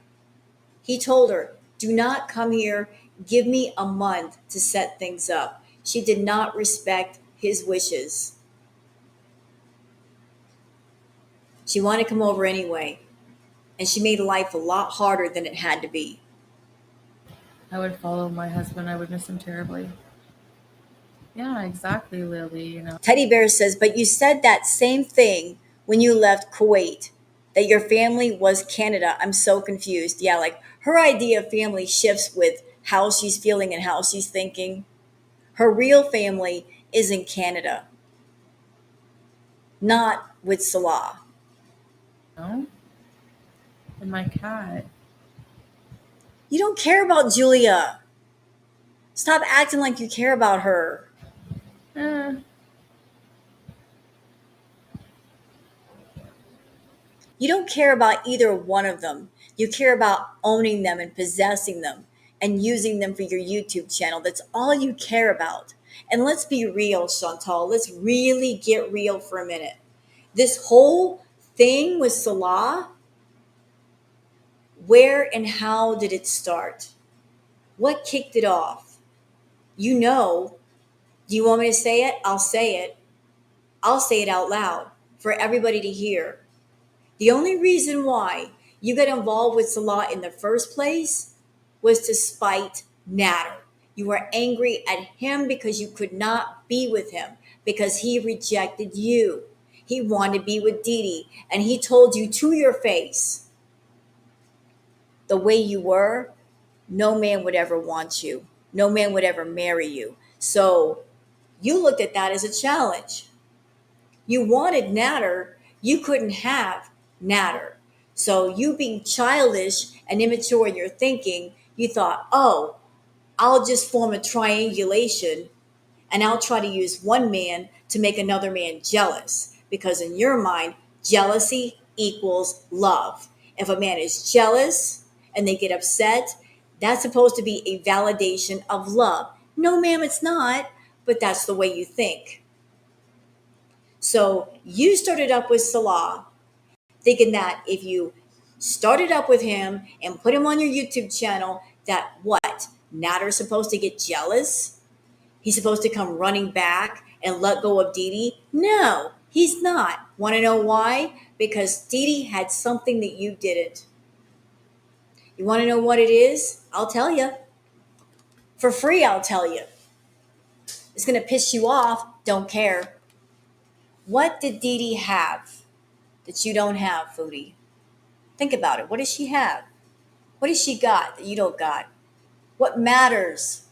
He told her, do not come here. Give me a month to set things up. She did not respect his wishes. She wanted to come over anyway. And she made life a lot harder than it had to be. I would follow my husband. I would miss him terribly. Yeah, exactly, Lily. You know. Teddy Bear says, but you said that same thing when you left Kuwait, that your family was Canada. I'm so confused. Yeah, like her idea of family shifts with how she's feeling and how she's thinking. Her real family is in Canada, not with Salah. No? And my cat. You don't care about Julia. Stop acting like you care about her. Eh, You don't care about either one of them. You care about owning them and possessing them and using them for your YouTube channel. That's all you care about. And let's be real, Chantal. Let's really get real for a minute. This whole thing with Salah, where and how did it start? What kicked it off? You know. Do you want me to say it? I'll say it. I'll say it out loud for everybody to hear. The only reason why you got involved with Salah in the first place was to spite Natter. You were angry at him because you could not be with him, because he rejected you. He wanted to be with Dee Dee, and he told you to your face, the way you were, no man would ever want you. No man would ever marry you. So you looked at that as a challenge. You wanted Natter, you couldn't have Natter. So you being childish and immature in your thinking, you thought, oh, I'll just form a triangulation and I'll try to use one man to make another man jealous. Because in your mind, jealousy equals love. If a man is jealous and they get upset, that's supposed to be a validation of love. No, ma'am, it's not, but that's the way you think. So you started up with Salah, thinking that if you started up with him and put him on your YouTube channel, that what? Natter's supposed to get jealous? He's supposed to come running back and let go of Dee Dee? No, he's not. Want to know why? Because Dee Dee had something that you didn't. You want to know what it is? I'll tell you. For free, I'll tell you. It's going to piss you off. Don't care. What did Dee Dee have that you don't have, Foodie? Think about it. What does she have? What has she got that you don't got? What matters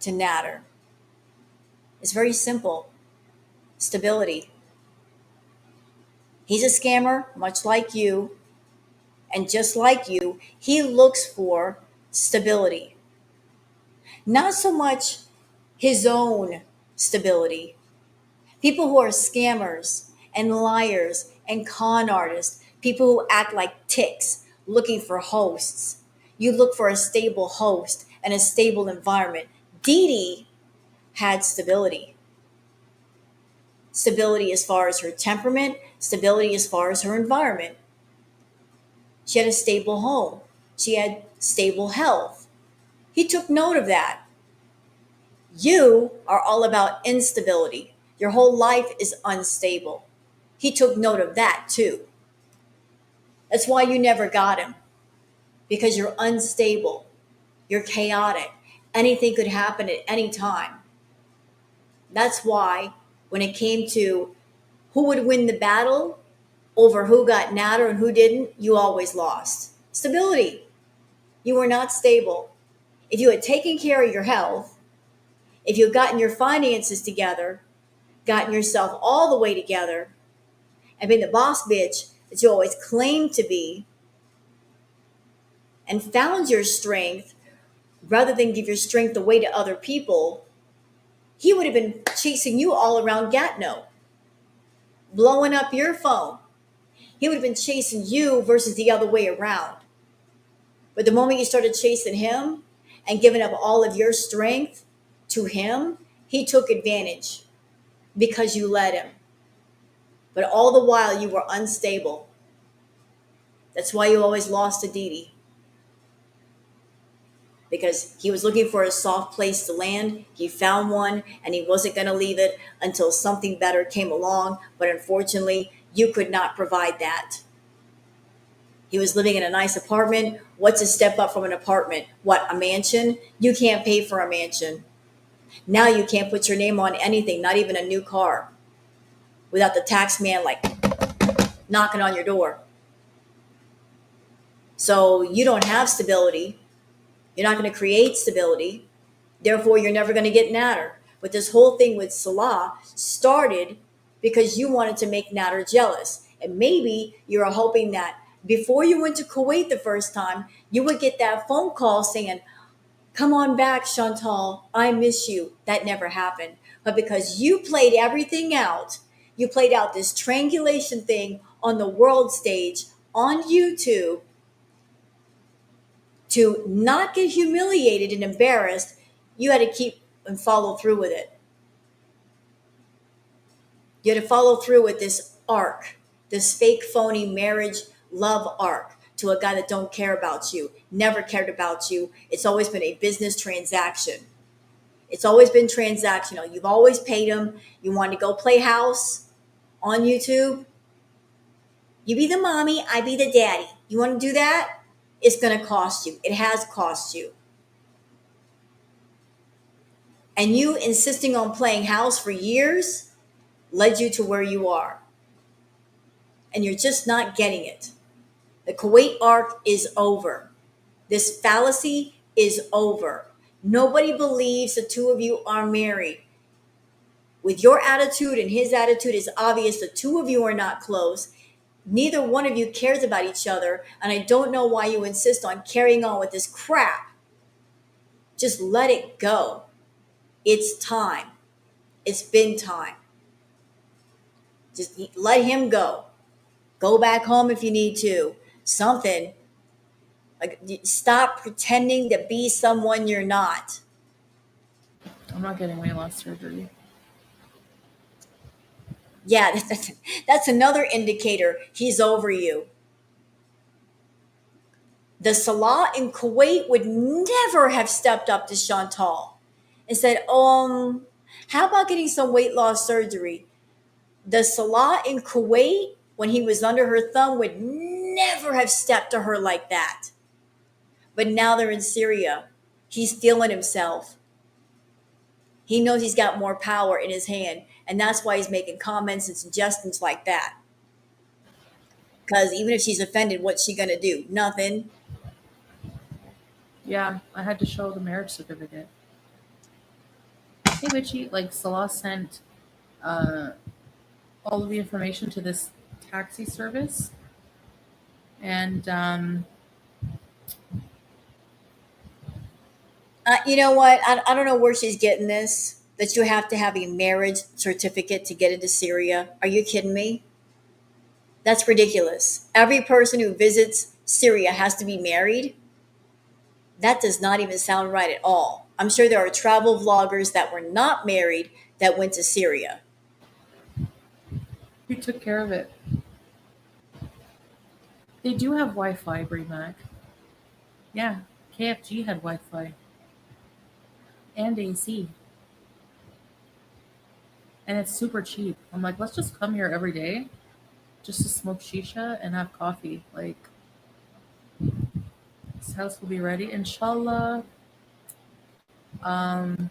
to Natter? It's very simple. Stability. He's a scammer, much like you. And just like you, he looks for stability. Not so much his own stability. People who are scammers and liars and con artists, people who act like ticks looking for hosts. You look for a stable host and a stable environment. Dee Dee had stability. Stability as far as her temperament, stability as far as her environment. She had a stable home. She had stable health. He took note of that. You are all about instability. Your whole life is unstable. He took note of that too. That's why you never got him, because you're unstable. You're chaotic. Anything could happen at any time. That's why when it came to who would win the battle over who got Natter and who didn't, you always lost. Stability. You were not stable. If you had taken care of your health, if you had gotten your finances together, gotten yourself all the way together, and been the boss bitch that you always claimed to be, and found your strength rather than give your strength away to other people, he would have been chasing you all around Gatineau, blowing up your phone. He would have been chasing you versus the other way around. But the moment you started chasing him and giving up all of your strength to him, he took advantage because you let him. But all the while you were unstable. That's why you always lost to Dee Dee. Because he was looking for a soft place to land. He found one and he wasn't going to leave it until something better came along. But unfortunately, you could not provide that. He was living in a nice apartment. What's a step up from an apartment? What, a mansion? You can't pay for a mansion. Now you can't put your name on anything, not even a new car, without the tax man like knocking on your door. So you don't have stability. You're not going to create stability. Therefore, you're never going to get Natter. But this whole thing with Salah started because you wanted to make Natter jealous. And maybe you were hoping that before you went to Kuwait the first time, you would get that phone call saying, come on back, Chantal, I miss you. That never happened. But because you played everything out, you played out this triangulation thing on the world stage on YouTube to not get humiliated and embarrassed, you had to keep and follow through with it. You had to follow through with this arc, this fake phony marriage love arc to a guy that don't care about you, never cared about you. It's always been a business transaction. It's always been transactional. You've always paid him. You want to go play house on YouTube? You be the mommy, I be the daddy. You want to do that? It's going to cost you. It has cost you. And you insisting on playing house for years led you to where you are. And you're just not getting it. The Kuwait arc is over. This fallacy is over. Nobody believes the two of you are married. With your attitude and his attitude, it's obvious the two of you are not close. Neither one of you cares about each other. And I don't know why you insist on carrying on with this crap. Just let it go. It's time. It's been time. Just let him go. Go back home if you need to. Something. Like, stop pretending to be someone you're not. I'm not getting weight loss surgery. Yeah, that's another indicator he's over you. The Salah in Kuwait would never have stepped up to Chantal and said, how about getting some weight loss surgery? The Salah in Kuwait, when he was under her thumb, would never have stepped to her like that. But now they're in Syria. He's feeling himself. He knows he's got more power in his hand, and that's why he's making comments and suggestions like that. Because even if she's offended, what's she going to do? Nothing. Yeah, I had to show the marriage certificate. Hey, Richie, like Salah sent uh, all of the information to this taxi service, and You know what? I don't know where she's getting this, that you have to have a marriage certificate to get into Syria. Are you kidding me? That's ridiculous. Every person who visits Syria has to be married. That does not even sound right at all. I'm sure there are travel vloggers that were not married that went to Syria. who took care of it? They do have Wi-Fi, Mac. Yeah, KFG had Wi-Fi and AC, and it's super cheap. I'm like, let's just come here every day, just to smoke shisha and have coffee. Like, this house will be ready, inshallah. Um,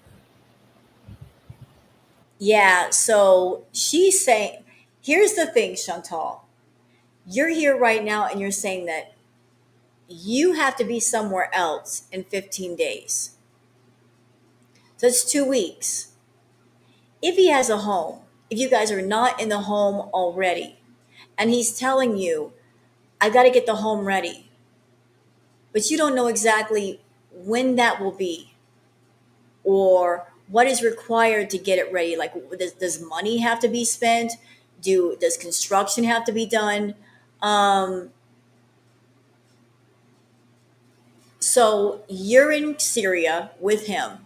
Yeah, so she's saying, here's the thing, Chantal. You're here right now and you're saying that you have to be somewhere else in 15 days. So it's 2 weeks. If he has a home, if you guys are not in the home already, and he's telling you, I got to get the home ready, but you don't know exactly when that will be or what is required to get it ready. Like, does money have to be spent? Does construction have to be done? Um, so you're in Syria with him,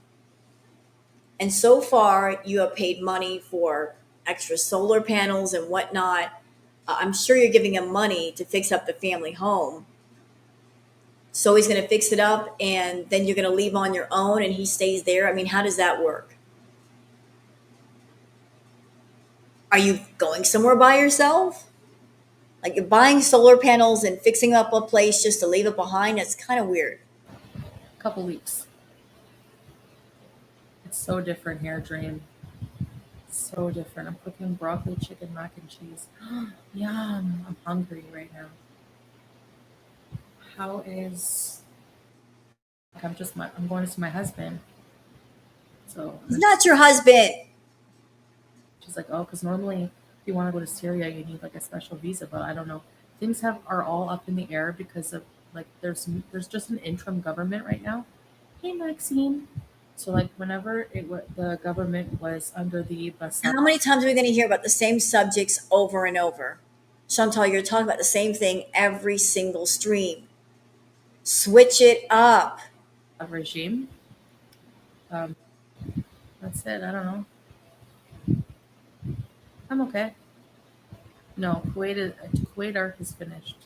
and so far you have paid money for extra solar panels and whatnot. I'm sure you're giving him money to fix up the family home. So he's going to fix it up, and then you're going to leave on your own, and he stays there. I mean, how does that work? Are you going somewhere by yourself? Like, you're buying solar panels and fixing up a place just to leave it behind? That's kind of weird. couple weeks. It's so different here, Dream. So different. I'm cooking broccoli, chicken, mac and cheese. Yum! I'm hungry right now. How is? I'm going to see my husband. So He's not your husband. she's like, oh, because normally if you want to go to Syria, you need like a special visa, but I don't know. Things are all up in the air because of like there's just an interim government right now. Hey, Maxine. So like whenever the government was under the Bashar. How many times are we going to hear about the same subjects over and over? Chantal, you're talking about the same thing every single stream. Switch it up. regime, um, that's it. I don't know. I'm okay. No, Kuwait arc is finished.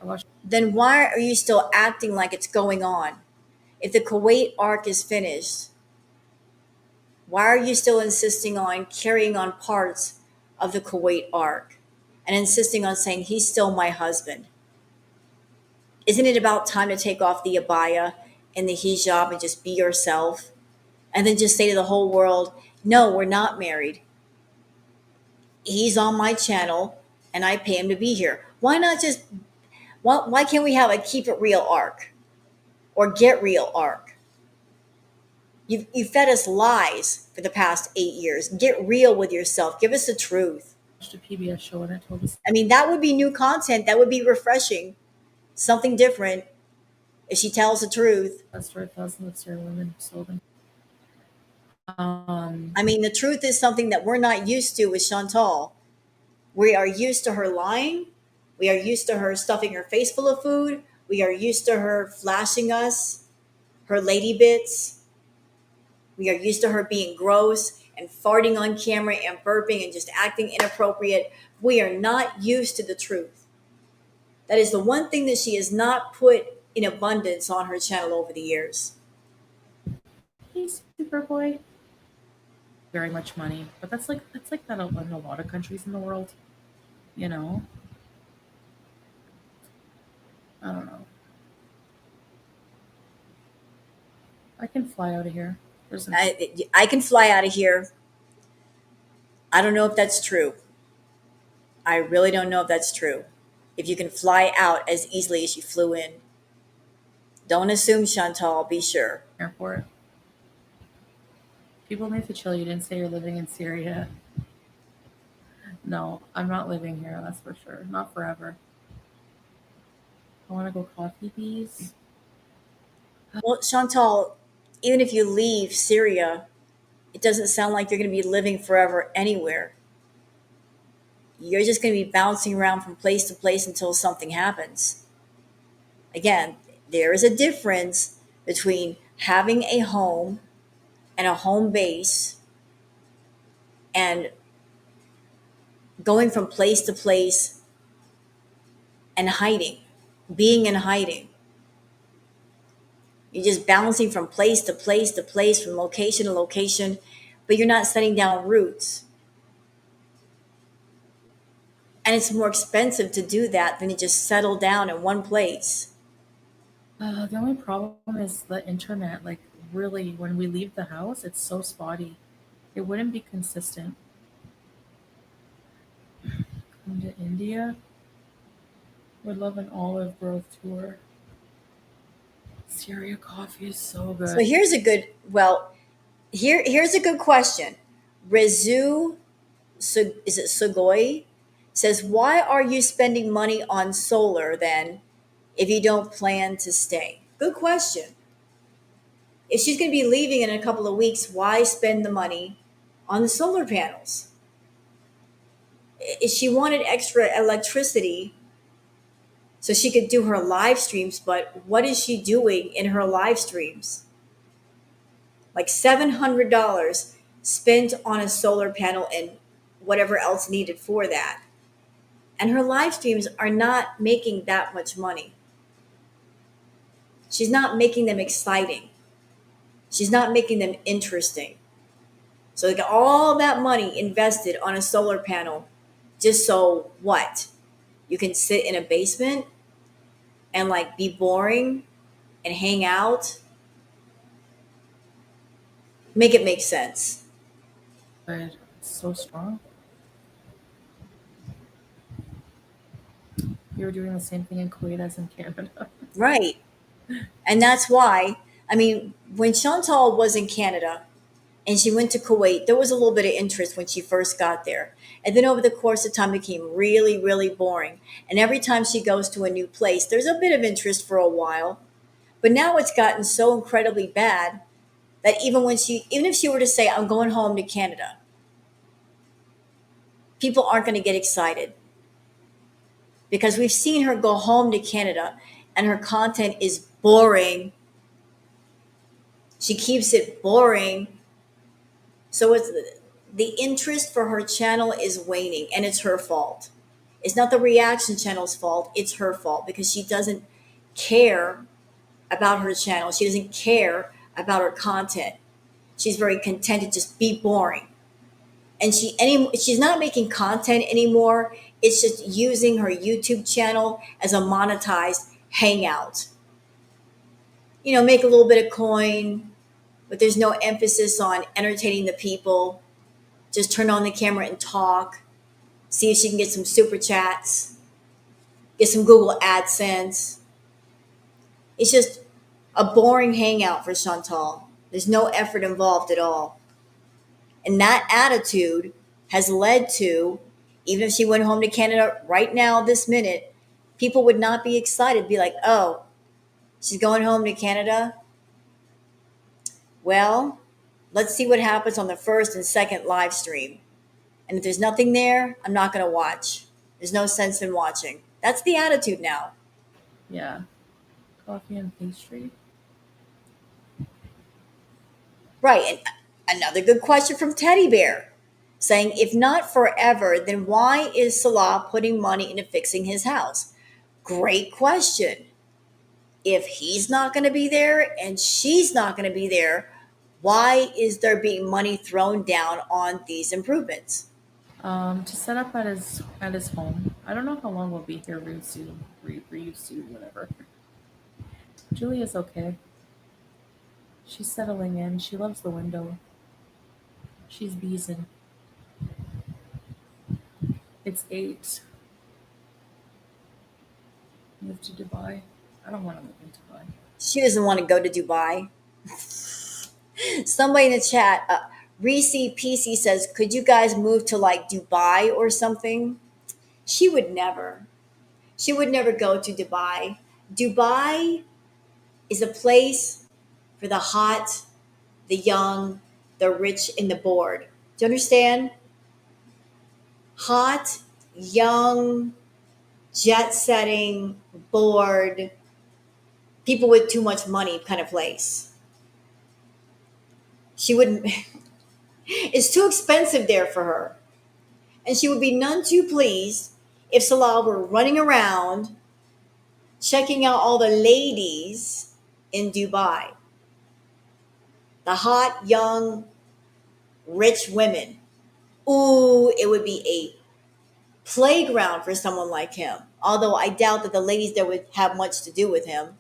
I watched. Then why are you still acting like it's going on? If the Kuwait arc is finished, why are you still insisting on carrying on parts of the Kuwait arc and insisting on saying he's still my husband? Isn't it about time to take off the abaya and the hijab and just be yourself? and then just say to the whole world, no, we're not married. He's on my channel and I pay him to be here. Why not just, why can't we have a keep it real arc or get real arc? You fed us lies for the past 8 years. Get real with yourself. Give us the truth. Watched a PBS show and it told us I mean, that would be new content. That would be refreshing. Something different if she tells the truth. that story of thousands of Syrian women sold in. I mean, the truth is something that we're not used to with Chantal. We are used to her lying. We are used to her stuffing her face full of food. We are used to her flashing us her lady bits. We are used to her being gross and farting on camera and burping and just acting inappropriate. We are not used to the truth. That is the one thing that she has not put in abundance on her channel over the years. Hey, Superboy. Very much money, but that's like that in a lot of countries in the world. You know, I don't know. I can fly out of here. There's an I can fly out of here. I don't know if that's true. I really don't know if that's true. If you can fly out as easily as you flew in. Don't assume, Chantal, be sure. airport. People need to chill. You didn't say you're living in Syria. No, I'm not living here. That's for sure. Not forever. I want to go coffee bees. Well, Chantal, even if you leave Syria, it doesn't sound like you're going to be living forever anywhere. You're just going to be bouncing around from place to place until something happens. Again, there is a difference between having a home and a home base and going from place to place and hiding, being in hiding. You're just bouncing from place to place to place, from location to location, but you're not setting down roots. And it's more expensive to do that than to just settle down in one place. The only problem is the internet. Like, really, when we leave the house, it's so spotty. It wouldn't be consistent. Come to India. Would love an olive grove tour. Syria coffee is so So good. here's a good, well, here's a good question. Rezu, is it Sugoi? Says, why are you spending money on solar then if you don't plan to stay? Good question. If she's going to be leaving in a couple of weeks, why spend the money on the solar panels? If she wanted extra electricity so she could do her live streams, but what is she doing in her live streams? Like $700 spent on a solar panel and whatever else needed for that. And her live streams are not making that much money. She's not making them exciting. She's not making them interesting. So like all that money invested on a solar panel just so what? You can sit in a basement and like be boring and hang out. Make it make sense. But it's so strong. You were doing the same thing in Kuwait as in Canada. Right. And that's why, I mean, when Chantal was in Canada and she went to Kuwait, there was a little bit of interest when she first got there. And then over the course of time, it became really, really boring. And every time she goes to a new place, there's a bit of interest for a while. But now it's gotten so incredibly bad that even if she were to say, I'm going home to Canada, people aren't going to get excited because we've seen her go home to Canada and her content is boring. She keeps it boring. So the interest for her channel is waning and it's her fault. It's not the reaction channel's fault, it's her fault because she doesn't care about her channel. She doesn't care about her content. She's very content to just be boring. And she's not making content anymore. It's just using her YouTube channel as a monetized hangout. You know, make a little bit of coin, but there's no emphasis on entertaining the people. Just turn on the camera and talk. See if she can get some super chats, get some Google AdSense. It's just a boring hangout for Chantal. There's no effort involved at all. And that attitude has led to, even if she went home to Canada right now, this minute, people would not be excited, be like, oh, she's going home to Canada. Well, let's see what happens on the first and second live stream. And if there's nothing there, I'm not going to watch. There's no sense in watching. That's the attitude now. Yeah. Coffee and pastry. Right. And another good question from Teddy Bear saying, if not forever, then why is Salah putting money into fixing his house? Great question. If he's not going to be there and she's not going to be there, why is there being money thrown down on these improvements? To set up at his home. I don't know how long we'll be here. Real soon. Real soon. Whatever. Julia's okay. She's settling in. She loves the window. She's beezing. It's 8. Move to Dubai. I don't want to live in Dubai. She doesn't want to go to Dubai. Somebody in the chat, Reese PC says, could you guys move to like Dubai or something? She would never. She would never go to Dubai. Dubai is a place for the hot, the young, the rich, and the bored. Do you understand? Hot, young, jet setting, bored, people with too much money kind of place. She wouldn't, it's too expensive there for her. And she would be none too pleased if Salah were running around checking out all the ladies in Dubai. The hot, young, rich women. Ooh, it would be a playground for someone like him. Although I doubt that the ladies there would have much to do with him.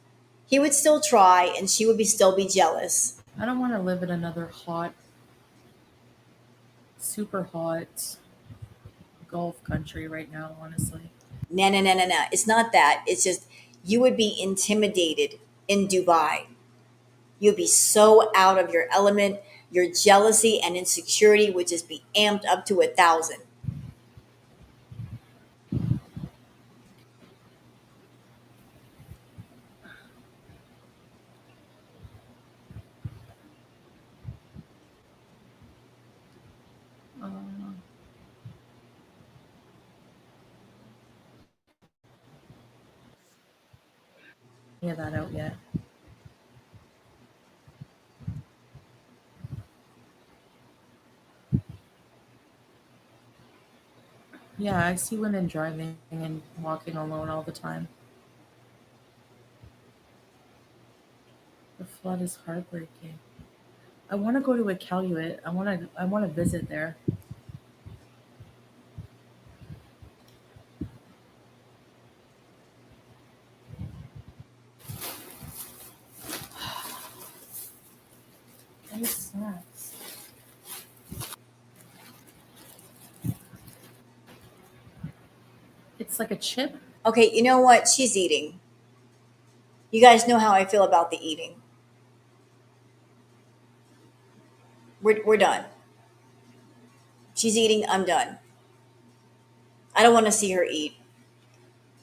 He would still try and she would still be jealous. I don't want to live in another hot, super hot Gulf country right now, honestly. No, no, no, no, no. It's not that. It's just you would be intimidated in Dubai. You'd be so out of your element. Your jealousy and insecurity would just be amped up to 1,000. Uh, yeah, that out yet. Yeah, I see women driving and walking alone all the time. The flood is heartbreaking. I want to go to Iqaluit. I want to visit there. Any snacks? It's like a chip. Okay, you know what? She's eating. You guys know how I feel about the eating. We're done. She's eating. I'm done. I don't want to see her eat.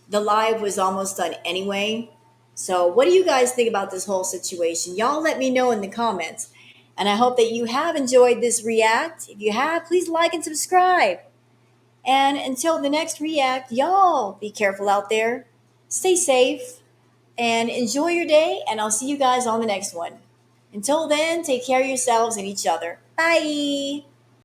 The live was almost done anyway. So, what do you guys think about this whole situation? Y'all let me know in the comments. And I hope that you have enjoyed this react. If you have, please like and subscribe. And until the next react, y'all be careful out there. Stay safe and enjoy your day. And I'll see you guys on the next one. Until then, take care of yourselves and each other. Bye.